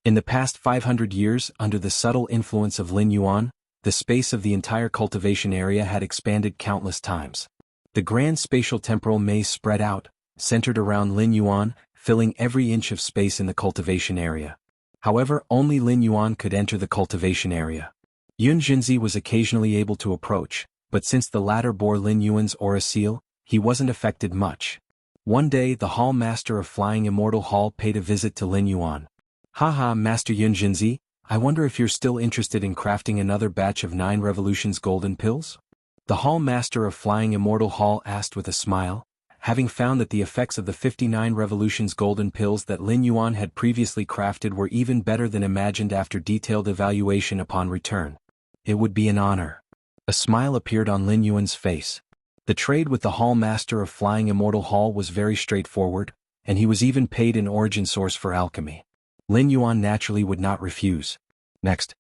In the past 500 years, under the subtle influence of Lin Yuan, the space of the entire cultivation area had expanded countless times. The grand spatial temporal maze spread out, centered around Lin Yuan, filling every inch of space in the cultivation area. However, only Lin Yuan could enter the cultivation area. Yun Jinzi was occasionally able to approach, but since the latter bore Lin Yuan's aura seal, he wasn't affected much. One day the Hall Master of Flying Immortal Hall paid a visit to Lin Yuan. Haha, Master Yun Jinzi, I wonder if you're still interested in crafting another batch of 9 Revolutions golden pills? The Hall Master of Flying Immortal Hall asked with a smile, having found that the effects of the 59 Revolutions golden pills that Lin Yuan had previously crafted were even better than imagined after detailed evaluation upon return. It would be an honor. A smile appeared on Lin Yuan's face. The trade with the Hall Master of Flying Immortal Hall was very straightforward, and he was even paid an origin source for alchemy. Lin Yuan naturally would not refuse. Next,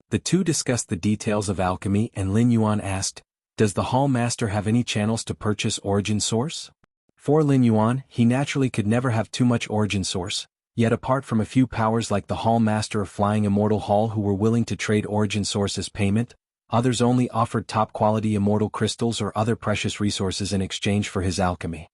the two discussed the details of alchemy and Lin Yuan asked, does the Hall Master have any channels to purchase origin source? For Lin Yuan, he naturally could never have too much origin source, yet apart from a few powers like the Hall Master of Flying Immortal Hall who were willing to trade origin source as payment, others only offered top-quality immortal crystals or other precious resources in exchange for his alchemy.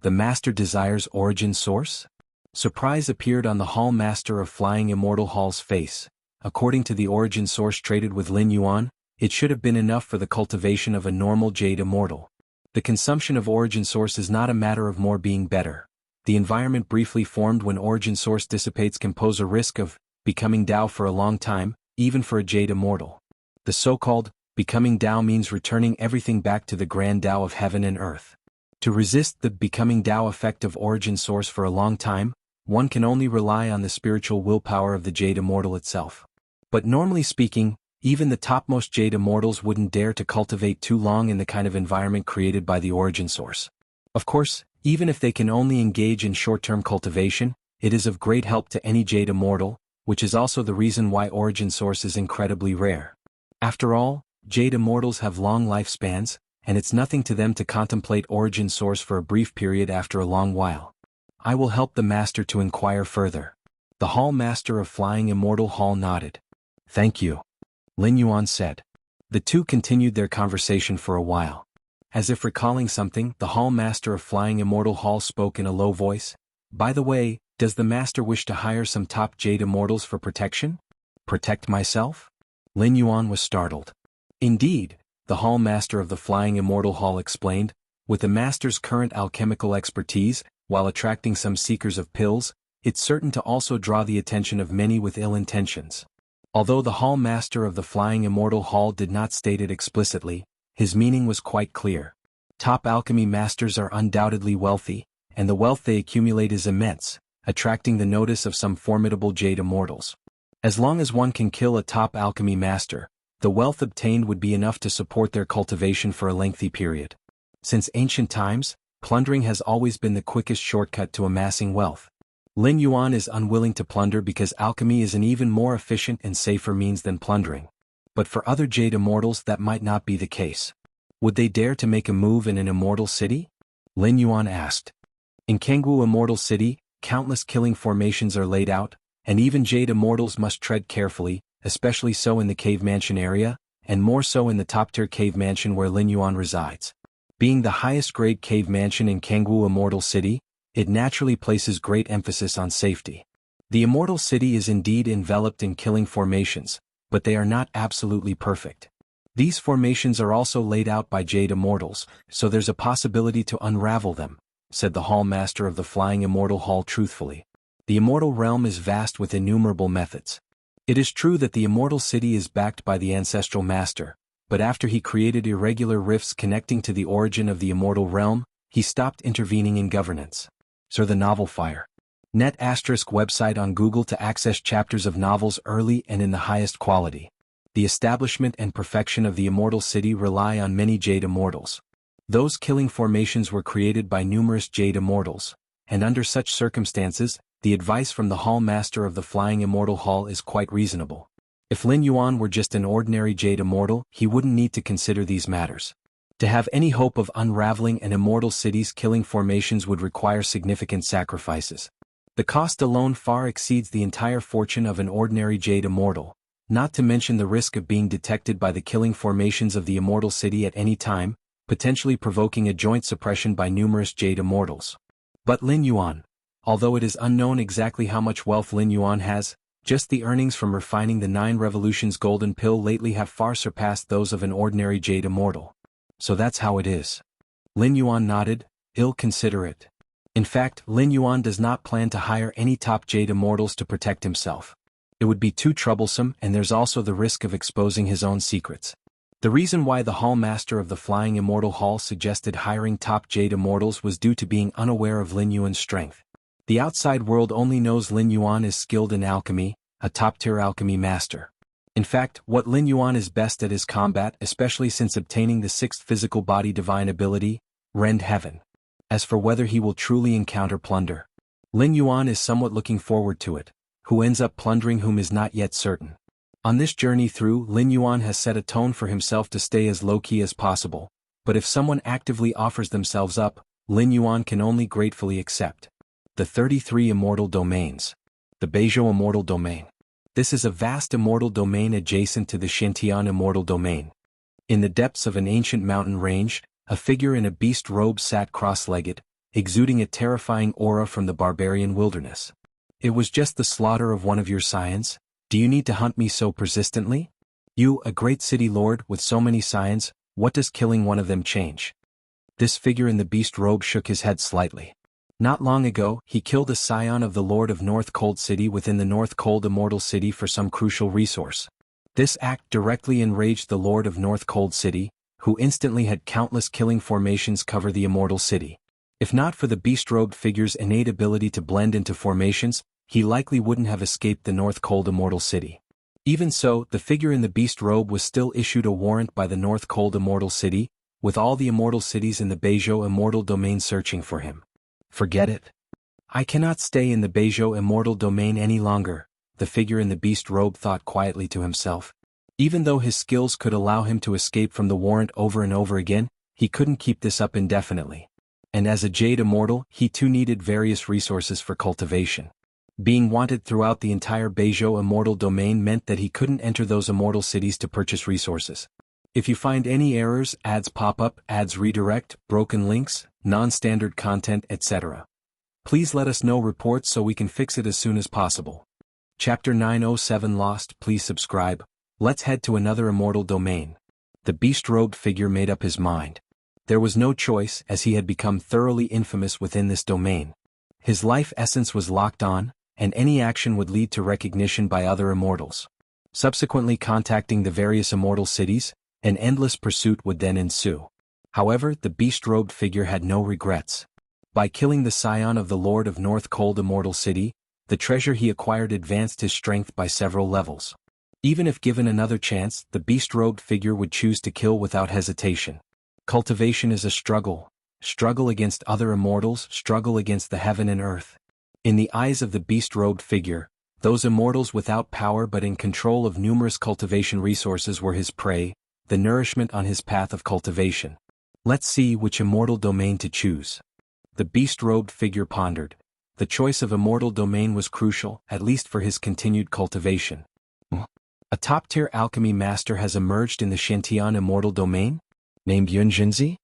The Master desires origin source? Surprise appeared on the Hall Master of Flying Immortal Hall's face. According to the origin source traded with Lin Yuan, it should have been enough for the cultivation of a normal jade immortal. The consumption of origin source is not a matter of more being better. The environment briefly formed when origin source dissipates can pose a risk of becoming Tao for a long time, even for a jade immortal. The so-called becoming Tao means returning everything back to the grand Tao of heaven and earth. To resist the becoming Tao effect of origin source for a long time, one can only rely on the spiritual willpower of the jade immortal itself. But normally speaking, even the topmost jade immortals wouldn't dare to cultivate too long in the kind of environment created by the origin source. Of course, even if they can only engage in short-term cultivation, it is of great help to any jade immortal, which is also the reason why origin source is incredibly rare. After all, jade immortals have long lifespans, and it's nothing to them to contemplate origin source for a brief period after a long while. I will help the Master to inquire further. The Hall Master of Flying Immortal Hall nodded. Thank you, Lin Yuan said. The two continued their conversation for a while. As if recalling something, the Hall Master of Flying Immortal Hall spoke in a low voice. By the way, does the Master wish to hire some top jade immortals for protection? Protect myself? Lin Yuan was startled. Indeed, the Hall Master of the Flying Immortal Hall explained, with the Master's current alchemical expertise, while attracting some seekers of pills, it's certain to also draw the attention of many with ill intentions. Although the Hall Master of the Flying Immortal Hall did not state it explicitly, his meaning was quite clear. Top alchemy masters are undoubtedly wealthy, and the wealth they accumulate is immense, attracting the notice of some formidable jade immortals. As long as one can kill a top alchemy master, the wealth obtained would be enough to support their cultivation for a lengthy period. Since ancient times, plundering has always been the quickest shortcut to amassing wealth. Lin Yuan is unwilling to plunder because alchemy is an even more efficient and safer means than plundering. But for other Jade Immortals that might not be the case. Would they dare to make a move in an immortal city? Lin Yuan asked. In Jianghu Immortal City, countless killing formations are laid out, and even Jade Immortals must tread carefully, especially so in the cave mansion area, and more so in the top-tier cave mansion where Lin Yuan resides. Being the highest-grade cave mansion in Jianghu Immortal City, it naturally places great emphasis on safety. The Immortal City is indeed enveloped in killing formations, but they are not absolutely perfect. These formations are also laid out by Jade Immortals, so there's a possibility to unravel them, said the Hall Master of the Flying Immortal Hall truthfully. The Immortal Realm is vast with innumerable methods. It is true that the Immortal City is backed by the Ancestral Master, but after he created irregular rifts connecting to the origin of the Immortal Realm, he stopped intervening in governance. Sir the Novel Fire. Net ** website on Google to access chapters of novels early and in the highest quality. The establishment and perfection of the Immortal City rely on many Jade Immortals. Those killing formations were created by numerous Jade Immortals, and under such circumstances, the advice from the Hall Master of the Flying Immortal Hall is quite reasonable. If Lin Yuan were just an ordinary Jade Immortal, he wouldn't need to consider these matters. To have any hope of unraveling an immortal city's killing formations would require significant sacrifices. The cost alone far exceeds the entire fortune of an ordinary Jade Immortal, not to mention the risk of being detected by the killing formations of the Immortal City at any time, potentially provoking a joint suppression by numerous Jade Immortals. But Lin Yuan, although it is unknown exactly how much wealth Lin Yuan has, just the earnings from refining the 9 Revolutions golden pill lately have far surpassed those of an ordinary Jade Immortal. So that's how it is. Lin Yuan nodded, ill-considerate. In fact, Lin Yuan does not plan to hire any top Jade Immortals to protect himself. It would be too troublesome, and there's also the risk of exposing his own secrets. The reason why the Hall Master of the Flying Immortal Hall suggested hiring top Jade Immortals was due to being unaware of Lin Yuan's strength. The outside world only knows Lin Yuan is skilled in alchemy, a top-tier alchemy master. In fact, what Lin Yuan is best at is combat, especially since obtaining the 6th physical body divine ability, Rend Heaven. As for whether he will truly encounter plunder, Lin Yuan is somewhat looking forward to it. Who ends up plundering whom is not yet certain. On this journey through, Lin Yuan has set a tone for himself to stay as low-key as possible, but if someone actively offers themselves up, Lin Yuan can only gratefully accept. The 33 Immortal Domains. The Beizhou Immortal Domain. This is a vast immortal domain adjacent to the Xianxia Immortal Domain. In the depths of an ancient mountain range, a figure in a beast robe sat cross-legged, exuding a terrifying aura from the barbarian wilderness. It was just the slaughter of one of your scions. Do you need to hunt me so persistently? You, a great city lord with so many scions, what does killing one of them change? This figure in the beast robe shook his head slightly. Not long ago, he killed a scion of the Lord of North Cold City within the North Cold Immortal City for some crucial resource. This act directly enraged the Lord of North Cold City, who instantly had countless killing formations cover the Immortal City. If not for the beast-robed figure's innate ability to blend into formations, he likely wouldn't have escaped the North Cold Immortal City. Even so, the figure in the beast robe was still issued a warrant by the North Cold Immortal City, with all the immortal cities in the Beizhou Immortal Domain searching for him. Forget it. I cannot stay in the Beizhou Immortal Domain any longer, the figure in the beast robe thought quietly to himself. Even though his skills could allow him to escape from the warrant over and over again, he couldn't keep this up indefinitely. And as a Jade Immortal, he too needed various resources for cultivation. Being wanted throughout the entire Beizhou Immortal Domain meant that he couldn't enter those immortal cities to purchase resources. If you find any errors, ads pop up, ads redirect, broken links, non-standard content, etc., please let us know reports so we can fix it as soon as possible. Chapter 907 Lost. Please subscribe. Let's head to another immortal domain. The beast-robed figure made up his mind. There was no choice, as he had become thoroughly infamous within this domain. His life essence was locked on, and any action would lead to recognition by other immortals. Subsequently contacting the various immortal cities, an endless pursuit would then ensue. However, the beast-robed figure had no regrets. By killing the scion of the Lord of North Cold Immortal City, the treasure he acquired advanced his strength by several levels. Even if given another chance, the beast-robed figure would choose to kill without hesitation. Cultivation is a struggle against other immortals, struggle against the heaven and earth. In the eyes of the beast-robed figure, those immortals without power but in control of numerous cultivation resources were his prey, the nourishment on his path of cultivation. Let's see which immortal domain to choose. The beast-robed figure pondered. The choice of immortal domain was crucial, at least for his continued cultivation. A top-tier alchemy master has emerged in the Xianxia immortal domain, named Yunjinzi?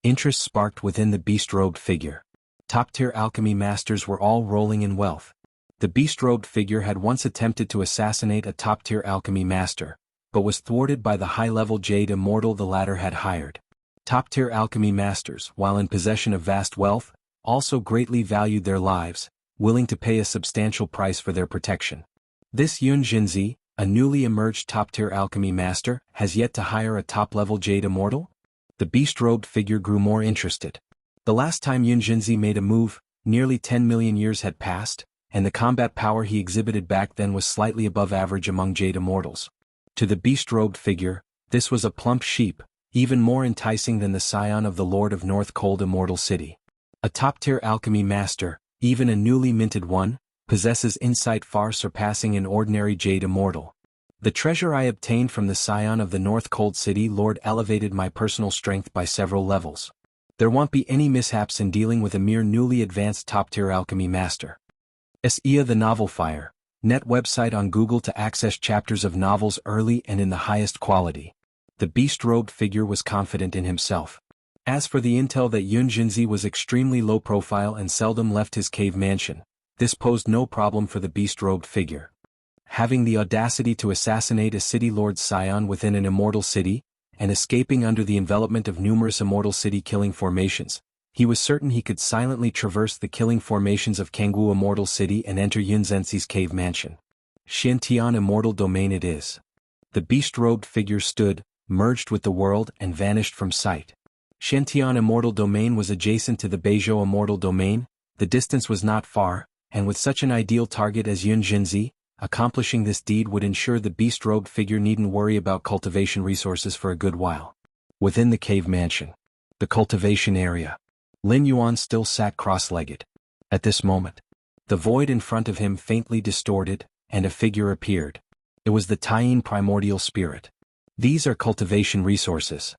Interest sparked within the beast-robed figure. Top-tier alchemy masters were all rolling in wealth. The beast-robed figure had once attempted to assassinate a top-tier alchemy master, but was thwarted by the high-level jade immortal the latter had hired. Top-tier alchemy masters, while in possession of vast wealth, also greatly valued their lives, willing to pay a substantial price for their protection. This Yunjinzi, a newly emerged top-tier alchemy master, has yet to hire a top-level jade immortal? The beast-robed figure grew more interested. The last time Yunjinzi made a move, nearly 10 million years had passed, and the combat power he exhibited back then was slightly above average among jade immortals. To the beast-robed figure, this was a plump sheep, even more enticing than the scion of the Lord of North Cold Immortal City. A top-tier alchemy master, even a newly minted one, possesses insight far surpassing an ordinary jade immortal. The treasure I obtained from the scion of the North Cold City Lord elevated my personal strength by several levels. There won't be any mishaps in dealing with a mere newly advanced top-tier alchemy master. Xianxia the Novel Fire, net website on Google to access chapters of novels early and in the highest quality. The beast-robed figure was confident in himself. As for the intel that Yunjinzi was extremely low profile and seldom left his cave mansion, this posed no problem for the beast-robed figure. Having the audacity to assassinate a city lord's scion within an immortal city, and escaping under the envelopment of numerous immortal city-killing formations, he was certain he could silently traverse the killing formations of Jianghu Immortal City and enter Yunzenzi's cave mansion. Xianxia Immortal Domain it is. The beast-robed figure stood, merged with the world and vanished from sight. Xianxia Immortal Domain was adjacent to the Beizhou Immortal Domain, the distance was not far, and with such an ideal target as Yunjinzi, accomplishing this deed would ensure the beast-robed figure needn't worry about cultivation resources for a good while. Within the cave mansion, the cultivation area, Lin Yuan still sat cross-legged. At this moment, the void in front of him faintly distorted, and a figure appeared. It was the Taiyin primordial spirit. These are cultivation resources.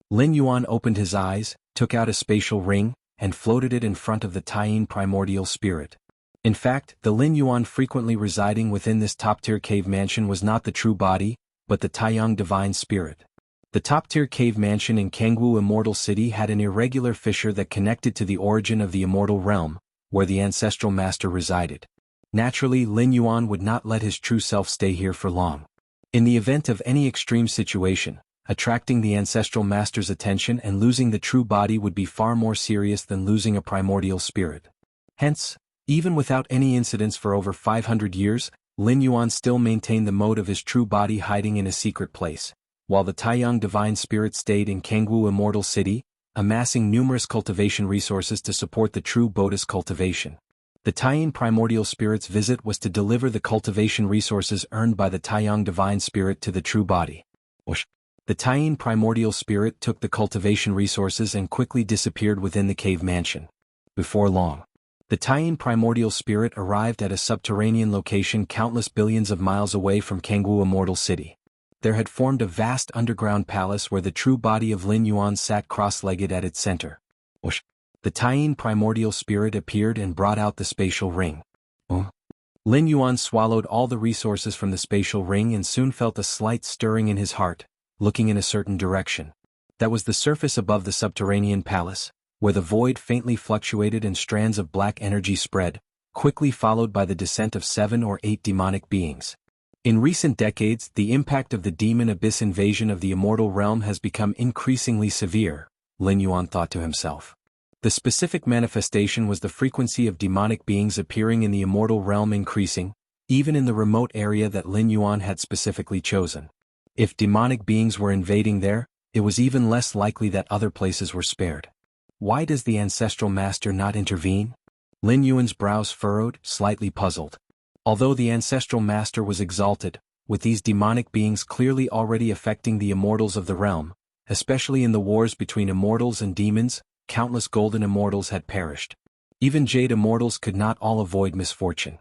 Lin Yuan opened his eyes, took out a spatial ring, and floated it in front of the Taiyin primordial spirit. In fact, the Lin Yuan frequently residing within this top-tier cave mansion was not the true body, but the Taiyang divine spirit. The top-tier cave mansion in Jianghu Immortal City had an irregular fissure that connected to the origin of the immortal realm, where the ancestral master resided. Naturally, Lin Yuan would not let his true self stay here for long. In the event of any extreme situation, attracting the ancestral master's attention and losing the true body would be far more serious than losing a primordial spirit. Hence, even without any incidents for over 500 years, Lin Yuan still maintained the mode of his true body hiding in a secret place, while the Taiyang divine spirit stayed in Jianghu Immortal City, amassing numerous cultivation resources to support the true Bodhi's cultivation. The Taiyin primordial spirit's visit was to deliver the cultivation resources earned by the Taiyang divine spirit to the true body. The Taiyin primordial spirit took the cultivation resources and quickly disappeared within the cave mansion. Before long, the Taiyin primordial spirit arrived at a subterranean location countless billions of miles away from Jianghu Immortal City. There had formed a vast underground palace where the true body of Lin Yuan sat cross-legged at its center. The Taiyin primordial spirit appeared and brought out the spatial ring. Lin Yuan swallowed all the resources from the spatial ring and soon felt a slight stirring in his heart, looking in a certain direction. That was the surface above the subterranean palace, where the void faintly fluctuated and strands of black energy spread, quickly followed by the descent of 7 or 8 demonic beings. In recent decades, the impact of the demon abyss invasion of the immortal realm has become increasingly severe, Lin Yuan thought to himself. The specific manifestation was the frequency of demonic beings appearing in the immortal realm increasing, even in the remote area that Lin Yuan had specifically chosen. If demonic beings were invading there, it was even less likely that other places were spared. Why does the ancestral master not intervene? Lin Yuan's brows furrowed, slightly puzzled. Although the ancestral master was exalted, with these demonic beings clearly already affecting the immortals of the realm, especially in the wars between immortals and demons, countless golden immortals had perished. Even jade immortals could not all avoid misfortune.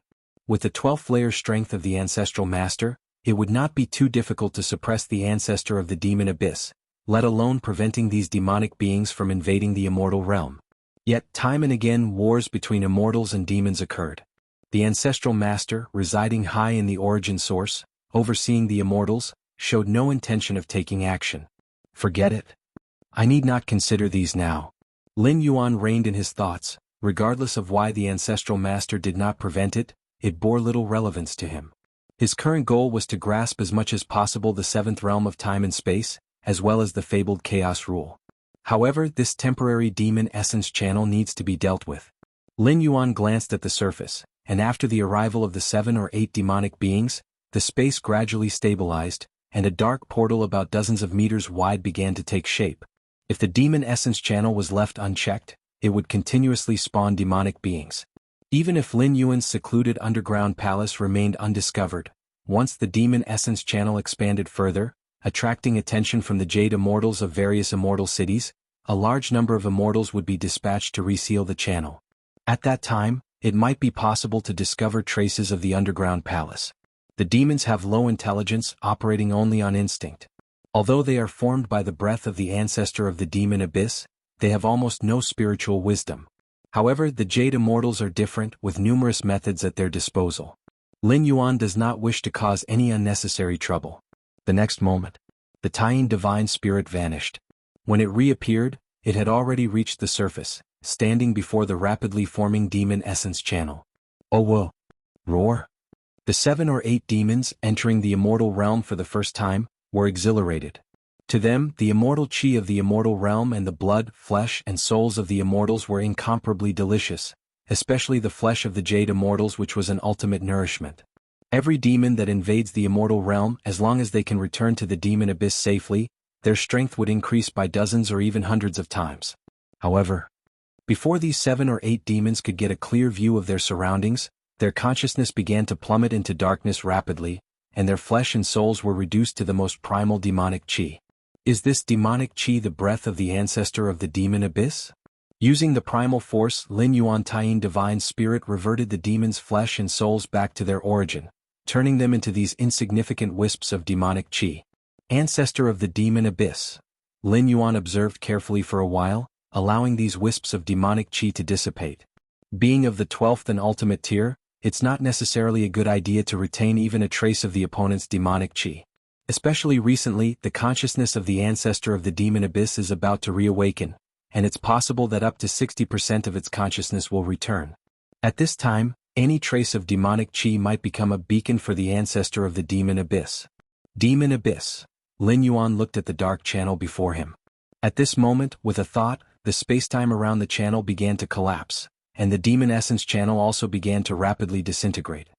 With the 12th layer strength of the ancestral master, it would not be too difficult to suppress the ancestor of the demon abyss, let alone preventing these demonic beings from invading the immortal realm. Yet time and again wars between immortals and demons occurred. The ancestral master, residing high in the origin source, overseeing the immortals, showed no intention of taking action. Forget it. I need not consider these now. Lin Yuan reined in his thoughts. Regardless of why the ancestral master did not prevent it, it bore little relevance to him. His current goal was to grasp as much as possible the 7th realm of time and space, as well as the fabled chaos rule. However, this temporary demon essence channel needs to be dealt with. Lin Yuan glanced at the surface, and after the arrival of the 7 or 8 demonic beings, the space gradually stabilized, and a dark portal about dozens of meters wide began to take shape. If the demon essence channel was left unchecked, it would continuously spawn demonic beings. Even if Lin Yuan's secluded underground palace remained undiscovered, once the demon essence channel expanded further, attracting attention from the jade immortals of various immortal cities, a large number of immortals would be dispatched to reseal the channel. At that time, it might be possible to discover traces of the underground palace. The demons have low intelligence, operating only on instinct. Although they are formed by the breath of the ancestor of the demon abyss, they have almost no spiritual wisdom. However, the jade immortals are different, with numerous methods at their disposal. Lin Yuan does not wish to cause any unnecessary trouble. The next moment, the Taiyin divine spirit vanished. When it reappeared, it had already reached the surface, standing before the rapidly forming demon essence channel. Oh whoa! Roar! The 7 or 8 demons, entering the immortal realm for the first time, were exhilarated. To them, the immortal chi of the immortal realm and the blood, flesh, and souls of the immortals were incomparably delicious, especially the flesh of the jade immortals, which was an ultimate nourishment. Every demon that invades the immortal realm, as long as they can return to the demon abyss safely, their strength would increase by dozens or even hundreds of times. However, before these 7 or 8 demons could get a clear view of their surroundings, their consciousness began to plummet into darkness rapidly, and their flesh and souls were reduced to the most primal demonic chi. Is this demonic chi the breath of the ancestor of the demon abyss? Using the primal force, Lin Yuan Taiyin divine spirit reverted the demons' flesh and souls back to their origin, turning them into these insignificant wisps of demonic chi. Ancestor of the demon abyss. Lin Yuan observed carefully for a while, allowing these wisps of demonic chi to dissipate. Being of the 12th and ultimate tier, it's not necessarily a good idea to retain even a trace of the opponent's demonic chi. Especially recently, the consciousness of the ancestor of the demon abyss is about to reawaken, and it's possible that up to 60% of its consciousness will return. At this time, any trace of demonic chi might become a beacon for the ancestor of the demon abyss. Demon abyss. Lin Yuan looked at the dark channel before him. At this moment, with a thought, the spacetime around the channel began to collapse, and the demon essence channel also began to rapidly disintegrate.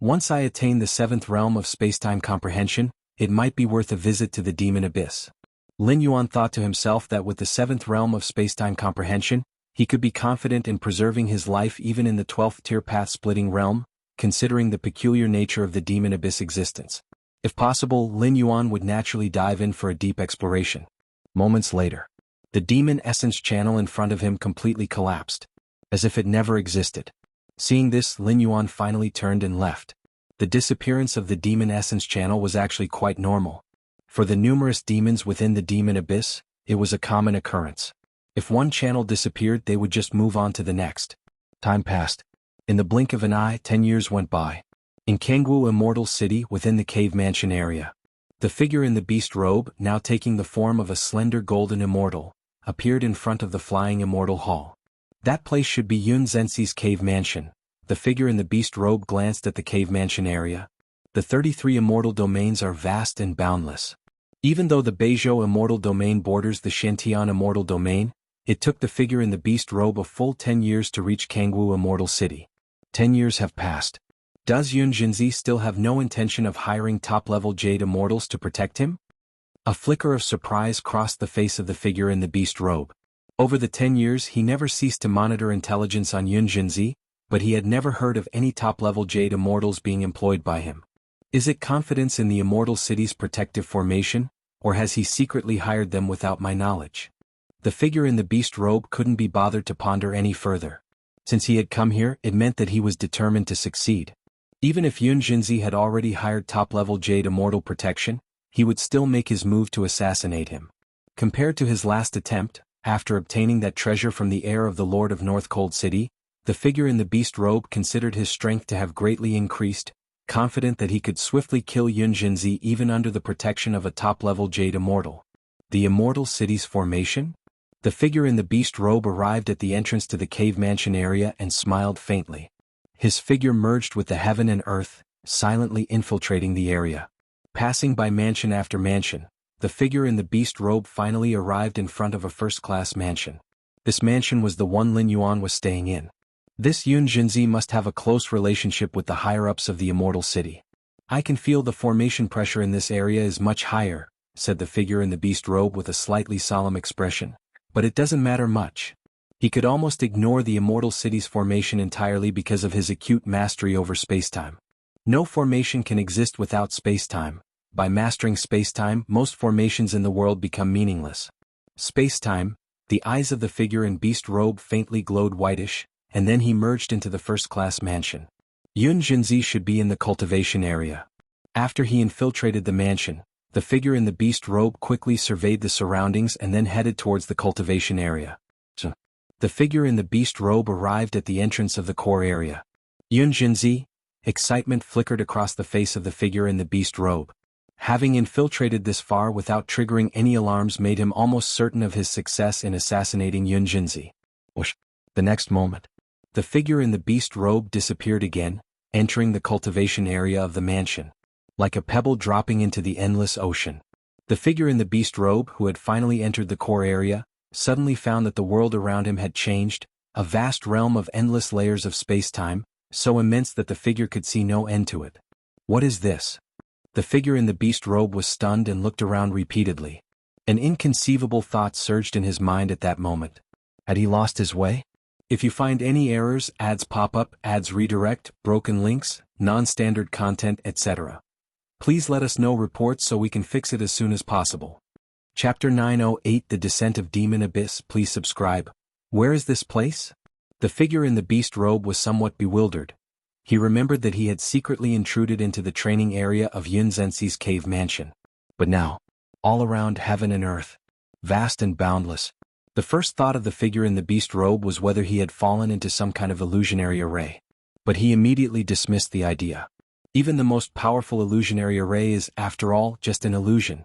Once I attain the 7th realm of spacetime comprehension, it might be worth a visit to the demon abyss. Lin Yuan thought to himself that with the 7th realm of spacetime comprehension, he could be confident in preserving his life even in the 12th tier path-splitting realm, considering the peculiar nature of the demon abyss existence. If possible, Lin Yuan would naturally dive in for a deep exploration. Moments later, the demon essence channel in front of him completely collapsed, as if it never existed. Seeing this, Lin Yuan finally turned and left. The disappearance of the demon essence channel was actually quite normal. For the numerous demons within the demon abyss, it was a common occurrence. If one channel disappeared, they would just move on to the next. Time passed. In the blink of an eye, 10 years went by. In Jianghu Immortal City, within the cave mansion area, the figure in the beast robe, now taking the form of a slender golden immortal, appeared in front of the flying immortal hall. That place should be Yun Zhenxi's cave mansion. The figure in the beast robe glanced at the cave mansion area. The 33 immortal domains are vast and boundless. Even though the Beizhou immortal domain borders the Xianxia immortal domain, it took the figure in the beast robe a full 10 years to reach Jianghu Immortal City. 10 years have passed. Does Yun Zhenxi still have no intention of hiring top-level jade immortals to protect him? A flicker of surprise crossed the face of the figure in the beast robe. Over the 10 years he never ceased to monitor intelligence on Yun Zhenxi, but he had never heard of any top-level Jade Immortals being employed by him. Is it confidence in the Immortal City's protective formation, or has he secretly hired them without my knowledge? The figure in the beast robe couldn't be bothered to ponder any further. Since he had come here, it meant that he was determined to succeed. Even if Xianxia had already hired top-level Jade Immortal protection, he would still make his move to assassinate him. Compared to his last attempt, after obtaining that treasure from the heir of the Lord of North Cold City, the figure in the beast robe considered his strength to have greatly increased, confident that he could swiftly kill Xianxia even under the protection of a top-level Jade Immortal. The Immortal City's formation? The figure in the beast robe arrived at the entrance to the cave mansion area and smiled faintly. His figure merged with the heaven and earth, silently infiltrating the area. Passing by mansion after mansion, the figure in the beast robe finally arrived in front of a first-class mansion. This mansion was the one Lin Yuan was staying in. This Xianxia must have a close relationship with the higher-ups of the Immortal City. I can feel the formation pressure in this area is much higher, said the figure in the beast robe with a slightly solemn expression. But it doesn't matter much. He could almost ignore the Immortal City's formation entirely because of his acute mastery over spacetime. No formation can exist without spacetime. By mastering spacetime, most formations in the world become meaningless. Spacetime, the eyes of the figure in beast robe faintly glowed whitish, and then he merged into the first-class mansion. Xianxia should be in the cultivation area. After he infiltrated the mansion, the figure in the beast robe quickly surveyed the surroundings and then headed towards the cultivation area. The figure in the beast robe arrived at the entrance of the core area. Xianxia, excitement flickered across the face of the figure in the beast robe. Having infiltrated this far without triggering any alarms made him almost certain of his success in assassinating Xianxia. The next moment, the figure in the beast robe disappeared again, entering the cultivation area of the mansion. Like a pebble dropping into the endless ocean. The figure in the beast robe, who had finally entered the core area, suddenly found that the world around him had changed, a vast realm of endless layers of spacetime, so immense that the figure could see no end to it. What is this? The figure in the beast robe was stunned and looked around repeatedly. An inconceivable thought surged in his mind at that moment. Had he lost his way? If you find any errors, ads pop up, ads redirect, broken links, non-standard content, etc. Please let us know reports so we can fix it as soon as possible. Chapter 908 The Descent of Demon Abyss. Please subscribe. Where is this place? The figure in the beast robe was somewhat bewildered. He remembered that he had secretly intruded into the training area of Xianxia's cave mansion. But now, all around heaven and earth, vast and boundless, the first thought of the figure in the beast robe was whether he had fallen into some kind of illusionary array. But he immediately dismissed the idea. Even the most powerful illusionary array is, after all, just an illusion.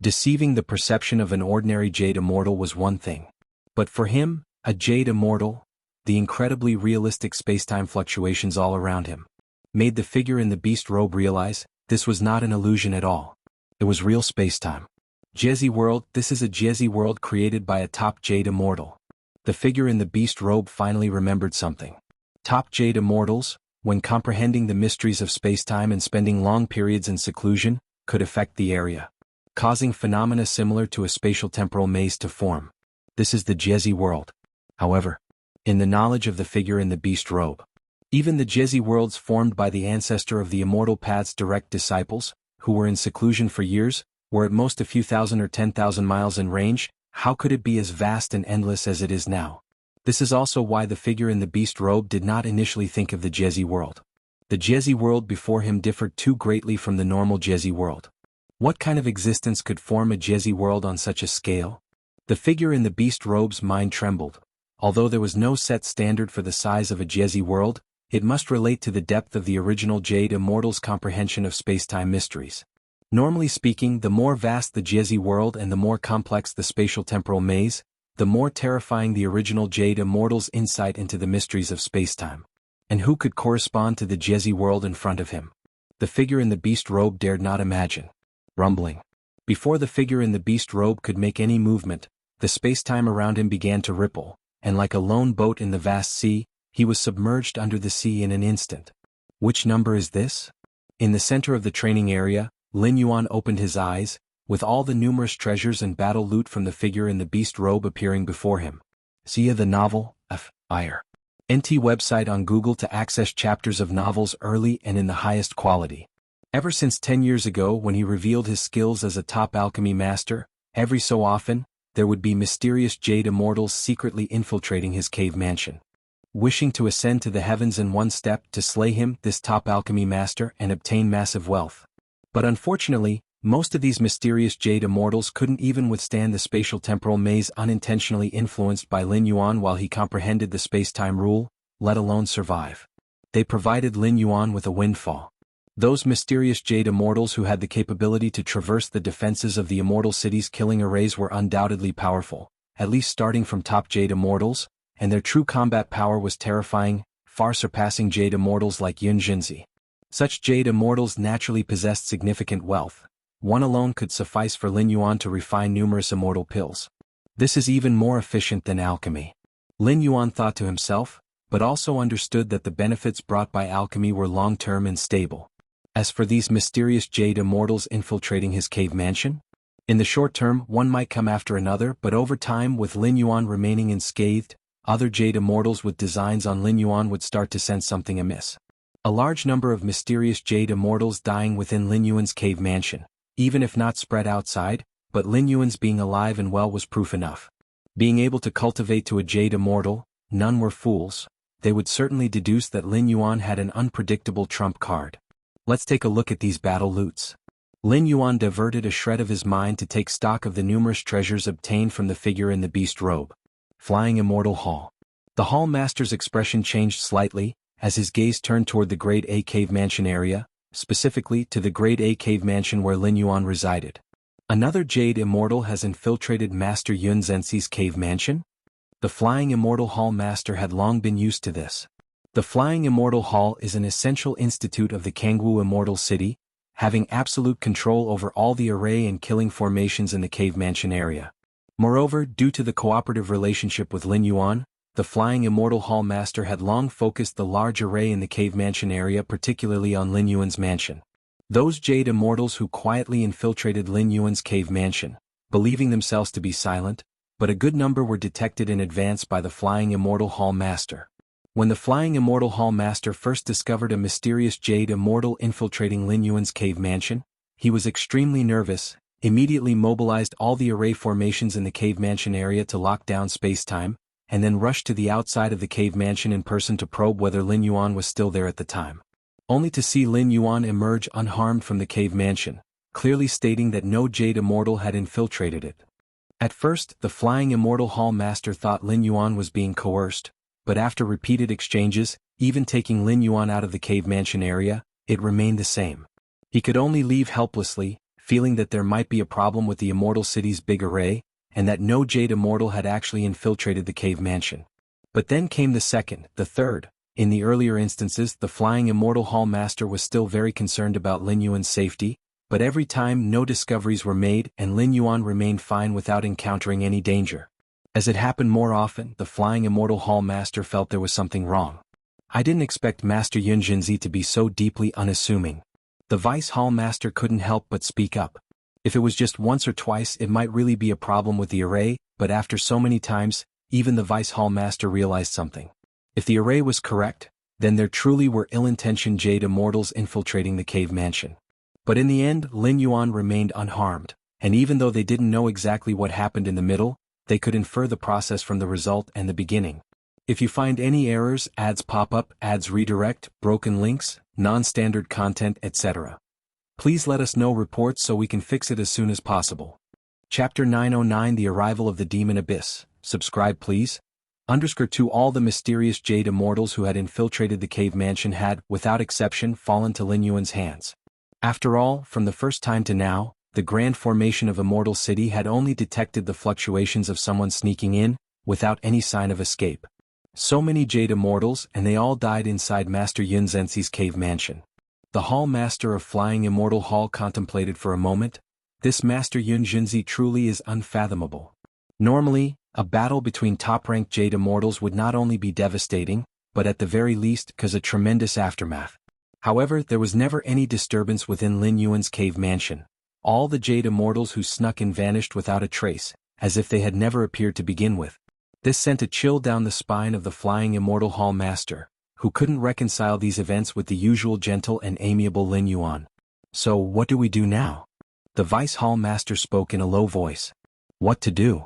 Deceiving the perception of an ordinary Jade Immortal was one thing. But for him, a Jade Immortal, the incredibly realistic spacetime fluctuations all around him, made the figure in the beast robe realize this was not an illusion at all. It was real spacetime. Jezi world, this is a Jezi world created by a top Jade Immortal. The figure in the beast robe finally remembered something. Top Jade Immortals, when comprehending the mysteries of spacetime and spending long periods in seclusion, could affect the area, causing phenomena similar to a spatial temporal maze to form. This is the Jezi world. However, in the knowledge of the figure in the beast robe, even the Jezi worlds formed by the ancestor of the Immortal Path's direct disciples, who were in seclusion for years, were at most a few thousand or 10,000 miles in range. How could it be as vast and endless as it is now? This is also why the figure in the beast robe did not initially think of the Jezi world. The Jezi world before him differed too greatly from the normal Jezi world. What kind of existence could form a Jezi world on such a scale? The figure in the beast robe's mind trembled. Although there was no set standard for the size of a Jezi world, it must relate to the depth of the original Jade Immortal's comprehension of spacetime mysteries. Normally speaking, the more vast the Jezi world and the more complex the spatial temporal maze, the more terrifying the original Jade Immortal's insight into the mysteries of spacetime. And who could correspond to the Jezi world in front of him? The figure in the beast robe dared not imagine. Rumbling. Before the figure in the beast robe could make any movement, the spacetime around him began to ripple, and like a lone boat in the vast sea, he was submerged under the sea in an instant. Which number is this? In the center of the training area, Lin Yuan opened his eyes, with all the numerous treasures and battle loot from the figure in the beast robe appearing before him. Xia the novel, F. Ire. NT website on Google to access chapters of novels early and in the highest quality. Ever since 10 years ago when he revealed his skills as a top alchemy master, every so often, there would be mysterious jade immortals secretly infiltrating his cave mansion. Wishing to ascend to the heavens in one step to slay him, this top alchemy master, and obtain massive wealth. But unfortunately, most of these mysterious jade immortals couldn't even withstand the spatial temporal maze unintentionally influenced by Lin Yuan while he comprehended the space-time rule, let alone survive. They provided Lin Yuan with a windfall. Those mysterious jade immortals who had the capability to traverse the defenses of the immortal city's killing arrays were undoubtedly powerful, at least starting from top jade immortals, and their true combat power was terrifying, far surpassing jade immortals like Xianxia. Such jade immortals naturally possessed significant wealth. One alone could suffice for Lin Yuan to refine numerous immortal pills. This is even more efficient than alchemy. Lin Yuan thought to himself, but also understood that the benefits brought by alchemy were long-term and stable. As for these mysterious jade immortals infiltrating his cave mansion, in the short term one might come after another, but over time, with Lin Yuan remaining unscathed, other jade immortals with designs on Lin Yuan would start to sense something amiss. A large number of mysterious jade immortals dying within Lin Yuan's cave mansion, even if not spread outside, but Lin Yuan's being alive and well was proof enough. Being able to cultivate to a jade immortal, none were fools. They would certainly deduce that Lin Yuan had an unpredictable trump card. Let's take a look at these battle loots. Lin Yuan diverted a shred of his mind to take stock of the numerous treasures obtained from the figure in the beast robe. Flying Immortal Hall. The Hall Master's expression changed slightly, as his gaze turned toward the Grade A Cave Mansion area, specifically to the Grade A Cave Mansion where Lin Yuan resided. Another Jade Immortal has infiltrated Master Yun Zhenxi's cave mansion? The Flying Immortal Hall Master had long been used to this. The Flying Immortal Hall is an essential institute of the Jianghu Immortal City, having absolute control over all the array and killing formations in the cave mansion area. Moreover, due to the cooperative relationship with Lin Yuan, the Flying Immortal Hall Master had long focused the large array in the cave mansion area, particularly on Lin Yuan's mansion. Those Jade Immortals who quietly infiltrated Lin Yuan's cave mansion, believing themselves to be silent, but a good number were detected in advance by the Flying Immortal Hall Master. When the Flying Immortal Hall Master first discovered a mysterious Jade Immortal infiltrating Lin Yuan's cave mansion, he was extremely nervous, immediately mobilized all the array formations in the cave mansion area to lock down space-time, and then rushed to the outside of the cave mansion in person to probe whether Lin Yuan was still there at the time. Only to see Lin Yuan emerge unharmed from the cave mansion, clearly stating that no Jade Immortal had infiltrated it. At first, the Flying Immortal Hall Master thought Lin Yuan was being coerced, but after repeated exchanges, even taking Lin Yuan out of the cave mansion area, it remained the same. He could only leave helplessly, feeling that there might be a problem with the Immortal City's big array, and that no Jade Immortal had actually infiltrated the cave mansion. But then came the second, the third. In the earlier instances, the Flying Immortal Hall Master was still very concerned about Lin Yuan's safety, but every time no discoveries were made and Lin Yuan remained fine without encountering any danger. As it happened more often, the Flying Immortal Hall Master felt there was something wrong. I didn't expect Master Yun Zhenxi to be so deeply unassuming. The Vice Hall Master couldn't help but speak up. If it was just once or twice, it might really be a problem with the array, but after so many times, even the Vice Hall Master realized something. If the array was correct, then there truly were ill-intentioned Jade Immortals infiltrating the cave mansion. But in the end, Lin Yuan remained unharmed, and even though they didn't know exactly what happened in the middle, they could infer the process from the result and the beginning. If you find any errors, ads pop up, ads redirect, broken links, non-standard content, etc., please let us know reports so we can fix it as soon as possible. Chapter 909 The Arrival of the Demon Abyss. Subscribe please. _2 All the mysterious Jade Immortals who had infiltrated the cave mansion had, without exception, fallen to Lin Yuan's hands. After all, from the first time to now, the grand formation of Immortal City had only detected the fluctuations of someone sneaking in, without any sign of escape. So many Jade Immortals, and they all died inside Master Yun Zhenxi's cave mansion. The Hall Master of Flying Immortal Hall contemplated for a moment. This Master Yun Zhenxi truly is unfathomable. Normally, a battle between top-ranked Jade Immortals would not only be devastating, but at the very least cause a tremendous aftermath. However, there was never any disturbance within Lin Yuan's cave mansion. All the Jade Immortals who snuck in vanished without a trace, as if they had never appeared to begin with. This sent a chill down the spine of the flying Immortal Hall Master, who couldn't reconcile these events with the usual gentle and amiable Lin Yuan. So what do we do now? The Vice Hall Master spoke in a low voice. What to do?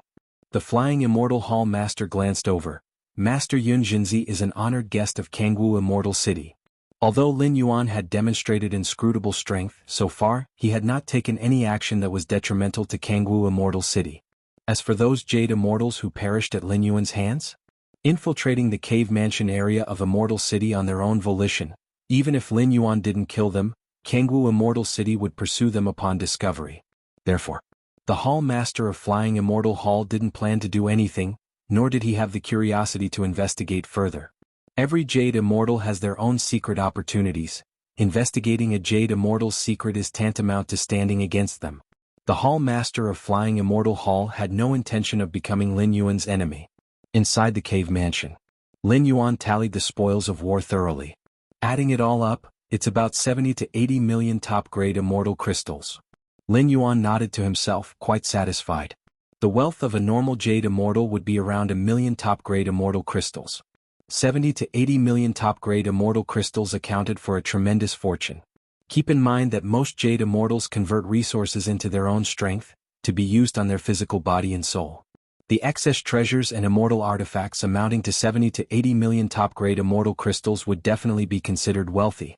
The flying Immortal Hall Master glanced over. Master Yun Jinzi is an honored guest of Jianghu Immortal City. Although Lin Yuan had demonstrated inscrutable strength, so far, he had not taken any action that was detrimental to Jianghu Immortal City. As for those Jade Immortals who perished at Lin Yuan's hands? Infiltrating the cave mansion area of Immortal City on their own volition, even if Lin Yuan didn't kill them, Jianghu Immortal City would pursue them upon discovery. Therefore, the Hall Master of Flying Immortal Hall didn't plan to do anything, nor did he have the curiosity to investigate further. Every Jade Immortal has their own secret opportunities. Investigating a Jade Immortal's secret is tantamount to standing against them. The Hall Master of Flying Immortal Hall had no intention of becoming Lin Yuan's enemy. Inside the cave mansion, Lin Yuan tallied the spoils of war thoroughly. Adding it all up, it's about 70 to 80 million top-grade immortal crystals. Lin Yuan nodded to himself, quite satisfied. The wealth of a normal Jade Immortal would be around 1 million top-grade immortal crystals. 70 to 80 million top-grade immortal crystals accounted for a tremendous fortune. Keep in mind that most Jade Immortals convert resources into their own strength, to be used on their physical body and soul. The excess treasures and immortal artifacts amounting to 70 to 80 million top-grade immortal crystals would definitely be considered wealthy.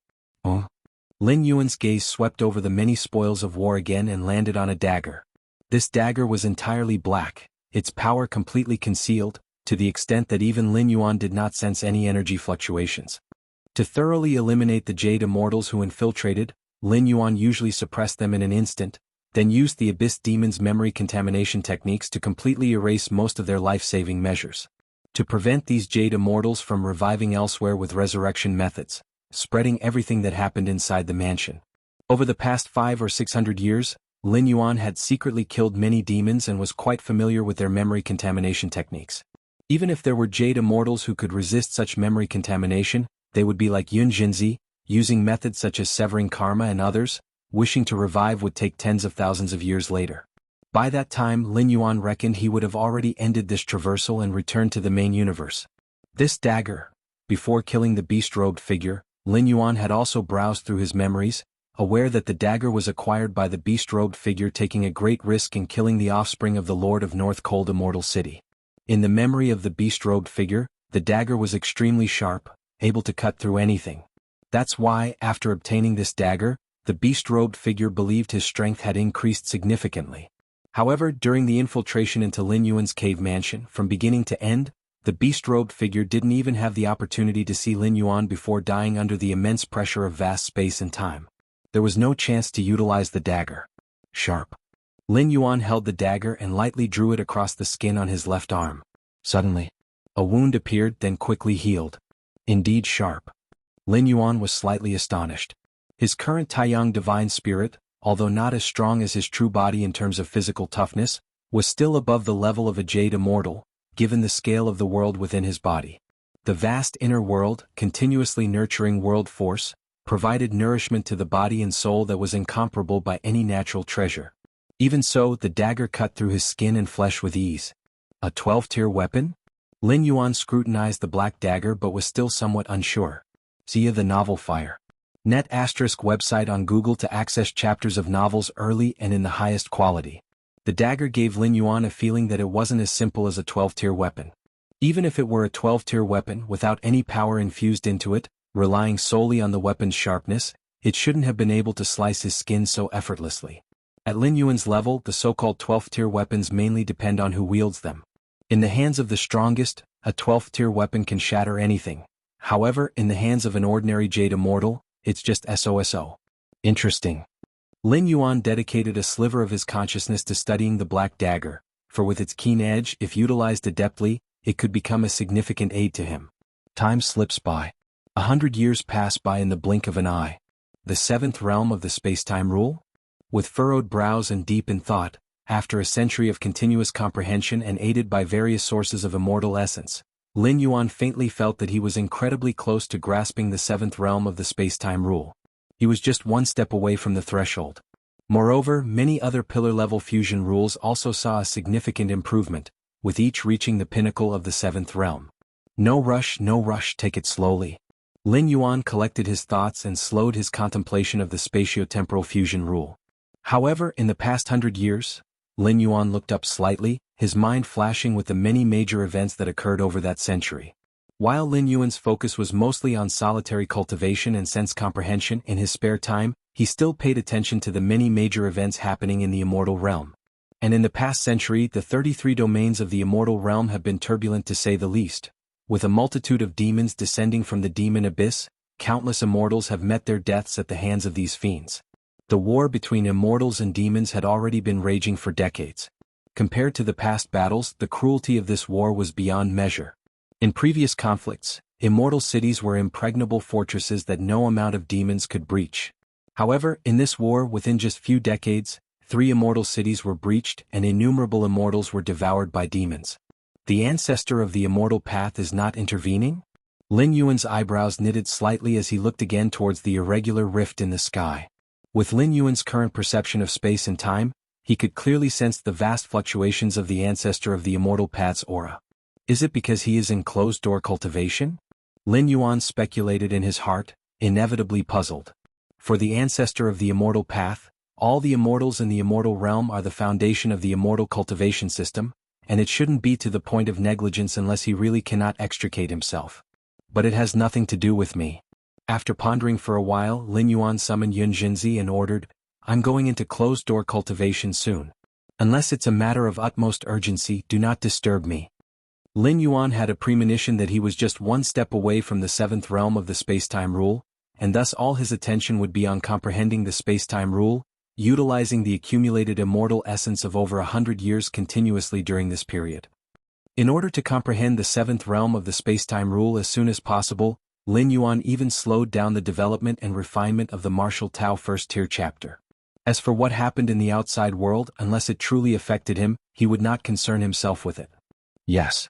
Lin Yuan's gaze swept over the many spoils of war again and landed on a dagger. This dagger was entirely black, its power completely concealed, to the extent that even Lin Yuan did not sense any energy fluctuations. To thoroughly eliminate the Jade Immortals who infiltrated, Lin Yuan usually suppressed them in an instant, then used the Abyss Demon's memory contamination techniques to completely erase most of their life-saving measures. To prevent these Jade Immortals from reviving elsewhere with resurrection methods, spreading everything that happened inside the mansion. Over the past 500 or 600 years, Lin Yuan had secretly killed many demons and was quite familiar with their memory contamination techniques. Even if there were Jade Immortals who could resist such memory contamination, they would be like Yun Jinzi, using methods such as severing karma, and others. Wishing to revive would take tens of thousands of years later. By that time, Lin Yuan reckoned he would have already ended this traversal and returned to the main universe. This dagger. Before killing the beast-robed figure, Lin Yuan had also browsed through his memories, aware that the dagger was acquired by the beast-robed figure, taking a great risk in killing the offspring of the Lord of North Cold Immortal City. In the memory of the beast-robed figure, the dagger was extremely sharp, able to cut through anything. That's why, after obtaining this dagger, the beast-robed figure believed his strength had increased significantly. However, during the infiltration into Lin Yuan's cave mansion, from beginning to end, the beast-robed figure didn't even have the opportunity to see Lin Yuan before dying under the immense pressure of vast space and time. There was no chance to utilize the dagger. Sharp. Lin Yuan held the dagger and lightly drew it across the skin on his left arm. Suddenly, a wound appeared, then quickly healed. Indeed sharp. Lin Yuan was slightly astonished. His current Taiyang divine spirit, although not as strong as his true body in terms of physical toughness, was still above the level of a Jade Immortal, given the scale of the world within his body. The vast inner world, continuously nurturing world force, provided nourishment to the body and soul that was incomparable by any natural treasure. Even so, the dagger cut through his skin and flesh with ease. A 12-tier weapon? Lin Yuan scrutinized the black dagger but was still somewhat unsure. See the novel Fire. Net * website on Google to access chapters of novels early and in the highest quality. The dagger gave Lin Yuan a feeling that it wasn't as simple as a 12-tier weapon. Even if it were a 12-tier weapon without any power infused into it, relying solely on the weapon's sharpness, it shouldn't have been able to slice his skin so effortlessly. At Lin Yuan's level, the so-called 12th-tier weapons mainly depend on who wields them. In the hands of the strongest, a 12th-tier weapon can shatter anything. However, in the hands of an ordinary Jade Immortal, it's just SOSO. Interesting. Lin Yuan dedicated a sliver of his consciousness to studying the black dagger, for with its keen edge, if utilized adeptly, it could become a significant aid to him. Time slips by. 100 years pass by in the blink of an eye. The seventh realm of the space-time rule? With furrowed brows and deep in thought, after a century of continuous comprehension and aided by various sources of immortal essence, Lin Yuan faintly felt that he was incredibly close to grasping the seventh realm of the space-time rule. He was just one step away from the threshold. Moreover, many other pillar-level fusion rules also saw a significant improvement, with each reaching the pinnacle of the seventh realm. No rush, take it slowly. Lin Yuan collected his thoughts and slowed his contemplation of the spatio-temporal fusion rule. However, in the past 100 years, Lin Yuan looked up slightly, his mind flashing with the many major events that occurred over that century. While Lin Yuan's focus was mostly on solitary cultivation and sense comprehension in his spare time, he still paid attention to the many major events happening in the immortal realm. And in the past century, the 33 domains of the immortal realm have been turbulent to say the least. With a multitude of demons descending from the demon abyss, countless immortals have met their deaths at the hands of these fiends. The war between immortals and demons had already been raging for decades. Compared to the past battles, the cruelty of this war was beyond measure. In previous conflicts, immortal cities were impregnable fortresses that no amount of demons could breach. However, in this war, within just few decades, 3 immortal cities were breached and innumerable immortals were devoured by demons. The ancestor of the immortal path is not intervening? Lin Yuan's eyebrows knitted slightly as he looked again towards the irregular rift in the sky. With Lin Yuan's current perception of space and time, he could clearly sense the vast fluctuations of the ancestor of the immortal path's aura. Is it because he is in closed-door cultivation? Lin Yuan speculated in his heart, inevitably puzzled. For the ancestor of the immortal path, all the immortals in the immortal realm are the foundation of the immortal cultivation system, and it shouldn't be to the point of negligence unless he really cannot extricate himself. But it has nothing to do with me. After pondering for a while, Lin Yuan summoned Yun Jinzi and ordered, "I'm going into closed-door cultivation soon. Unless it's a matter of utmost urgency, do not disturb me." Lin Yuan had a premonition that he was just one step away from the 7th realm of the space-time rule, and thus all his attention would be on comprehending the space-time rule, utilizing the accumulated immortal essence of over 100 years continuously during this period. In order to comprehend the 7th realm of the space-time rule as soon as possible, Lin Yuan even slowed down the development and refinement of the Martial Tao first-tier chapter. As for what happened in the outside world, unless it truly affected him, he would not concern himself with it. Yes.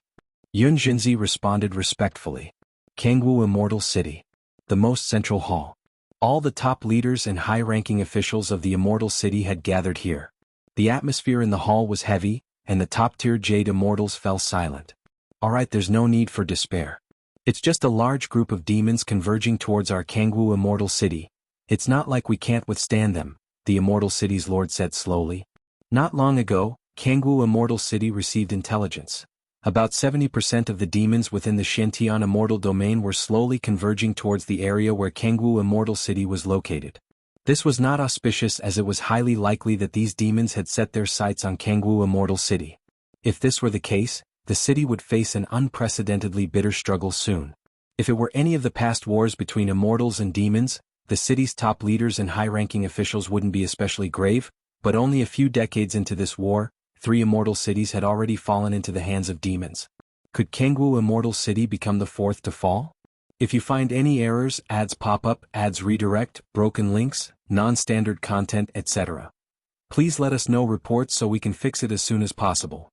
Yun Jinzi responded respectfully. Jianghu Immortal City. The most central hall. All the top leaders and high-ranking officials of the Immortal City had gathered here. The atmosphere in the hall was heavy, and the top-tier Jade Immortals fell silent. Alright, there's no need for despair. It's just a large group of demons converging towards our Jianghu Immortal City. It's not like we can't withstand them, the Immortal City's lord said slowly. Not long ago, Jianghu Immortal City received intelligence. About 70% of the demons within the Xianxia Immortal Domain were slowly converging towards the area where Jianghu Immortal City was located. This was not auspicious as it was highly likely that these demons had set their sights on Jianghu Immortal City. If this were the case, the city would face an unprecedentedly bitter struggle soon. If it were any of the past wars between immortals and demons, the city's top leaders and high-ranking officials wouldn't be especially grave, but only a few decades into this war, 3 immortal cities had already fallen into the hands of demons. Could Jianghu Immortal City become the 4th to fall? If you find any errors, ads pop up, ads redirect, broken links, non-standard content, etc., please let us know reports so we can fix it as soon as possible.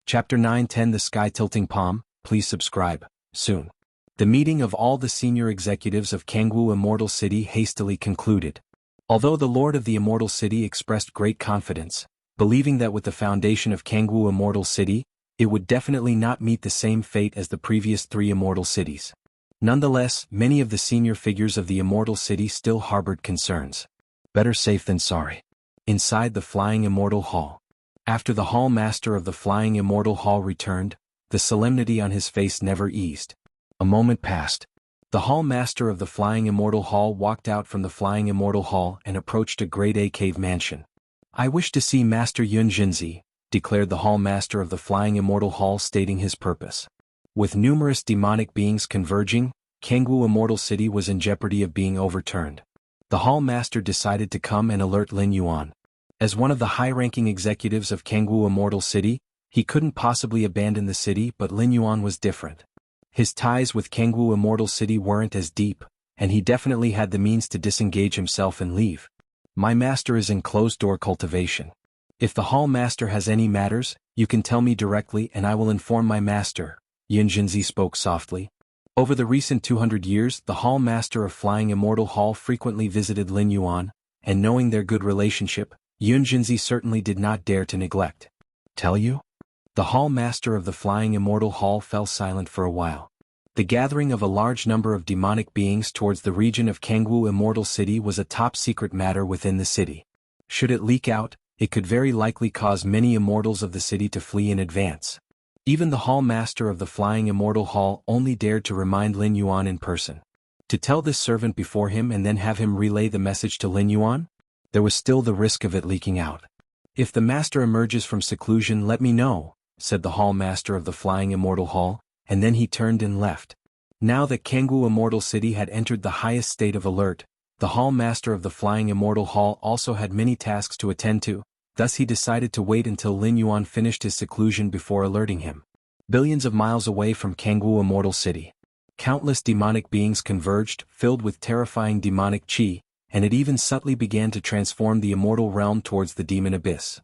Chapter 9-10 The Sky Tilting Palm, please subscribe, soon. The meeting of all the senior executives of Jianghu Immortal City hastily concluded. Although the Lord of the Immortal City expressed great confidence, believing that with the foundation of Jianghu Immortal City, it would definitely not meet the same fate as the previous 3 immortal cities. Nonetheless, many of the senior figures of the Immortal City still harbored concerns. Better safe than sorry. Inside the Flying Immortal Hall. After the Hall Master of the Flying Immortal Hall returned, the solemnity on his face never eased. A moment passed. The Hall Master of the Flying Immortal Hall walked out from the Flying Immortal Hall and approached a Grade A cave mansion. "I wish to see Master Yun Jinzi," declared the Hall Master of the Flying Immortal Hall, stating his purpose. With numerous demonic beings converging, Jianghu Immortal City was in jeopardy of being overturned. The Hall Master decided to come and alert Lin Yuan. As one of the high-ranking executives of Jianghu Immortal City, he couldn't possibly abandon the city, but Lin Yuan was different. His ties with Jianghu Immortal City weren't as deep, and he definitely had the means to disengage himself and leave. "My master is in closed-door cultivation. If the Hall Master has any matters, you can tell me directly and I will inform my master," Yun Jinzi spoke softly. Over the recent 200 years, the Hall Master of Flying Immortal Hall frequently visited Lin Yuan, and knowing their good relationship, Yun Jinzi certainly did not dare to neglect. "Tell you?" The hall master of the flying immortal hall fell silent for a while. The gathering of a large number of demonic beings towards the region of Jianghu Immortal City was a top-secret matter within the city. Should it leak out, it could very likely cause many immortals of the city to flee in advance. Even the hall master of the flying immortal hall only dared to remind Lin Yuan in person. To tell this servant before him and then have him relay the message to Lin Yuan? There was still the risk of it leaking out. "If the master emerges from seclusion, let me know," said the hall master of the flying immortal hall, and then he turned and left. Now that Jianghu Immortal City had entered the highest state of alert, the hall master of the flying immortal hall also had many tasks to attend to. Thus he decided to wait until Lin Yuan finished his seclusion before alerting him. Billions of miles away from Jianghu Immortal City, countless demonic beings converged, filled with terrifying demonic qi, and it even subtly began to transform the immortal realm towards the demon abyss.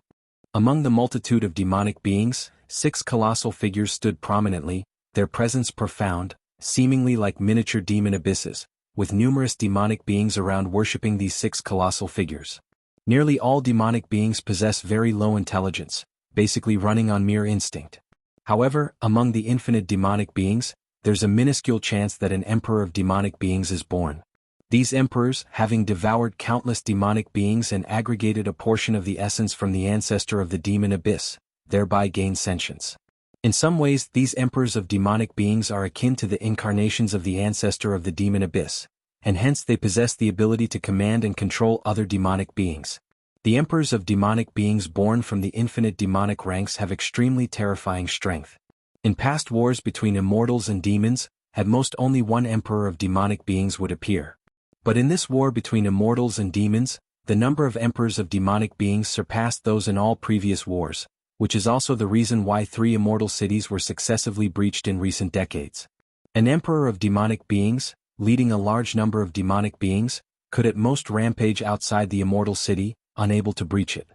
Among the multitude of demonic beings, 6 colossal figures stood prominently, their presence profound, seemingly like miniature demon abysses, with numerous demonic beings around worshipping these 6 colossal figures. Nearly all demonic beings possess very low intelligence, basically running on mere instinct. However, among the infinite demonic beings, there's a minuscule chance that an emperor of demonic beings is born. These emperors, having devoured countless demonic beings and aggregated a portion of the essence from the ancestor of the demon abyss, thereby gain sentience. In some ways, these emperors of demonic beings are akin to the incarnations of the ancestor of the demon abyss, and hence they possess the ability to command and control other demonic beings. The emperors of demonic beings born from the infinite demonic ranks have extremely terrifying strength. In past wars between immortals and demons, at most only one emperor of demonic beings would appear. But in this war between immortals and demons, the number of emperors of demonic beings surpassed those in all previous wars, which is also the reason why 3 immortal cities were successively breached in recent decades. An emperor of demonic beings, leading a large number of demonic beings, could at most rampage outside the immortal city, unable to breach it.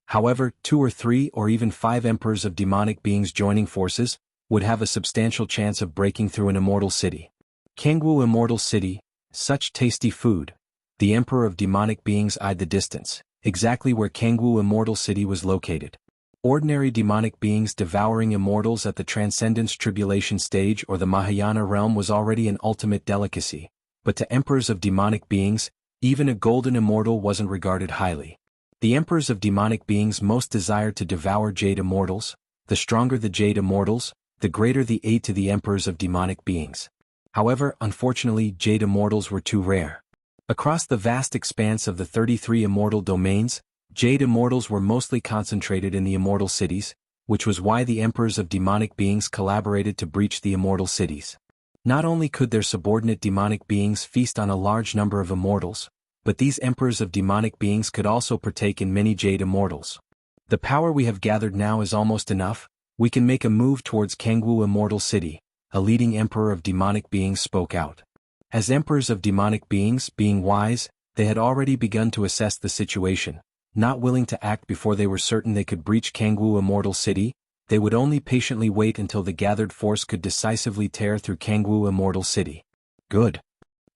However, 2 or 3 or even 5 emperors of demonic beings joining forces would have a substantial chance of breaking through an immortal city. Jianghu Immortal City, such tasty food. The emperor of demonic beings eyed the distance, exactly where Jianghu Immortal City was located. Ordinary demonic beings devouring immortals at the Transcendence Tribulation stage or the Mahayana realm was already an ultimate delicacy, but to emperors of demonic beings, even a golden immortal wasn't regarded highly. The emperors of demonic beings most desired to devour jade immortals. The stronger the jade immortals, the greater the aid to the emperors of demonic beings. However, unfortunately, jade immortals were too rare. Across the vast expanse of the 33 immortal domains, jade immortals were mostly concentrated in the immortal cities, which was why the emperors of demonic beings collaborated to breach the immortal cities. Not only could their subordinate demonic beings feast on a large number of immortals, but these emperors of demonic beings could also partake in many jade immortals. The power we have gathered now is almost enough. We can make a move towards Jianghu Immortal City, a leading emperor of demonic beings spoke out. As emperors of demonic beings, being wise, they had already begun to assess the situation. Not willing to act before they were certain they could breach Jianghu Immortal City, they would only patiently wait until the gathered force could decisively tear through Jianghu Immortal City. Good.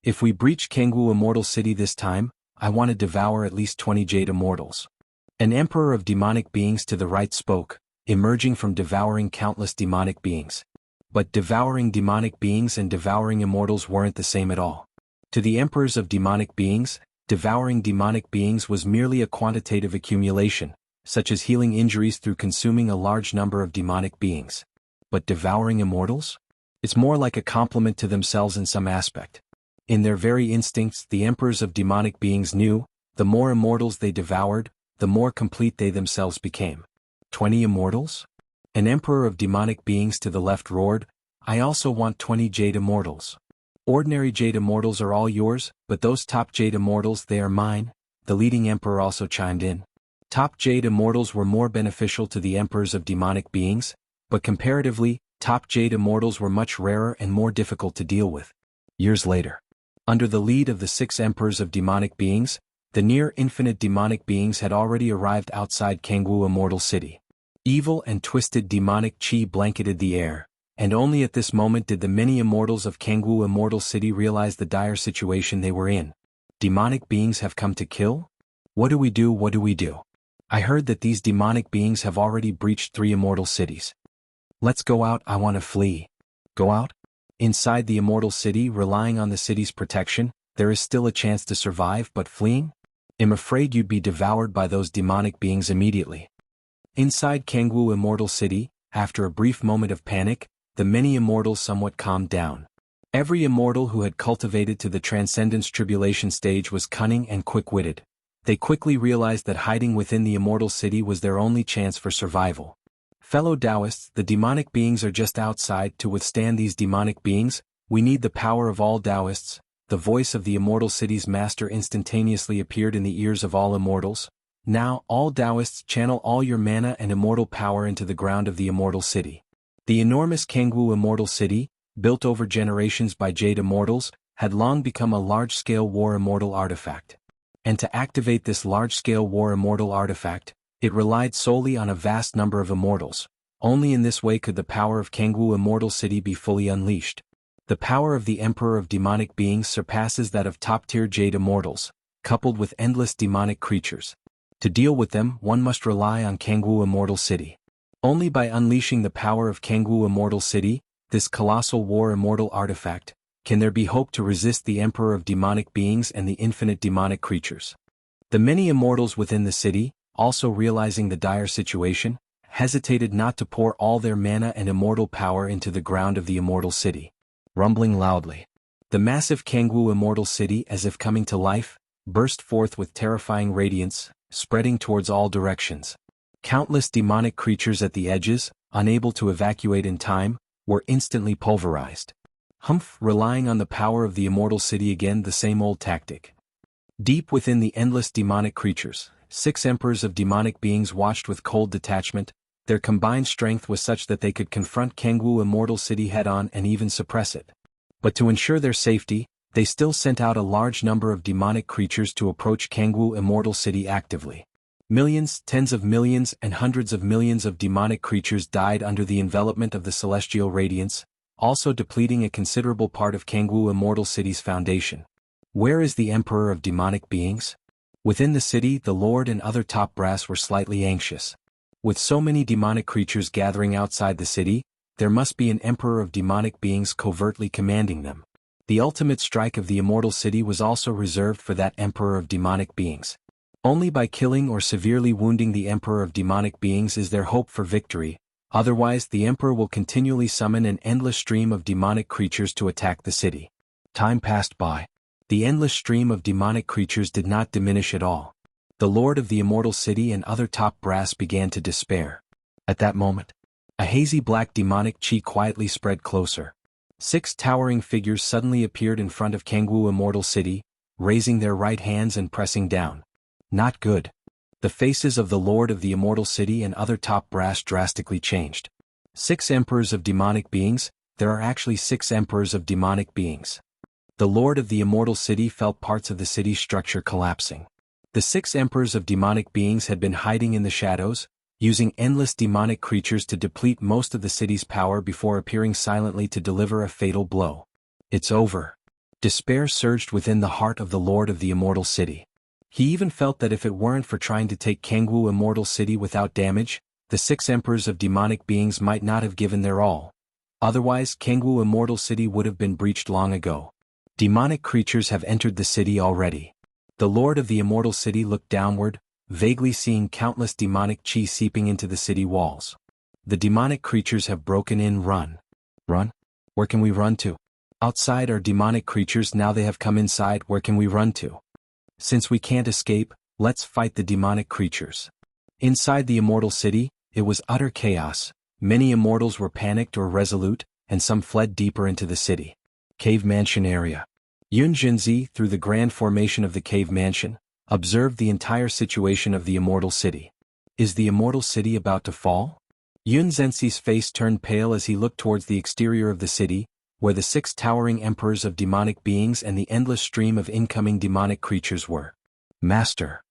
If we breach Jianghu Immortal City this time, I want to devour at least 20 jade immortals. An emperor of demonic beings to the right spoke, emerging from devouring countless demonic beings. But devouring demonic beings and devouring immortals weren't the same at all. To the emperors of demonic beings, devouring demonic beings was merely a quantitative accumulation, such as healing injuries through consuming a large number of demonic beings. But devouring immortals? It's more like a compliment to themselves in some aspect. In their very instincts, the emperors of demonic beings knew, the more immortals they devoured, the more complete they themselves became. 20 immortals? An emperor of demonic beings to the left roared, I also want 20 jade immortals. Ordinary jade immortals are all yours, but those top jade immortals, they are mine, the leading emperor also chimed in. Top jade immortals were more beneficial to the emperors of demonic beings, but comparatively, top jade immortals were much rarer and more difficult to deal with. Years later, under the lead of the 6 emperors of demonic beings, the near-infinite demonic beings had already arrived outside Jianghu Immortal City. Evil and twisted demonic qi blanketed the air, and only at this moment did the many immortals of Jianghu Immortal City realize the dire situation they were in. Demonic beings have come to kill? What do we do? What do we do? I heard that these demonic beings have already breached 3 immortal cities. Let's go out, I want to flee. Go out? Inside the Immortal City, relying on the city's protection, there is still a chance to survive, but fleeing? I'm afraid you'd be devoured by those demonic beings immediately. Inside Jianghu Immortal City, after a brief moment of panic, the many immortals somewhat calmed down. Every immortal who had cultivated to the Transcendence Tribulation stage was cunning and quick-witted. They quickly realized that hiding within the Immortal City was their only chance for survival. Fellow Taoists, the demonic beings are just outside. To withstand these demonic beings, we need the power of all Taoists. The voice of the Immortal City's master instantaneously appeared in the ears of all immortals. Now, all Taoists, channel all your mana and immortal power into the ground of the Immortal City. The enormous Jianghu Immortal City, built over generations by Jade Immortals, had long become a large-scale war immortal artifact. And to activate this large-scale war immortal artifact, it relied solely on a vast number of immortals. Only in this way could the power of Jianghu Immortal City be fully unleashed. The power of the Emperor of Demonic Beings surpasses that of top-tier Jade Immortals, coupled with endless demonic creatures. To deal with them, one must rely on Jianghu Immortal City. Only by unleashing the power of Jianghu Immortal City, this colossal war immortal artifact, can there be hope to resist the Emperor of Demonic Beings and the infinite demonic creatures. The many immortals within the city, also realizing the dire situation, hesitated not to pour all their mana and immortal power into the ground of the Immortal City. Rumbling loudly, the massive Jianghu Immortal City, as if coming to life, burst forth with terrifying radiance, spreading towards all directions. Countless demonic creatures at the edges, unable to evacuate in time, were instantly pulverized. Relying on the power of the Immortal City, again the same old tactic. Deep within the endless demonic creatures, 6 emperors of demonic beings watched with cold detachment. Their combined strength was such that they could confront Jianghu Immortal City head-on and even suppress it. But to ensure their safety, they still sent out a large number of demonic creatures to approach Jianghu Immortal City actively. Millions, tens of millions, and hundreds of millions of demonic creatures died under the envelopment of the celestial radiance, also depleting a considerable part of Jianghu Immortal City's foundation. Where is the Emperor of Demonic Beings? Within the city, the Lord and other top brass were slightly anxious. With so many demonic creatures gathering outside the city, there must be an Emperor of Demonic Beings covertly commanding them. The ultimate strike of the Immortal City was also reserved for that Emperor of Demonic Beings. Only by killing or severely wounding the Emperor of Demonic Beings is there hope for victory, otherwise the Emperor will continually summon an endless stream of demonic creatures to attack the city. Time passed by. The endless stream of demonic creatures did not diminish at all. The Lord of the Immortal City and other top brass began to despair. At that moment, a hazy black demonic chi quietly spread closer. 6 towering figures suddenly appeared in front of Jianghu Immortal City, raising their right hands and pressing down. Not good. The faces of the Lord of the Immortal City and other top brass drastically changed. 6 emperors of demonic beings, there are actually 6 emperors of demonic beings. The Lord of the Immortal City felt parts of the city's structure collapsing. The 6 emperors of demonic beings had been hiding in the shadows, using endless demonic creatures to deplete most of the city's power before appearing silently to deliver a fatal blow. It's over. Despair surged within the heart of the Lord of the Immortal City. He even felt that if it weren't for trying to take Jianghu Immortal City without damage, the 6 emperors of demonic beings might not have given their all. Otherwise, Jianghu Immortal City would have been breached long ago. Demonic creatures have entered the city already. The Lord of the Immortal City looked downward, vaguely seeing countless demonic chi seeping into the city walls. The demonic creatures have broken in. Run. Run? Where can we run to? Outside are demonic creatures, now they have come inside, where can we run to? Since we can't escape, let's fight the demonic creatures. Inside the Immortal City, it was utter chaos. Many immortals were panicked or resolute, and some fled deeper into the city. Cave Mansion area. Yun Zhenzi, through the grand formation of the Cave Mansion, observed the entire situation of the Immortal City. Is the Immortal City about to fall? Yun Zhenzi's face turned pale as he looked towards the exterior of the city, where the 6 towering emperors of demonic beings and the endless stream of incoming demonic creatures were. Master.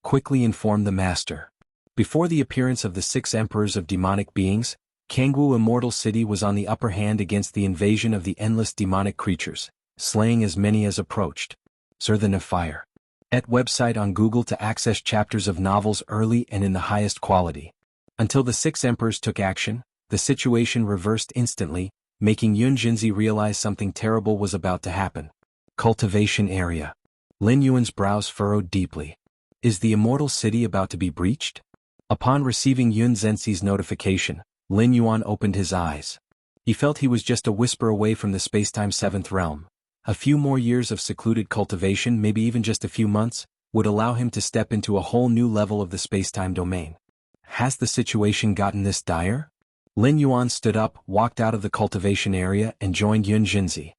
Quickly informed the Master. Before the appearance of the 6 emperors of demonic beings, Jianghu Immortal City was on the upper hand against the invasion of the endless demonic creatures, slaying as many as approached. Sir the Fire. Et website on Google to access chapters of novels early and in the highest quality. Until the 6 emperors took action, the situation reversed instantly, making Yun Jinzi realize something terrible was about to happen. Cultivation area. Lin Yuan's brows furrowed deeply. Is the Immortal City about to be breached? Upon receiving Yun Zhenxi's notification, Lin Yuan opened his eyes. He felt he was just a whisper away from the spacetime seventh realm. A few more years of secluded cultivation, maybe even just a few months, would allow him to step into a whole new level of the spacetime domain. Has the situation gotten this dire? Lin Yuan stood up, walked out of the cultivation area and joined Yun Jinzi.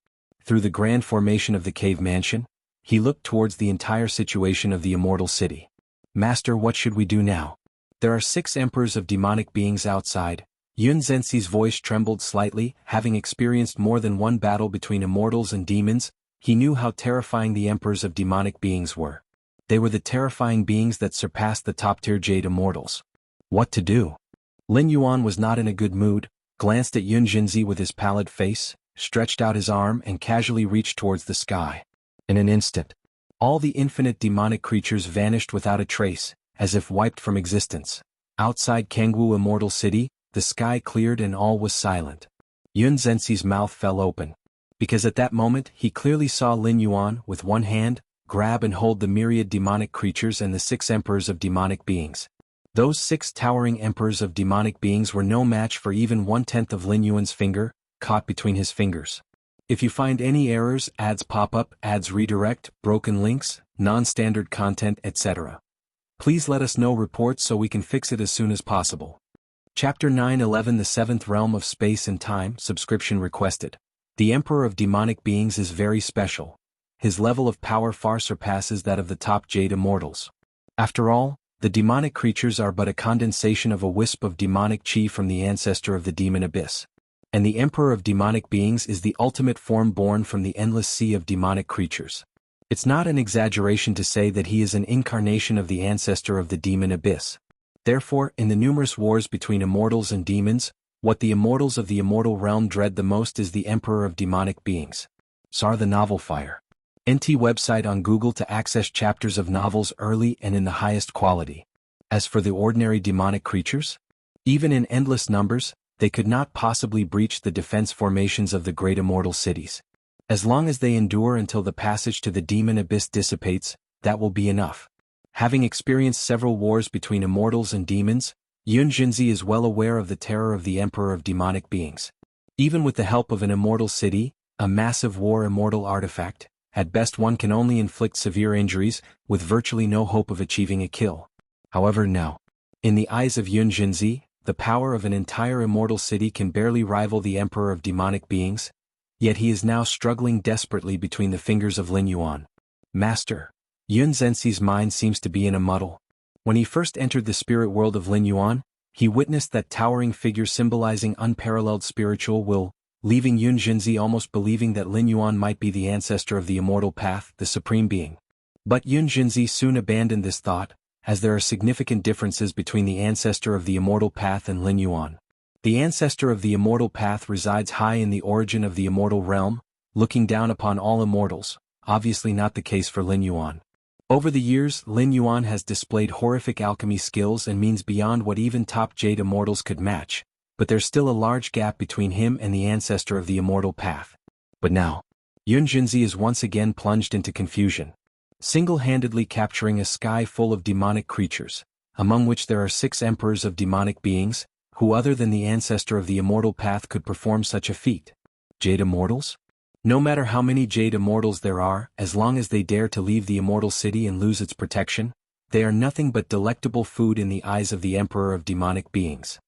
Through the grand formation of the cave mansion, he looked towards the entire situation of the Immortal City. Master, what should we do now? There are 6 emperors of demonic beings outside. Yun Zhenxi's voice trembled slightly. Having experienced more than one battle between immortals and demons, he knew how terrifying the emperors of demonic beings were. They were the terrifying beings that surpassed the top-tier Jade Immortals. What to do? Lin Yuan was not in a good mood, glanced at Yun Jinzi with his pallid face, stretched out his arm and casually reached towards the sky. In an instant, all the infinite demonic creatures vanished without a trace, as if wiped from existence. Outside Jianghu Immortal City, the sky cleared and all was silent. Yun Zhenxi's mouth fell open, because at that moment he clearly saw Lin Yuan, with one hand, grab and hold the myriad demonic creatures and the 6 emperors of demonic beings. Those 6 towering emperors of demonic beings were no match for even 1/10 of Lin Yuan's finger, caught between his fingers. If you find any errors, ads pop up, ads redirect, broken links, non-standard content, etc., please let us know reports so we can fix it as soon as possible. Chapter 911 The Seventh Realm of Space and Time. Subscription requested. The Emperor of Demonic Beings is very special. His level of power far surpasses that of the top Jade Immortals. After all, the demonic creatures are but a condensation of a wisp of demonic chi from the ancestor of the demon abyss. And the Emperor of Demonic Beings is the ultimate form born from the endless sea of demonic creatures. It's not an exaggeration to say that he is an incarnation of the ancestor of the demon abyss. Therefore, in the numerous wars between immortals and demons, what the immortals of the immortal realm dread the most is the Emperor of Demonic Beings. SAR the Novel Fire. NT website on Google to access chapters of novels early and in the highest quality. As for the ordinary demonic creatures, even in endless numbers, they could not possibly breach the defense formations of the great immortal cities. As long as they endure until the passage to the demon abyss dissipates, that will be enough. Having experienced several wars between immortals and demons, Yun Jinzi is well aware of the terror of the Emperor of Demonic Beings. Even with the help of an immortal city, a massive war immortal artifact, at best one can only inflict severe injuries, with virtually no hope of achieving a kill. However now, in the eyes of Yun Jinzi, the power of an entire immortal city can barely rival the Emperor of Demonic Beings, yet he is now struggling desperately between the fingers of Lin Yuan. Master. Yun Zhenxi's mind seems to be in a muddle. When he first entered the spirit world of Lin Yuan, he witnessed that towering figure symbolizing unparalleled spiritual will, leaving Yun Jinzi almost believing that Lin Yuan might be the ancestor of the immortal path, the supreme being. But Yun Jinzi soon abandoned this thought, as there are significant differences between the ancestor of the immortal path and Lin Yuan. The ancestor of the immortal path resides high in the origin of the immortal realm, looking down upon all immortals, obviously not the case for Lin Yuan. Over the years, Lin Yuan has displayed horrific alchemy skills and means beyond what even top Jade Immortals could match, but there's still a large gap between him and the ancestor of the immortal path. But now, Yun Jinzi is once again plunged into confusion. Single-handedly capturing a sky full of demonic creatures, among which there are 6 emperors of demonic beings, who other than the ancestor of the immortal path could perform such a feat? Jade Immortals? No matter how many Jade Immortals there are, as long as they dare to leave the immortal city and lose its protection, they are nothing but delectable food in the eyes of the Emperor of Demonic Beings.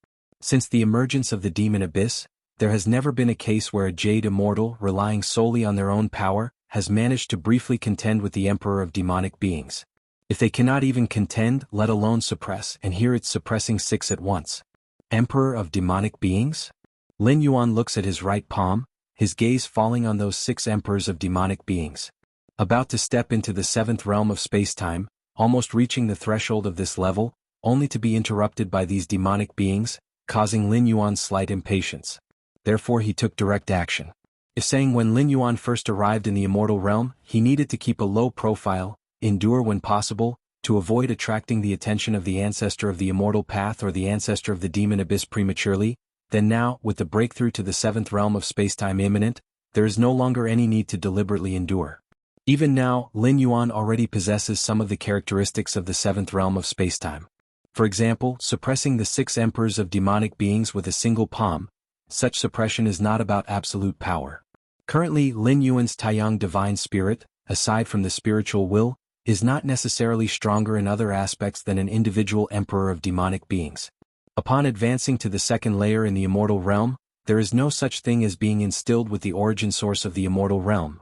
Since the emergence of the demon abyss, there has never been a case where a Jade Immortal, relying solely on their own power, has managed to briefly contend with the Emperor of Demonic Beings. If they cannot even contend, let alone suppress, and here it's suppressing 6 at once. Emperor of Demonic Beings? Lin Yuan looks at his right palm, his gaze falling on those 6 emperors of demonic beings. About to step into the 7th realm of space-time, almost reaching the threshold of this level, only to be interrupted by these demonic beings, causing Lin Yuan slight impatience. Therefore he took direct action. If saying when Lin Yuan first arrived in the immortal realm, he needed to keep a low profile, endure when possible, to avoid attracting the attention of the ancestor of the immortal path or the ancestor of the demon abyss prematurely, then now, with the breakthrough to the 7th realm of spacetime imminent, there is no longer any need to deliberately endure. Even now, Lin Yuan already possesses some of the characteristics of the 7th realm of spacetime. For example, suppressing the 6 emperors of demonic beings with a single palm. Such suppression is not about absolute power. Currently, Lin Yuan's Taiyang divine spirit, aside from the spiritual will, is not necessarily stronger in other aspects than an individual emperor of demonic beings. Upon advancing to the 2nd layer in the immortal realm, there is no such thing as being instilled with the origin source of the immortal realm.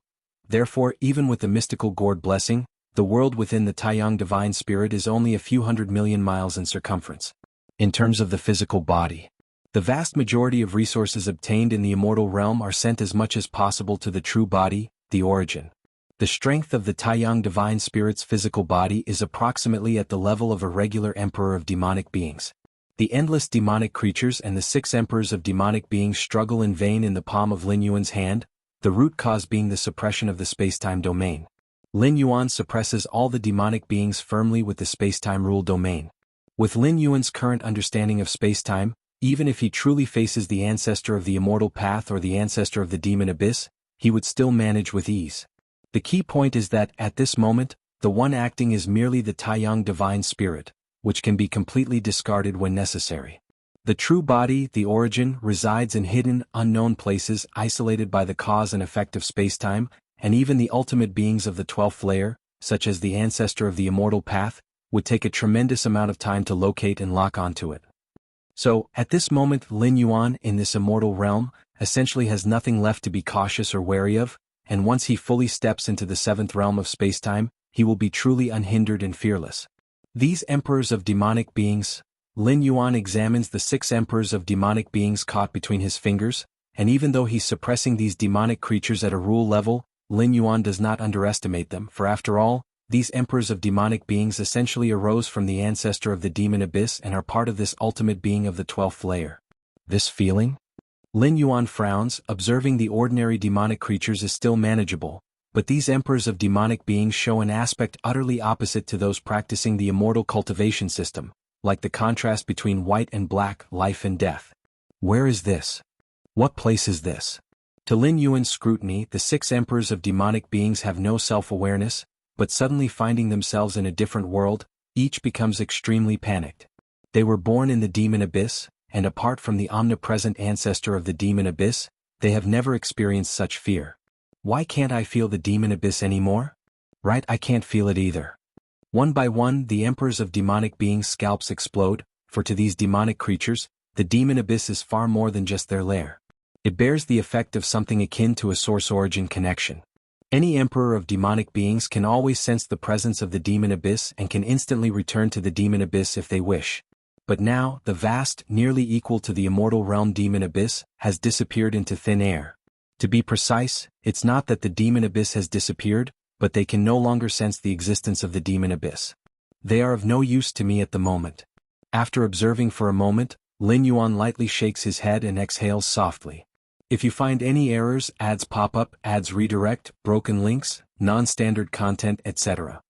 Therefore, even with the mystical gourd blessing, the world within the Taiyang divine spirit is only a few 100 million miles in circumference. In terms of the physical body, the vast majority of resources obtained in the immortal realm are sent as much as possible to the true body, the origin. The strength of the Taiyang divine spirit's physical body is approximately at the level of a regular emperor of demonic beings. The endless demonic creatures and the 6 emperors of demonic beings struggle in vain in the palm of Lin Yuan's hand, the root cause being the suppression of the spacetime domain. Lin Yuan suppresses all the demonic beings firmly with the spacetime rule domain. With Lin Yuan's current understanding of spacetime, even if he truly faces the ancestor of the immortal path or the ancestor of the demon abyss, he would still manage with ease. The key point is that, at this moment, the one acting is merely the Taiyang divine spirit, which can be completely discarded when necessary. The true body, the origin, resides in hidden, unknown places isolated by the cause and effect of spacetime, and even the ultimate beings of the 12th layer, such as the ancestor of the immortal path, would take a tremendous amount of time to locate and lock onto it. So, at this moment, Lin Yuan, in this immortal realm, essentially has nothing left to be cautious or wary of, and once he fully steps into the 7th realm of spacetime, he will be truly unhindered and fearless. These emperors of demonic beings, Lin Yuan examines the 6 emperors of demonic beings caught between his fingers, and even though he's suppressing these demonic creatures at a rule level, Lin Yuan does not underestimate them, for after all, these emperors of demonic beings essentially arose from the ancestor of the demon abyss and are part of this ultimate being of the 12th layer. This feeling? Lin Yuan frowns, observing the ordinary demonic creatures is still manageable, but these emperors of demonic beings show an aspect utterly opposite to those practicing the immortal cultivation system, like the contrast between white and black, life and death. Where is this? What place is this? To Lin Yuan's scrutiny, the 6 emperors of demonic beings have no self-awareness, but suddenly finding themselves in a different world, each becomes extremely panicked. They were born in the demon abyss, and apart from the omnipresent ancestor of the demon abyss, they have never experienced such fear. Why can't I feel the demon abyss anymore? Right, I can't feel it either. One by one, the emperors of demonic beings' scalps explode, for to these demonic creatures, the demon abyss is far more than just their lair. It bears the effect of something akin to a source-origin connection. Any emperor of demonic beings can always sense the presence of the demon abyss and can instantly return to the demon abyss if they wish. But now, the vast, nearly equal to the immortal realm demon abyss, has disappeared into thin air. To be precise, it's not that the demon abyss has disappeared, but they can no longer sense the existence of the demon abyss. They are of no use to me at the moment. After observing for a moment, Lin Yuan lightly shakes his head and exhales softly. If you find any errors, ads pop up, ads redirect, broken links, non-standard content, etc.,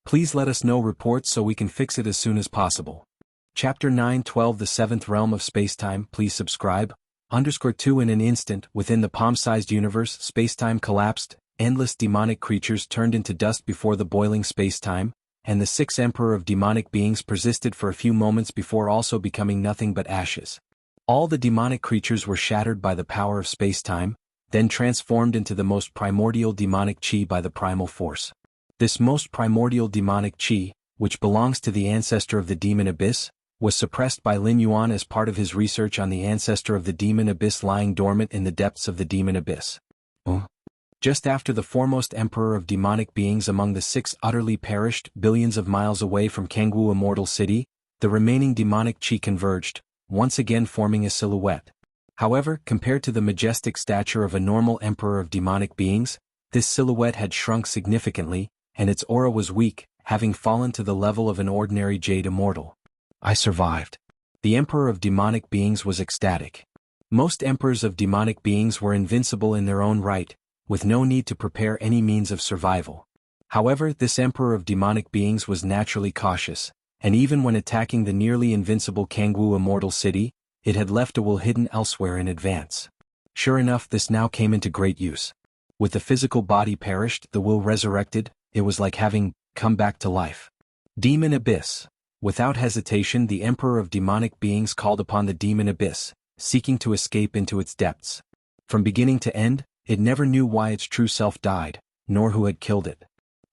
please let us know reports so we can fix it as soon as possible. Chapter 9:12 The 7th Realm of Spacetime. Please subscribe. _2 In an instant, within the palm-sized universe, spacetime collapsed, endless demonic creatures turned into dust before the boiling spacetime, and the 6 emperor of demonic beings persisted for a few moments before also becoming nothing but ashes. All the demonic creatures were shattered by the power of spacetime, then transformed into the most primordial demonic chi by the primal force. This most primordial demonic chi, which belongs to the ancestor of the demon abyss, was suppressed by Lin Yuan as part of his research on the ancestor of the demon abyss lying dormant in the depths of the demon abyss. Just after the foremost emperor of demonic beings among the 6 utterly perished, billions of miles away from Jianghu Immortal City, the remaining demonic chi converged, once again forming a silhouette. However, compared to the majestic stature of a normal emperor of demonic beings, this silhouette had shrunk significantly, and its aura was weak, having fallen to the level of an ordinary jade immortal. I survived. The emperor of demonic beings was ecstatic. Most emperors of demonic beings were invincible in their own right, with no need to prepare any means of survival. However, this emperor of demonic beings was naturally cautious, and even when attacking the nearly invincible Jianghu Immortal City, it had left a will hidden elsewhere in advance. Sure enough, this now came into great use. With the physical body perished, the will resurrected, it was like having come back to life. Demon Abyss. Without hesitation, the Emperor of Demonic Beings called upon the Demon Abyss, seeking to escape into its depths. From beginning to end, it never knew why its true self died, nor who had killed it.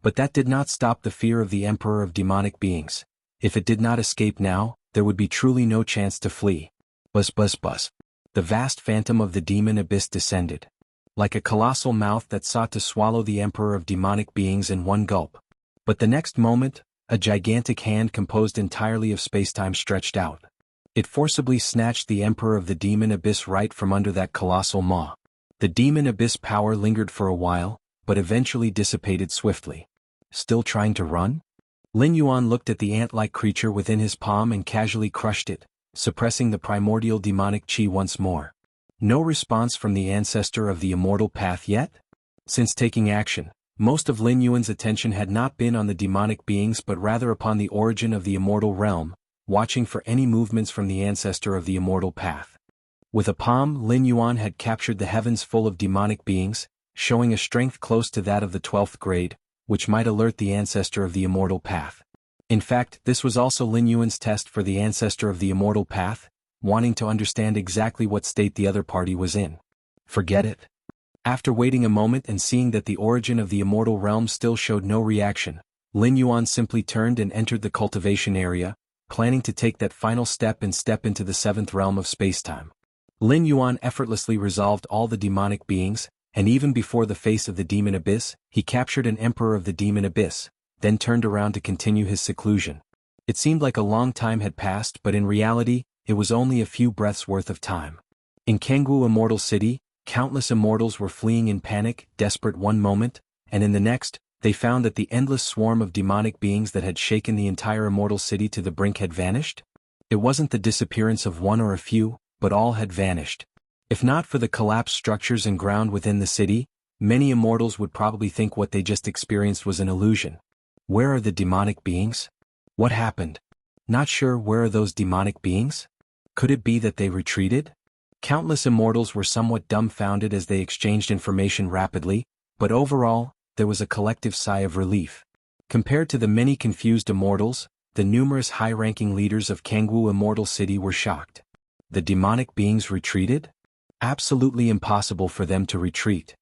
But that did not stop the fear of the Emperor of Demonic Beings. If it did not escape now, there would be truly no chance to flee. Buzz buzz buzz. The vast phantom of the Demon Abyss descended. Like a colossal mouth that sought to swallow the Emperor of Demonic Beings in one gulp. But the next moment, a gigantic hand composed entirely of spacetime stretched out. It forcibly snatched the Emperor of the Demon Abyss right from under that colossal maw. The Demon Abyss power lingered for a while, but eventually dissipated swiftly. Still trying to run? Lin Yuan looked at the ant-like creature within his palm and casually crushed it, suppressing the primordial demonic chi once more. No response from the ancestor of the immortal path yet? Since taking action, most of Lin Yuan's attention had not been on the demonic beings but rather upon the origin of the immortal realm, watching for any movements from the ancestor of the immortal path. With a palm, Lin Yuan had captured the heavens full of demonic beings, showing a strength close to that of the 12th grade, which might alert the ancestor of the immortal path. In fact, this was also Lin Yuan's test for the ancestor of the immortal path, wanting to understand exactly what state the other party was in. Forget it. After waiting a moment and seeing that the origin of the immortal realm still showed no reaction, Lin Yuan simply turned and entered the cultivation area, planning to take that final step and step into the 7th realm of spacetime. Lin Yuan effortlessly resolved all the demonic beings, and even before the face of the Demon Abyss, he captured an Emperor of the Demon Abyss, then turned around to continue his seclusion. It seemed like a long time had passed, but in reality, it was only a few breaths worth of time. In Jianghu Immortal City, countless immortals were fleeing in panic, desperate one moment, and in the next, they found that the endless swarm of demonic beings that had shaken the entire immortal city to the brink had vanished. It wasn't the disappearance of one or a few, but all had vanished. If not for the collapsed structures and ground within the city, many immortals would probably think what they just experienced was an illusion. Where are the demonic beings? What happened? Not sure, where are those demonic beings? Could it be that they retreated? Countless immortals were somewhat dumbfounded as they exchanged information rapidly, but overall, there was a collective sigh of relief. Compared to the many confused immortals, the numerous high-ranking leaders of Jianghu Immortal City were shocked. The demonic beings retreated? Absolutely impossible for them to retreat.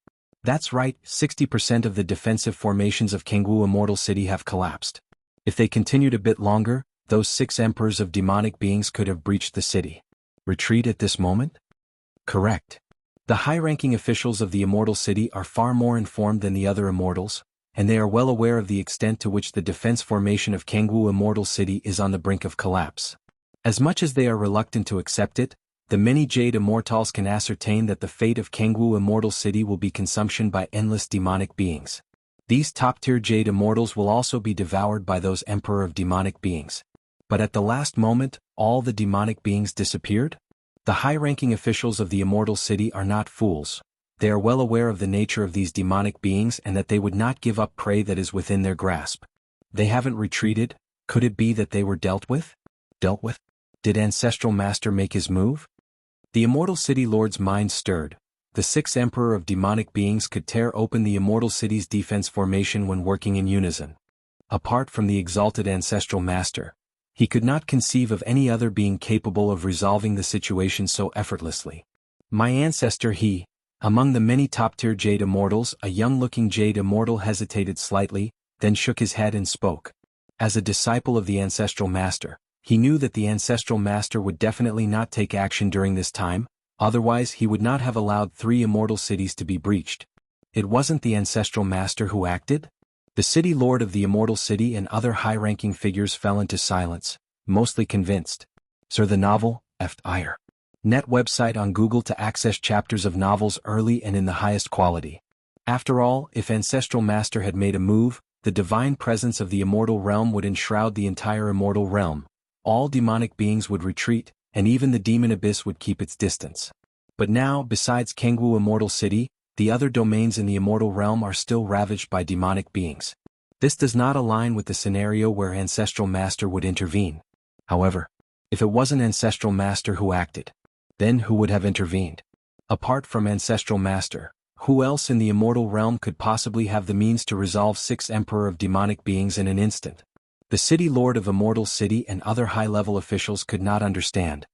That's right, 60% of the defensive formations of Jianghu Immortal City have collapsed. If they continued a bit longer, those 6 emperors of demonic beings could have breached the city. Retreat at this moment? Correct. The high-ranking officials of the Immortal City are far more informed than the other immortals, and they are well aware of the extent to which the defense formation of Jianghu Immortal City is on the brink of collapse. As much as they are reluctant to accept it, the many Jade Immortals can ascertain that the fate of Jianghu Immortal City will be consumption by endless demonic beings. These top-tier Jade Immortals will also be devoured by those Emperor of Demonic Beings. But at the last moment, all the demonic beings disappeared? The high-ranking officials of the Immortal City are not fools. They are well aware of the nature of these demonic beings and that they would not give up prey that is within their grasp. They haven't retreated. Could it be that they were dealt with? Dealt with? Did Ancestral Master make his move? The Immortal City Lord's mind stirred. The 6th Emperor of Demonic Beings could tear open the Immortal City's defense formation when working in unison. Apart from the exalted Ancestral Master, he could not conceive of any other being capable of resolving the situation so effortlessly. My ancestor he. Among the many top-tier Jade Immortals, a young-looking Jade Immortal hesitated slightly, then shook his head and spoke. As a disciple of the Ancestral Master, he knew that the Ancestral Master would definitely not take action during this time, otherwise he would not have allowed 3 immortal cities to be breached. It wasn't the Ancestral Master who acted? The City Lord of the Immortal City and other high-ranking figures fell into silence, mostly convinced. Sir, the novel, Ire. Net website on Google to access chapters of novels early and in the highest quality. After all, if Ancestral Master had made a move, the divine presence of the immortal realm would enshroud the entire immortal realm. All demonic beings would retreat, and even the Demon Abyss would keep its distance. But now, besides Jianghu Immortal City, the other domains in the immortal realm are still ravaged by demonic beings. This does not align with the scenario where Ancestral Master would intervene. However, if it wasn't Ancestral Master who acted, then who would have intervened? Apart from Ancestral Master, who else in the immortal realm could possibly have the means to resolve 6 Emperor of demonic beings in an instant? The City Lord of Immortal City and other high-level officials could not understand.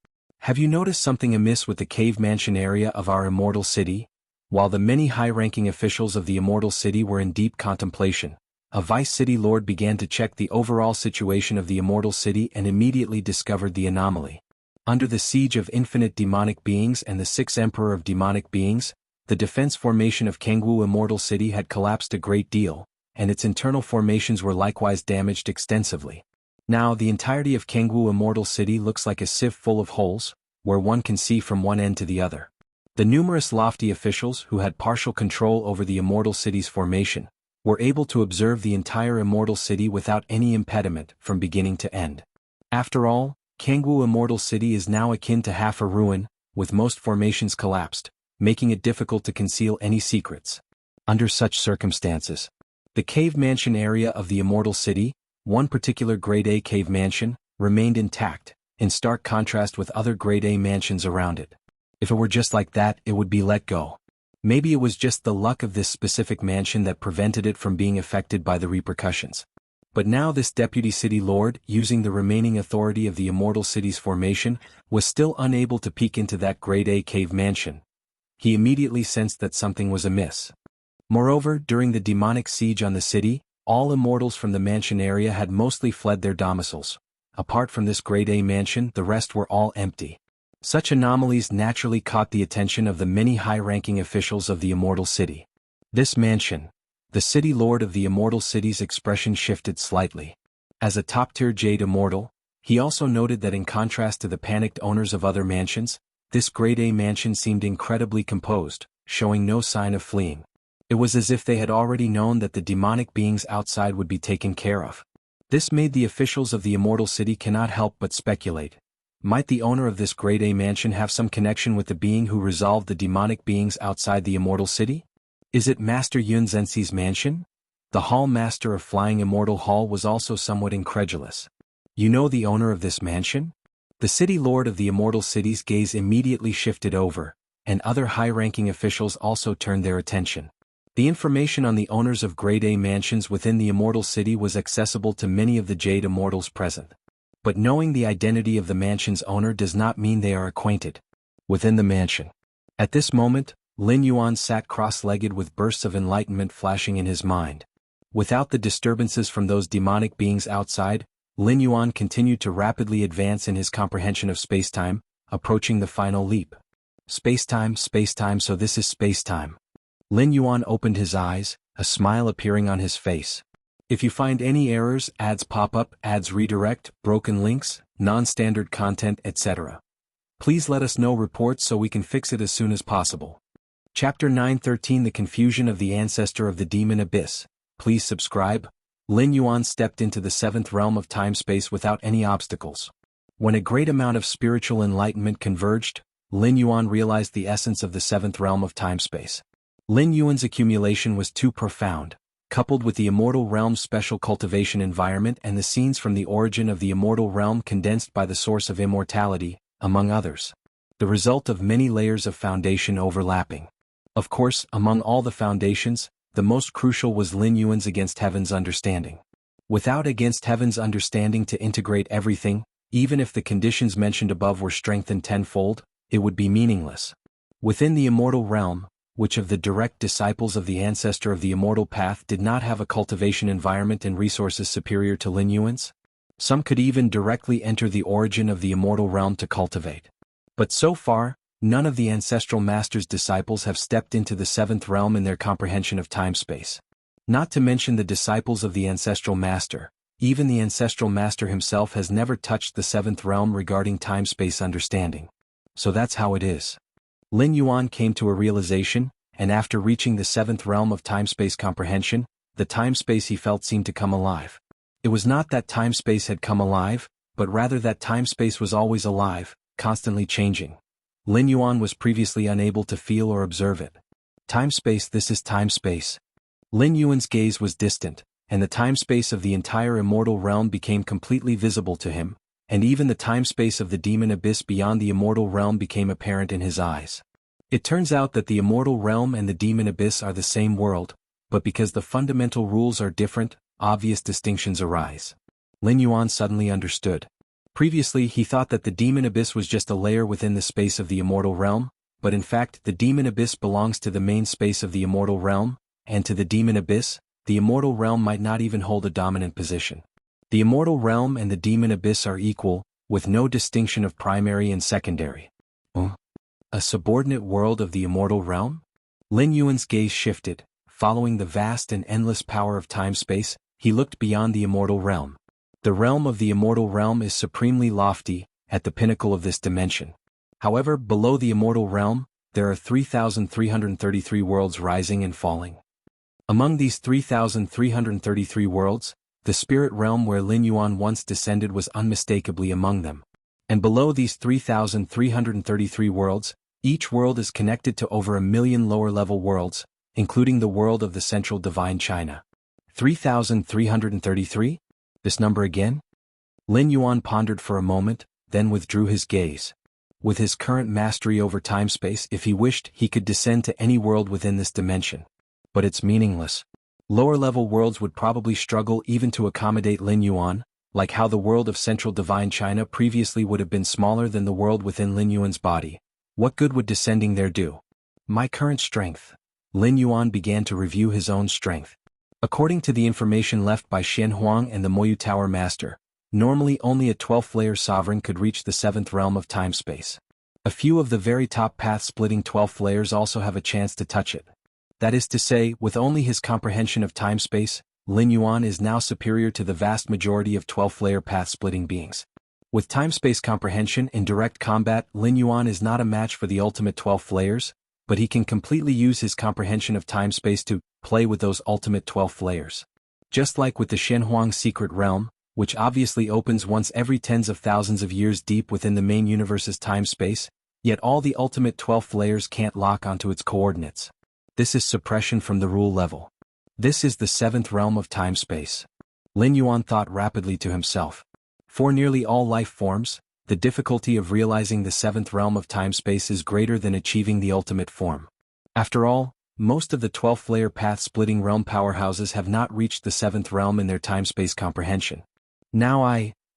Have you noticed something amiss with the cave mansion area of our Immortal City? While the many high-ranking officials of the Immortal City were in deep contemplation, a Vice City Lord began to check the overall situation of the Immortal City and immediately discovered the anomaly. Under the siege of infinite demonic beings and the 6 Emperor of demonic beings, the defense formation of Jianghu Immortal City had collapsed a great deal, and its internal formations were likewise damaged extensively. Now the entirety of Jianghu Immortal City looks like a sieve full of holes, where one can see from one end to the other. The numerous lofty officials who had partial control over the Immortal City's formation were able to observe the entire Immortal City without any impediment from beginning to end. After all, Jianghu Immortal City is now akin to half a ruin, with most formations collapsed, making it difficult to conceal any secrets. Under such circumstances, the cave mansion area of the Immortal City, one particular Grade A cave mansion, remained intact, in stark contrast with other Grade A mansions around it. If it were just like that, it would be let go. Maybe it was just the luck of this specific mansion that prevented it from being affected by the repercussions. But now this Deputy City Lord, using the remaining authority of the Immortal City's formation, was still unable to peek into that Grade A cave mansion. He immediately sensed that something was amiss. Moreover, during the demonic siege on the city, all immortals from the mansion area had mostly fled their domiciles. Apart from this Grade A mansion, the rest were all empty. Such anomalies naturally caught the attention of the many high-ranking officials of the Immortal City. This mansion, the City Lord of the Immortal City's expression shifted slightly. As a top-tier Jade Immortal, he also noted that in contrast to the panicked owners of other mansions, this Grade A mansion seemed incredibly composed, showing no sign of fleeing. It was as if they had already known that the demonic beings outside would be taken care of. This made the officials of the Immortal City cannot help but speculate. Might the owner of this Grade A mansion have some connection with the being who resolved the demonic beings outside the Immortal City? Is it Master Yun Zhenxi's mansion? The Hall Master of Flying Immortal Hall was also somewhat incredulous. You know the owner of this mansion? The City Lord of the Immortal City's gaze immediately shifted over, and other high-ranking officials also turned their attention. The information on the owners of Grade A mansions within the Immortal City was accessible to many of the Jade Immortals present. But knowing the identity of the mansion's owner does not mean they are acquainted. Within the mansion. At this moment, Lin Yuan sat cross-legged with bursts of enlightenment flashing in his mind. Without the disturbances from those demonic beings outside, Lin Yuan continued to rapidly advance in his comprehension of space-time, approaching the final leap. Space-time, so this is space-time. Lin Yuan opened his eyes, a smile appearing on his face. If you find any errors, ads pop up, ads redirect, broken links, non-standard content, etc., please let us know reports so we can fix it as soon as possible. Chapter 913 The Confusion of the Ancestor of the Demon Abyss. Please subscribe. Lin Yuan stepped into the 7th realm of time-space without any obstacles. When a great amount of spiritual enlightenment converged, Lin Yuan realized the essence of the 7th realm of time-space. Lin Yuan's accumulation was too profound, coupled with the Immortal Realm's special cultivation environment and the scenes from the origin of the Immortal Realm condensed by the source of immortality, among others. The result of many layers of foundation overlapping. Of course, among all the foundations, the most crucial was Lin Yuan's Against Heaven's understanding. Without Against Heaven's understanding to integrate everything, even if the conditions mentioned above were strengthened tenfold, it would be meaningless. Within the Immortal Realm, which of the direct disciples of the ancestor of the Immortal Path did not have a cultivation environment and resources superior to Lin Yuan's? Some could even directly enter the origin of the Immortal Realm to cultivate. But so far, none of the Ancestral Master's disciples have stepped into the 7th realm in their comprehension of time-space. Not to mention the disciples of the Ancestral Master, even the Ancestral Master himself has never touched the 7th realm regarding time-space understanding. So that's how it is. Lin Yuan came to a realization, and after reaching the 7th realm of time-space comprehension, the time-space he felt seemed to come alive. It was not that time-space had come alive, but rather that time-space was always alive, constantly changing. Lin Yuan was previously unable to feel or observe it. Time-space, this is time-space. Lin Yuan's gaze was distant, and the time-space of the entire Immortal Realm became completely visible to him, and even the time-space of the demon abyss beyond the immortal realm became apparent in his eyes. It turns out that the immortal realm and the demon abyss are the same world, but because the fundamental rules are different, obvious distinctions arise. Lin Yuan suddenly understood. Previously he thought that the demon abyss was just a layer within the space of the immortal realm, but in fact the demon abyss belongs to the main space of the immortal realm, and to the demon abyss, the immortal realm might not even hold a dominant position. The immortal realm and the demon abyss are equal, with no distinction of primary and secondary. A subordinate world of the immortal realm? Lin Yuan's gaze shifted. Following the vast and endless power of time-space, he looked beyond the immortal realm. The realm of the immortal realm is supremely lofty, at the pinnacle of this dimension. However, below the immortal realm, there are 3,333 worlds rising and falling. Among these 3,333 worlds, the spirit realm where Lin Yuan once descended was unmistakably among them. And below these 3,333 worlds, each world is connected to over 1 million lower-level worlds, including the world of the central divine China. 3,333? This number again? Lin Yuan pondered for a moment, then withdrew his gaze. With his current mastery over time-space, if he wished, he could descend to any world within this dimension. But it's meaningless. Lower-level worlds would probably struggle even to accommodate Lin Yuan, like how the world of central divine China previously would have been smaller than the world within Lin Yuan's body. What good would descending there do? My current strength. Lin Yuan began to review his own strength. According to the information left by Xian Huang and the Moyu Tower Master, normally only a 12th-layer sovereign could reach the 7th realm of time-space. A few of the very top path-splitting 12th layers also have a chance to touch it. That is to say, with only his comprehension of time-space, Lin Yuan is now superior to the vast majority of 12th-layer path-splitting beings. With time-space comprehension in direct combat, Lin Yuan is not a match for the ultimate 12th layers, but he can completely use his comprehension of time-space to play with those ultimate 12th layers. Just like with the Shenhuang secret realm, which obviously opens once every tens of thousands of years deep within the main universe's time-space, yet all the ultimate 12th layers can't lock onto its coordinates. This is suppression from the rule level. This is the 7th realm of time-space. Lin Yuan thought rapidly to himself. For nearly all life forms, the difficulty of realizing the 7th realm of time-space is greater than achieving the ultimate form. After all, most of the 12th-layer path-splitting realm powerhouses have not reached the 7th realm in their time-space comprehension. Now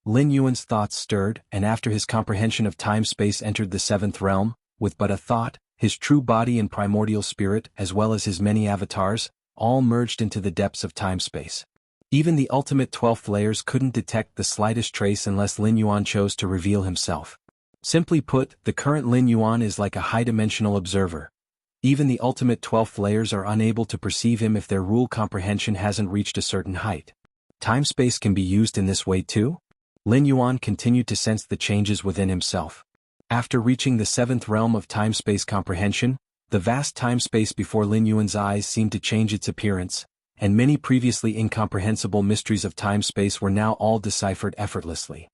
Lin Yuan's thoughts stirred, and after his comprehension of time-space entered the 7th realm, with but a thought, his true body and primordial spirit, as well as his many avatars, all merged into the depths of time-space. Even the ultimate 12th layers couldn't detect the slightest trace unless Lin Yuan chose to reveal himself. Simply put, the current Lin Yuan is like a high-dimensional observer. Even the ultimate 12th layers are unable to perceive him if their rule comprehension hasn't reached a certain height. Time-space can be used in this way too? Lin Yuan continued to sense the changes within himself. After reaching the 7th realm of time-space comprehension, the vast time-space before Lin Yuan's eyes seemed to change its appearance, and many previously incomprehensible mysteries of time-space were now all deciphered effortlessly.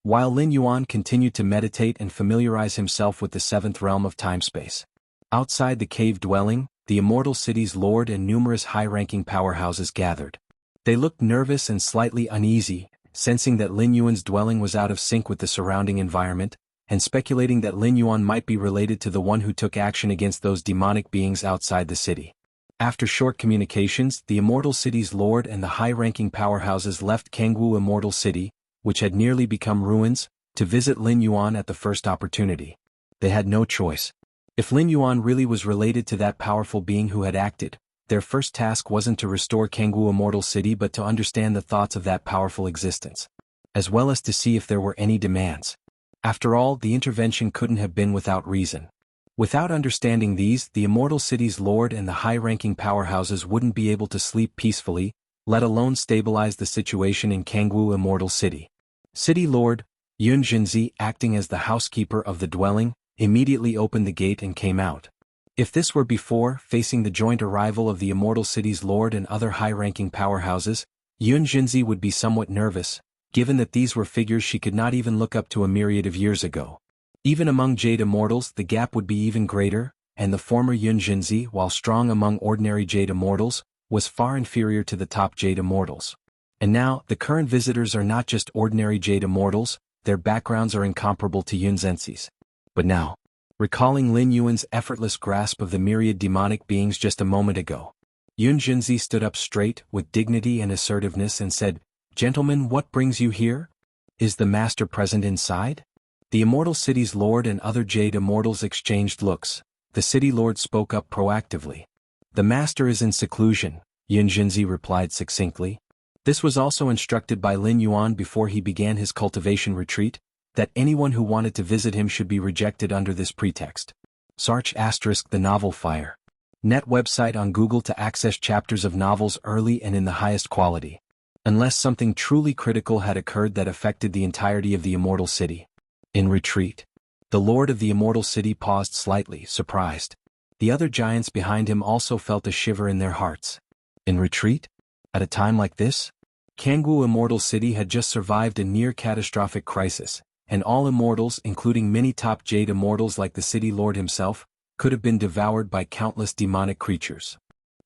While Lin Yuan continued to meditate and familiarize himself with the 7th realm of time-space. Outside the cave dwelling, the Immortal City's lord and numerous high-ranking powerhouses gathered. They looked nervous and slightly uneasy, sensing that Lin Yuan's dwelling was out of sync with the surrounding environment, and speculating that Lin Yuan might be related to the one who took action against those demonic beings outside the city. After short communications, the Immortal City's lord and the high-ranking powerhouses left Jianghu Immortal City, which had nearly become ruins, to visit Lin Yuan at the first opportunity. They had no choice. If Lin Yuan really was related to that powerful being who had acted, their first task wasn't to restore Jianghu Immortal City but to understand the thoughts of that powerful existence, as well as to see if there were any demands. After all, the intervention couldn't have been without reason. Without understanding these, the Immortal City's lord and the high-ranking powerhouses wouldn't be able to sleep peacefully, let alone stabilize the situation in Jianghu Immortal City. City Lord Yunjinzi, acting as the housekeeper of the dwelling, immediately opened the gate and came out. If this were before, facing the joint arrival of the Immortal City's lord and other high-ranking powerhouses, Yunjinzi would be somewhat nervous, given that these were figures she could not even look up to a myriad of years ago. Even among Jade Immortals the gap would be even greater, and the former Yunjinzi, while strong among ordinary Jade Immortals, was far inferior to the top Jade Immortals. And now, the current visitors are not just ordinary Jade Immortals, their backgrounds are incomparable to Yun Zhenxi's. But now, recalling Lin Yuan's effortless grasp of the myriad demonic beings just a moment ago, Yun Zhenxi stood up straight, with dignity and assertiveness and said, "Gentlemen, what brings you here? Is the master present inside?" The Immortal City's lord and other Jade Immortals exchanged looks. The city lord spoke up proactively. "The master is in seclusion," Yun Zhenxi replied succinctly. This was also instructed by Lin Yuan before he began his cultivation retreat, that anyone who wanted to visit him should be rejected under this pretext. Search * the novel Fire. Net website on Google to access chapters of novels early and in the highest quality. Unless something truly critical had occurred that affected the entirety of the Immortal City. In retreat. The Lord of the Immortal City paused slightly, surprised. The other giants behind him also felt a shiver in their hearts. In retreat? At a time like this? Jianghu Immortal City had just survived a near-catastrophic crisis, and all immortals, including many top Jade Immortals like the City Lord himself, could have been devoured by countless demonic creatures.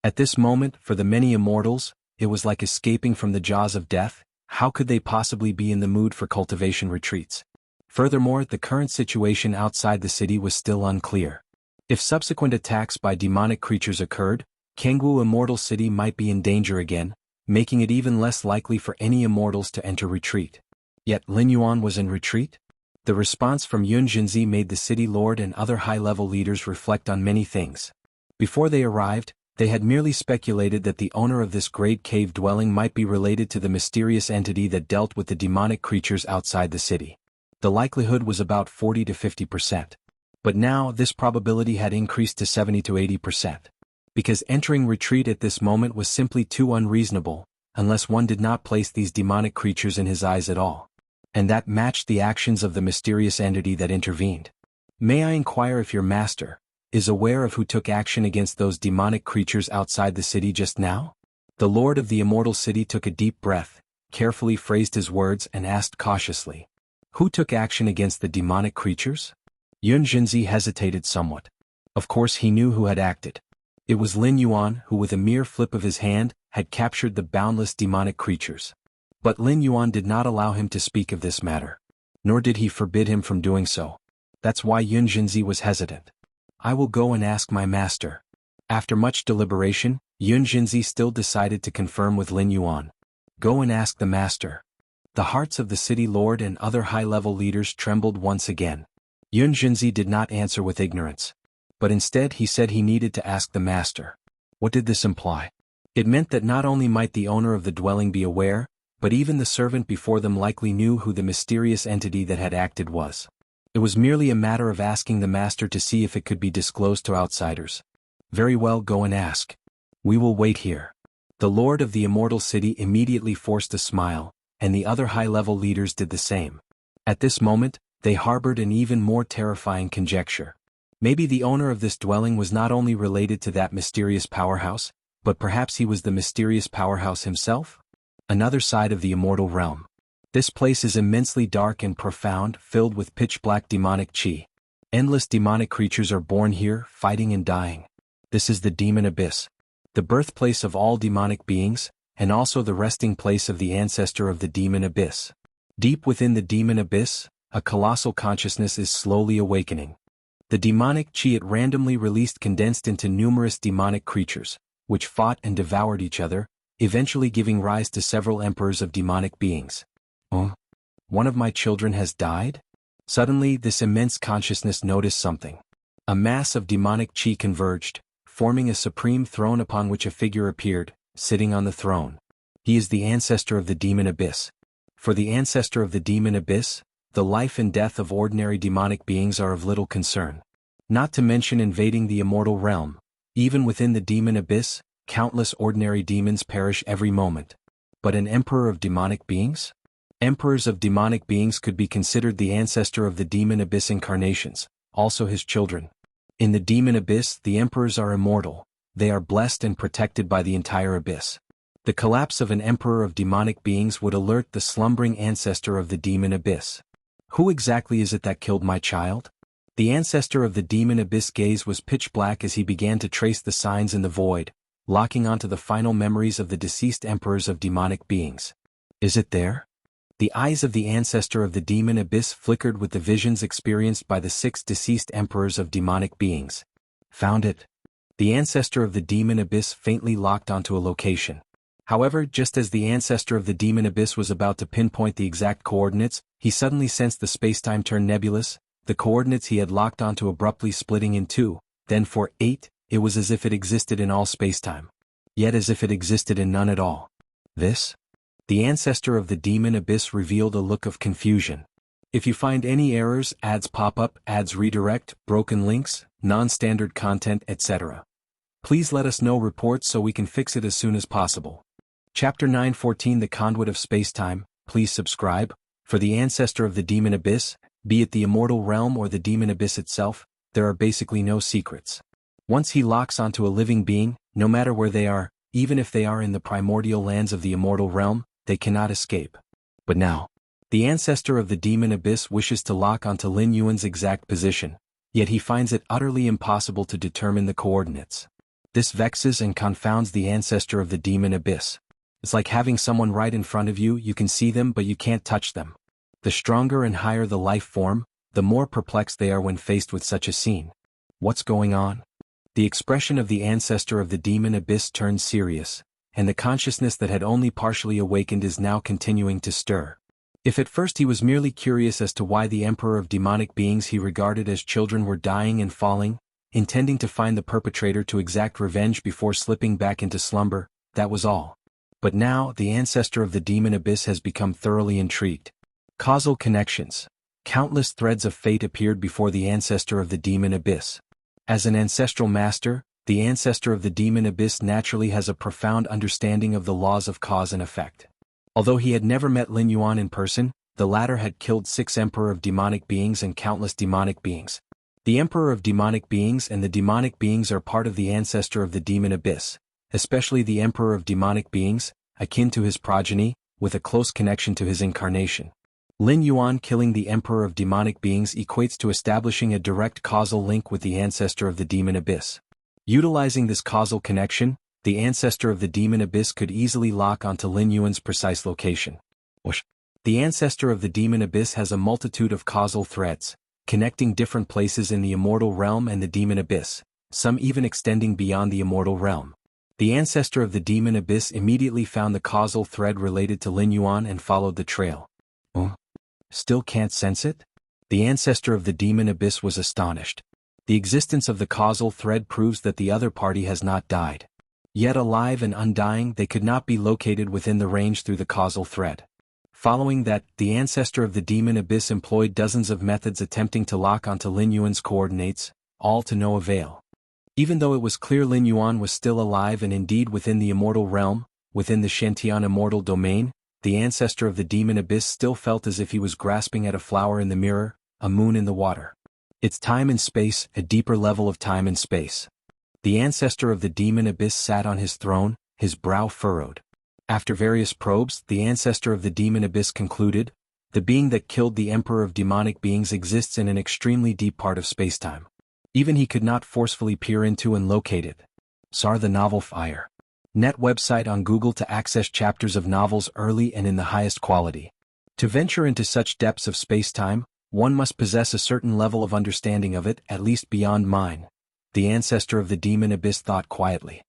At this moment, for the many immortals, it was like escaping from the jaws of death. How could they possibly be in the mood for cultivation retreats? Furthermore, the current situation outside the city was still unclear. If subsequent attacks by demonic creatures occurred, Jianghu Immortal City might be in danger again, making it even less likely for any immortals to enter retreat. Yet Lin Yuan was in retreat? The response from Yun Zhenxi made the city lord and other high-level leaders reflect on many things. Before they arrived, they had merely speculated that the owner of this great cave dwelling might be related to the mysterious entity that dealt with the demonic creatures outside the city. The likelihood was about 40 to 50%. But now this probability had increased to 70 to 80%. Because entering retreat at this moment was simply too unreasonable, unless one did not place these demonic creatures in his eyes at all. And that matched the actions of the mysterious entity that intervened. "May I inquire if your master is aware of who took action against those demonic creatures outside the city just now?" The Lord of the Immortal City took a deep breath, carefully phrased his words and asked cautiously, "Who took action against the demonic creatures?" Yun Zhenxi hesitated somewhat. Of course he knew who had acted. It was Lin Yuan who with a mere flip of his hand had captured the boundless demonic creatures. But Lin Yuan did not allow him to speak of this matter. Nor did he forbid him from doing so. That's why Yun Zhenxi was hesitant. "I will go and ask my master." After much deliberation, Yun Zhenxi still decided to confirm with Lin Yuan. "Go and ask the master." The hearts of the city lord and other high-level leaders trembled once again. Yun Zhenxi did not answer with ignorance. But instead he said he needed to ask the master. What did this imply? It meant that not only might the owner of the dwelling be aware, but even the servant before them likely knew who the mysterious entity that had acted was. It was merely a matter of asking the master to see if it could be disclosed to outsiders. "Very well, go and ask. We will wait here." The Lord of the Immortal City immediately forced a smile, and the other high-level leaders did the same. At this moment, they harbored an even more terrifying conjecture. Maybe the owner of this dwelling was not only related to that mysterious powerhouse, but perhaps he was the mysterious powerhouse himself? Another side of the immortal realm. This place is immensely dark and profound, filled with pitch-black demonic chi. Endless demonic creatures are born here, fighting and dying. This is the demon abyss, the birthplace of all demonic beings, and also the resting place of the ancestor of the demon abyss. Deep within the demon abyss, a colossal consciousness is slowly awakening. The demonic chi it randomly released condensed into numerous demonic creatures, which fought and devoured each other, eventually giving rise to several emperors of demonic beings. One of my children has died? Suddenly this immense consciousness noticed something. A mass of demonic chi converged, forming a supreme throne upon which a figure appeared, sitting on the throne. He is the ancestor of the demon abyss. For the ancestor of the demon abyss, the life and death of ordinary demonic beings are of little concern. Not to mention invading the immortal realm. Even within the demon abyss, countless ordinary demons perish every moment. But an emperor of demonic beings? Emperors of demonic beings could be considered the ancestor of the demon abyss incarnations, also his children. In the demon abyss, the emperors are immortal. They are blessed and protected by the entire abyss. The collapse of an emperor of demonic beings would alert the slumbering ancestor of the demon abyss. Who exactly is it that killed my child? The ancestor of the demon abyss gaze was pitch black as he began to trace the signs in the void, locking onto the final memories of the deceased emperors of demonic beings. Is it there? The eyes of the ancestor of the demon abyss flickered with the visions experienced by the 6 deceased emperors of demonic beings. Found it. The ancestor of the demon abyss faintly locked onto a location. However, just as the ancestor of the demon abyss was about to pinpoint the exact coordinates, he suddenly sensed the spacetime turn nebulous, the coordinates he had locked onto abruptly splitting in two. Then for 8, it was as if it existed in all spacetime. Yet as if it existed in none at all. This? The ancestor of the demon abyss revealed a look of confusion. If you find any errors, ads pop up, ads redirect, broken links, non-standard content, etc. Please let us know reports so we can fix it as soon as possible. Chapter 914 The Conduit of Spacetime. Please subscribe. For the ancestor of the demon abyss, be it the immortal realm or the demon abyss itself, there are basically no secrets. Once he locks onto a living being, no matter where they are, even if they are in the primordial lands of the immortal realm, they cannot escape. But now, the ancestor of the demon abyss wishes to lock onto Lin Yuan's exact position, yet he finds it utterly impossible to determine the coordinates. This vexes and confounds the ancestor of the demon abyss. It's like having someone right in front of you, you can see them but you can't touch them. The stronger and higher the life form, the more perplexed they are when faced with such a scene. What's going on? The expression of the ancestor of the demon abyss turns serious, and the consciousness that had only partially awakened is now continuing to stir. If at first he was merely curious as to why the emperor of demonic beings he regarded as children were dying and falling, intending to find the perpetrator to exact revenge before slipping back into slumber, that was all. But now, the ancestor of the demon abyss has become thoroughly intrigued. Causal connections. Countless threads of fate appeared before the ancestor of the demon abyss. As an ancestral master, the ancestor of the demon abyss naturally has a profound understanding of the laws of cause and effect. Although he had never met Lin Yuan in person, the latter had killed 6 emperor of demonic beings and countless demonic beings. The emperor of demonic beings and the demonic beings are part of the ancestor of the demon abyss, especially the emperor of demonic beings, akin to his progeny, with a close connection to his incarnation. Lin Yuan killing the emperor of demonic beings equates to establishing a direct causal link with the ancestor of the demon abyss. Utilizing this causal connection, the ancestor of the demon abyss could easily lock onto Lin Yuan's precise location. The ancestor of the demon abyss has a multitude of causal threads, connecting different places in the immortal realm and the demon abyss, some even extending beyond the immortal realm. The ancestor of the demon abyss immediately found the causal thread related to Lin Yuan and followed the trail. Still can't sense it? The ancestor of the demon abyss was astonished. The existence of the causal thread proves that the other party has not died. Yet alive and undying, they could not be located within the range through the causal thread. Following that, the ancestor of the demon abyss employed dozens of methods attempting to lock onto Lin Yuan's coordinates, all to no avail. Even though it was clear Lin Yuan was still alive and indeed within the immortal realm, within the Xianxia immortal domain, the ancestor of the demon abyss still felt as if he was grasping at a flower in the mirror, a moon in the water. It's time and space, a deeper level of time and space. The ancestor of the demon abyss sat on his throne, his brow furrowed. After various probes, the ancestor of the demon abyss concluded, the being that killed the emperor of demonic beings exists in an extremely deep part of spacetime. Even he could not forcefully peer into and locate it. Sar the novel Fire. Net website on Google to access chapters of novels early and in the highest quality. To venture into such depths of spacetime, one must possess a certain level of understanding of it, at least beyond mine. The ancestor of the demon abyss thought quietly.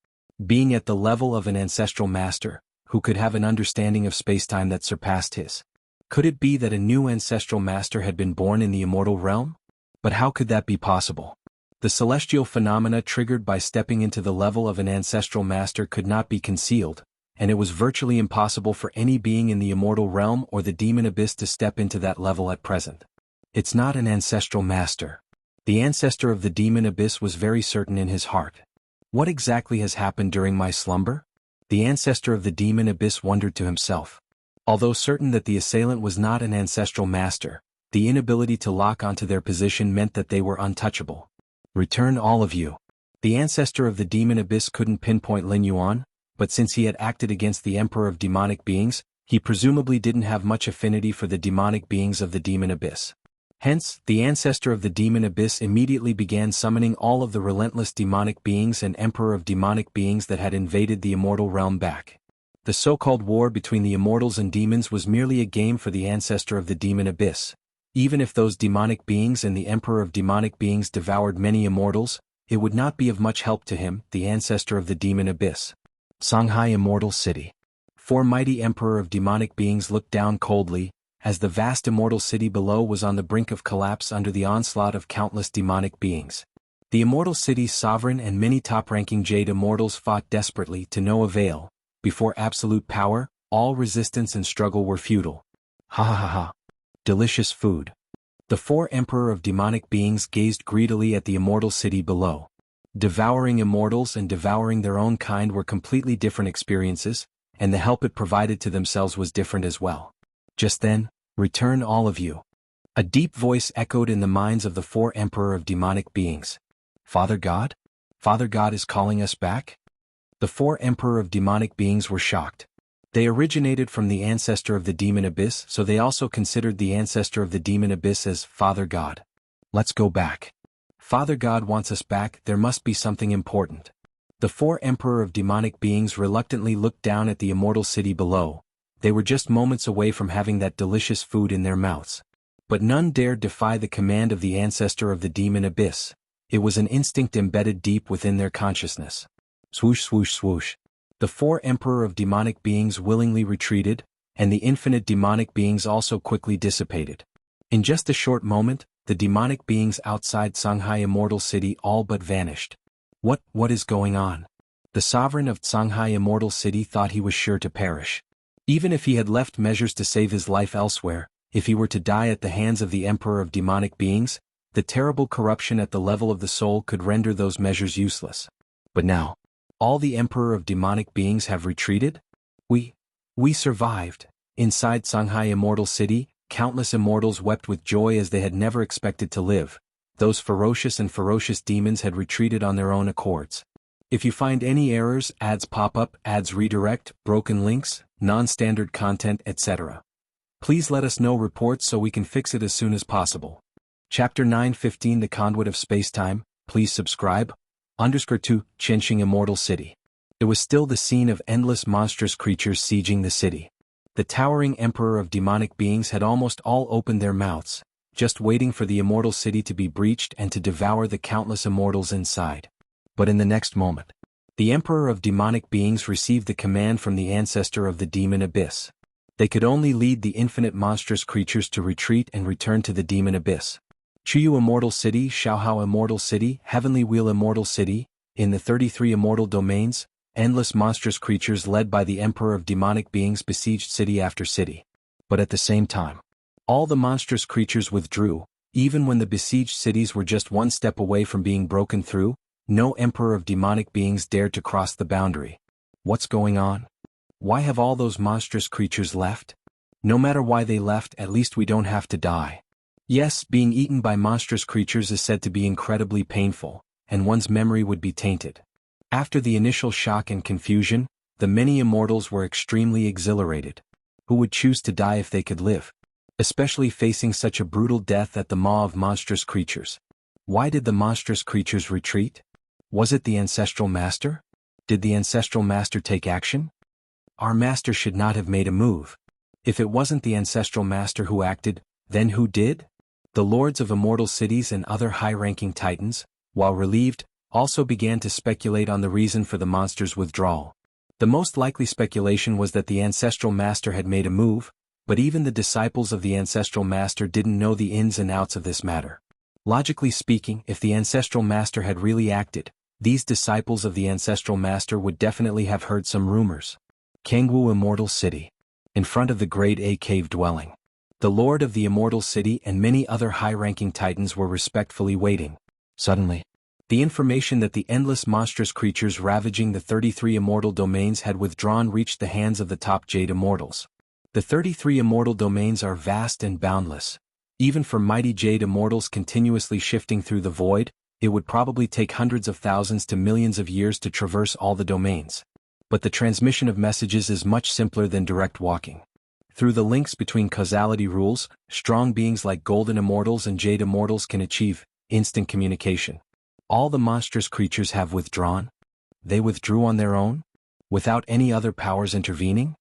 Being at the level of an ancestral master, who could have an understanding of spacetime that surpassed his. Could it be that a new ancestral master had been born in the immortal realm? But how could that be possible? The celestial phenomena triggered by stepping into the level of an ancestral master could not be concealed, and it was virtually impossible for any being in the immortal realm or the demon abyss to step into that level at present. It's not an ancestral master. The ancestor of the demon abyss was very certain in his heart. What exactly has happened during my slumber? The ancestor of the demon abyss wondered to himself. Although certain that the assailant was not an ancestral master, the inability to lock onto their position meant that they were untouchable. Return all of you. The ancestor of the demon abyss couldn't pinpoint Lin Yuan, but since he had acted against the emperor of demonic beings, he presumably didn't have much affinity for the demonic beings of the demon abyss. Hence, the ancestor of the demon abyss immediately began summoning all of the relentless demonic beings and emperor of demonic beings that had invaded the immortal realm back. The so-called war between the immortals and demons was merely a game for the ancestor of the demon abyss. Even if those demonic beings and the emperor of demonic beings devoured many immortals, it would not be of much help to him, the ancestor of the demon abyss. Xianxia Immortal City. Four mighty emperor of demonic beings looked down coldly, as the vast immortal city below was on the brink of collapse under the onslaught of countless demonic beings. The immortal city's sovereign and many top-ranking Jade immortals fought desperately to no avail. Before absolute power, all resistance and struggle were futile. Ha ha ha ha. Delicious food. The four emperor of demonic beings gazed greedily at the immortal city below. Devouring immortals and devouring their own kind were completely different experiences, and the help it provided to themselves was different as well. Just then, return all of you. A deep voice echoed in the minds of the four emperor of demonic beings. Father God? Father God is calling us back? The four emperor of demonic beings were shocked. They originated from the ancestor of the demon abyss, so they also considered the ancestor of the demon abyss as Father God. Let's go back. Father God wants us back, there must be something important. The four emperor of demonic beings reluctantly looked down at the immortal city below. They were just moments away from having that delicious food in their mouths. But none dared defy the command of the ancestor of the demon abyss. It was an instinct embedded deep within their consciousness. Swoosh swoosh swoosh. The four emperor of demonic beings willingly retreated, and the infinite demonic beings also quickly dissipated. In just a short moment, the demonic beings outside Xianxia Immortal City all but vanished. What is going on? The sovereign of Xianxia Immortal City thought he was sure to perish. Even if he had left measures to save his life elsewhere, if he were to die at the hands of the emperor of demonic beings, the terrible corruption at the level of the soul could render those measures useless. But now, all the emperor of demonic beings have retreated? We survived. Inside Xianxia Immortal City, countless immortals wept with joy as they had never expected to live. Those ferocious demons had retreated on their own accords. If you find any errors, ads pop up, ads redirect, broken links, non-standard content, etc., please let us know reports so we can fix it as soon as possible. Chapter 9:15 The Conduit of Spacetime, please subscribe. _2 Xianxia Immortal City. It was still the scene of endless monstrous creatures sieging the city. The towering emperor of demonic beings had almost all opened their mouths, just waiting for the immortal city to be breached and to devour the countless immortals inside. But in the next moment, the emperor of demonic beings received the command from the ancestor of the demon abyss. They could only lead the infinite monstrous creatures to retreat and return to the demon abyss. Chuyu Immortal City, Xiaohao Immortal City, Heavenly Wheel Immortal City, in the 33 immortal domains, endless monstrous creatures led by the emperor of demonic beings besieged city after city. But at the same time, all the monstrous creatures withdrew. Even when the besieged cities were just one step away from being broken through, no emperor of demonic beings dared to cross the boundary. What's going on? Why have all those monstrous creatures left? No matter why they left, at least we don't have to die. Yes, being eaten by monstrous creatures is said to be incredibly painful, and one's memory would be tainted. After the initial shock and confusion, the many immortals were extremely exhilarated. Who would choose to die if they could live? Especially facing such a brutal death at the maw of monstrous creatures. Why did the monstrous creatures retreat? Was it the ancestral master? Did the ancestral master take action? Our master should not have made a move. If it wasn't the ancestral master who acted, then who did? The lords of immortal cities and other high-ranking titans, while relieved, also began to speculate on the reason for the monster's withdrawal. The most likely speculation was that the ancestral master had made a move, but even the disciples of the ancestral master didn't know the ins and outs of this matter. Logically speaking, if the ancestral master had really acted, these disciples of the ancestral master would definitely have heard some rumors. Jianghu Immortal City. In front of the Grade A cave dwelling. The Lord of the Immortal City and many other high-ranking titans were respectfully waiting. Suddenly, the information that the endless monstrous creatures ravaging the 33 immortal domains had withdrawn reached the hands of the top Jade Immortals. The 33 immortal domains are vast and boundless. Even for mighty Jade Immortals continuously shifting through the void, it would probably take hundreds of thousands to millions of years to traverse all the domains. But the transmission of messages is much simpler than direct walking. Through the links between causality rules, strong beings like Golden Immortals and Jade Immortals can achieve instant communication. All the monstrous creatures have withdrawn? They withdrew on their own? without any other powers intervening?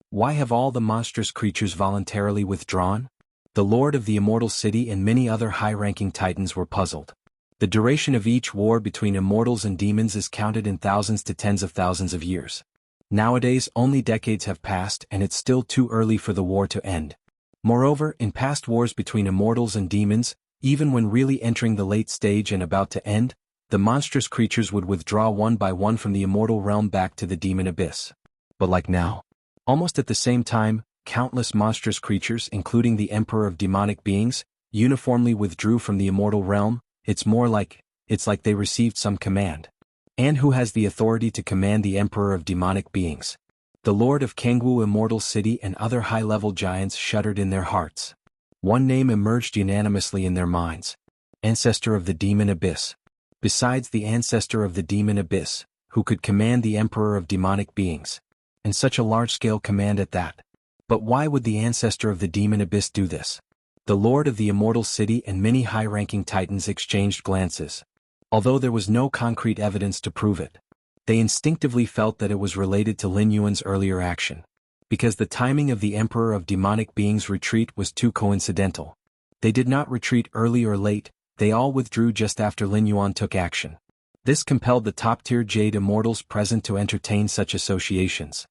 Why have all the monstrous creatures voluntarily withdrawn? The Lord of the Immortal City and many other high-ranking titans were puzzled. The duration of each war between immortals and demons is counted in thousands to tens of thousands of years. Nowadays only decades have passed and it's still too early for the war to end. Moreover, in past wars between immortals and demons, even when really entering the late stage and about to end, the monstrous creatures would withdraw one by one from the immortal realm back to the demon abyss. But like now, almost at the same time, countless monstrous creatures, including the Emperor of Demonic Beings, uniformly withdrew from the immortal realm. It's like they received some command. And who has the authority to command the Emperor of Demonic Beings? The Lord of Jianghu Immortal City and other high-level giants shuddered in their hearts. One name emerged unanimously in their minds: Ancestor of the Demon Abyss. Besides the Ancestor of the Demon Abyss, who could command the Emperor of Demonic Beings? And such a large-scale command at that. But why would the Ancestor of the Demon Abyss do this? The Lord of the Immortal City and many high-ranking titans exchanged glances. Although there was no concrete evidence to prove it, they instinctively felt that it was related to Lin Yuan's earlier action. Because the timing of the Emperor of Demonic Beings' retreat was too coincidental. They did not retreat early or late, they all withdrew just after Lin Yuan took action. This compelled the top-tier Jade Immortals present to entertain such associations.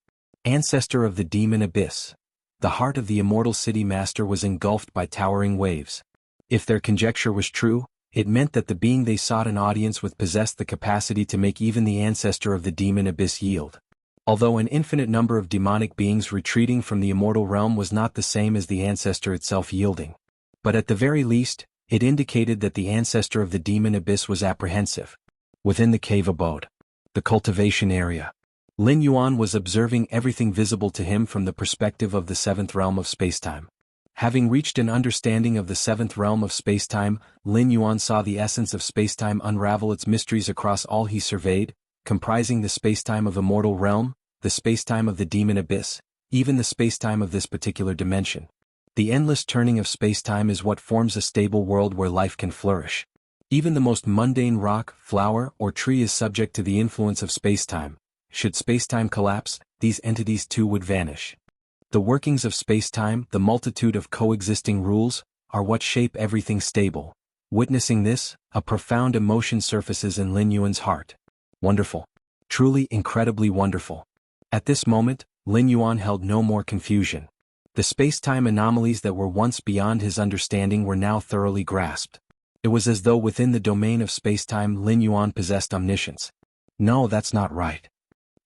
Ancestor of the Demon Abyss. The heart of the Immortal City Master was engulfed by towering waves. If their conjecture was true, it meant that the being they sought an audience with possessed the capacity to make even the Ancestor of the Demon Abyss yield. Although an infinite number of demonic beings retreating from the immortal realm was not the same as the Ancestor itself yielding. But at the very least, it indicated that the Ancestor of the Demon Abyss was apprehensive. Within the cave abode, the cultivation area, Lin Yuan was observing everything visible to him from the perspective of the seventh realm of spacetime. Having reached an understanding of the seventh realm of spacetime, Lin Yuan saw the essence of spacetime unravel its mysteries across all he surveyed, comprising the spacetime of immortal realm, the spacetime of the demon abyss, even the spacetime of this particular dimension. The endless turning of spacetime is what forms a stable world where life can flourish. Even the most mundane rock, flower, or tree is subject to the influence of spacetime. Should spacetime collapse, these entities too would vanish. The workings of spacetime, the multitude of coexisting rules, are what shape everything stable. Witnessing this, a profound emotion surfaces in Lin Yuan's heart. Wonderful. Truly incredibly wonderful. At this moment, Lin Yuan held no more confusion. The spacetime anomalies that were once beyond his understanding were now thoroughly grasped. It was as though within the domain of spacetime Lin Yuan possessed omniscience. No, that's not right.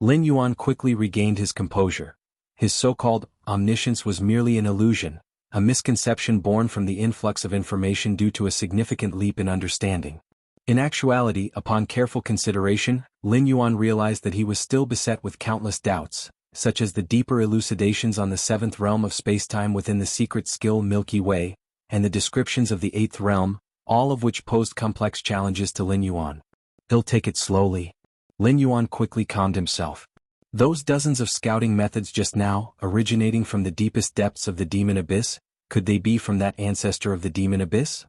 Lin Yuan quickly regained his composure. His so-called omniscience was merely an illusion, a misconception born from the influx of information due to a significant leap in understanding. In actuality, upon careful consideration, Lin Yuan realized that he was still beset with countless doubts, such as the deeper elucidations on the seventh realm of spacetime within the secret skill Milky Way, and the descriptions of the eighth realm, all of which posed complex challenges to Lin Yuan. He'll take it slowly. Lin Yuan quickly calmed himself. Those dozens of scouting methods just now, originating from the deepest depths of the demon abyss, could they be from that ancestor of the demon abyss?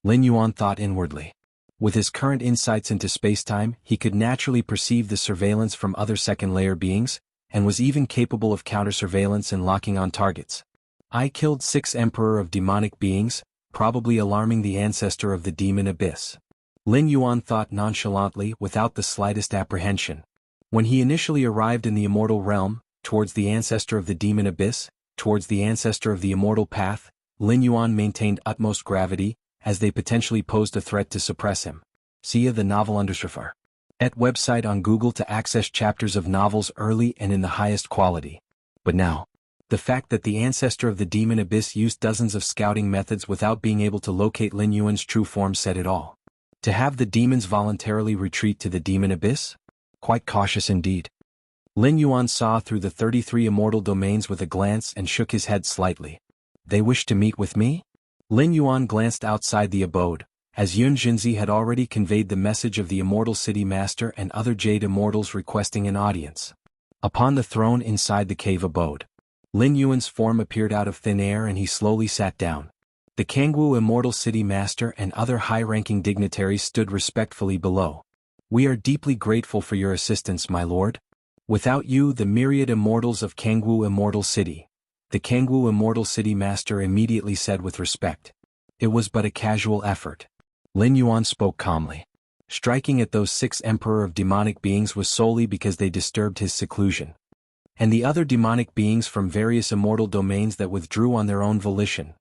Lin Yuan thought inwardly. With his current insights into spacetime, he could naturally perceive the surveillance from other second-layer beings, and was even capable of counter-surveillance and locking on targets. I killed 6 Emperor of Demonic Beings, probably alarming the ancestor of the demon abyss. Lin Yuan thought nonchalantly, without the slightest apprehension. When he initially arrived in the immortal realm, towards the ancestor of the demon abyss, towards the ancestor of the immortal path, Lin Yuan maintained utmost gravity, as they potentially posed a threat to suppress him. See the novel underscore. At website on Google to access chapters of novels early and in the highest quality. But now, the fact that the ancestor of the demon abyss used dozens of scouting methods without being able to locate Lin Yuan's true form said it all. To have the demons voluntarily retreat to the demon abyss? Quite cautious indeed. Lin Yuan saw through the 33 immortal domains with a glance and shook his head slightly. They wish to meet with me? Lin Yuan glanced outside the abode, as Yun Jinzi had already conveyed the message of the Immortal City Master and other Jade Immortals requesting an audience. Upon the throne inside the cave abode, Lin Yuan's form appeared out of thin air and he slowly sat down. The Jianghu Immortal City Master and other high-ranking dignitaries stood respectfully below. We are deeply grateful for your assistance, my lord. Without you, the myriad immortals of Jianghu Immortal City. The Jianghu Immortal City Master immediately said with respect. It was but a casual effort. Lin Yuan spoke calmly. Striking at those 6 Emperor of demonic beings was solely because they disturbed his seclusion. And the other demonic beings from various immortal domains that withdrew on their own volition.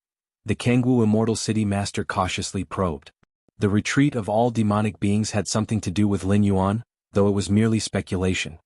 The Jianghu Immortal City Master cautiously probed. The retreat of all demonic beings had something to do with Lin Yuan, though it was merely speculation.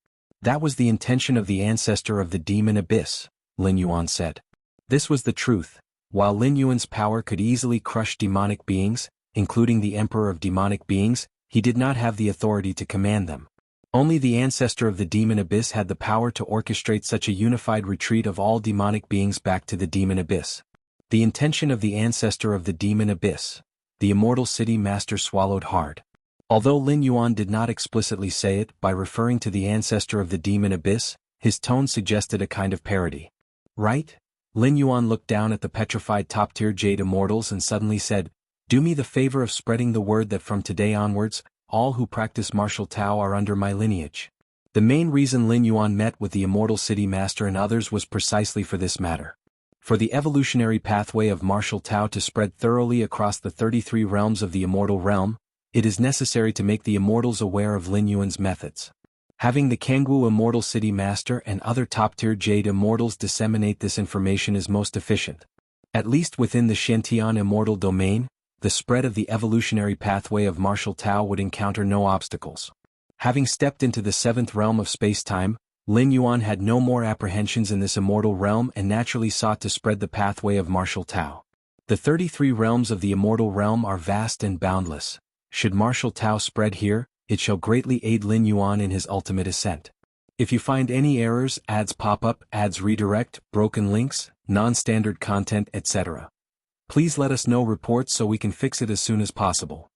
That was the intention of the ancestor of the demon abyss, Lin Yuan said. This was the truth. While Lin Yuan's power could easily crush demonic beings, including the Emperor of demonic beings, he did not have the authority to command them. Only the ancestor of the demon abyss had the power to orchestrate such a unified retreat of all demonic beings back to the demon abyss. The intention of the ancestor of the demon abyss. The Immortal City Master swallowed hard. Although Lin Yuan did not explicitly say it by referring to the ancestor of the demon abyss, his tone suggested a kind of parody. Right? Lin Yuan looked down at the petrified top-tier Jade Immortals and suddenly said, "Do me the favor of spreading the word that from today onwards, all who practice martial Tao are under my lineage." The main reason Lin Yuan met with the Immortal City Master and others was precisely for this matter. For the evolutionary pathway of martial Tao to spread thoroughly across the 33 realms of the Immortal Realm, it is necessary to make the Immortals aware of Lin Yuan's methods. Having the Jianghu Immortal City Master and other top-tier Jade Immortals disseminate this information is most efficient. At least within the Xianxia Immortal domain, the spread of the evolutionary pathway of martial Tao would encounter no obstacles. Having stepped into the 7th realm of space-time, Lin Yuan had no more apprehensions in this immortal realm and naturally sought to spread the pathway of martial Tao. The 33 realms of the immortal realm are vast and boundless. Should martial Tao spread here, it shall greatly aid Lin Yuan in his ultimate ascent. If you find any errors, ads pop up, ads redirect, broken links, non-standard content, etc., please let us know reports so we can fix it as soon as possible.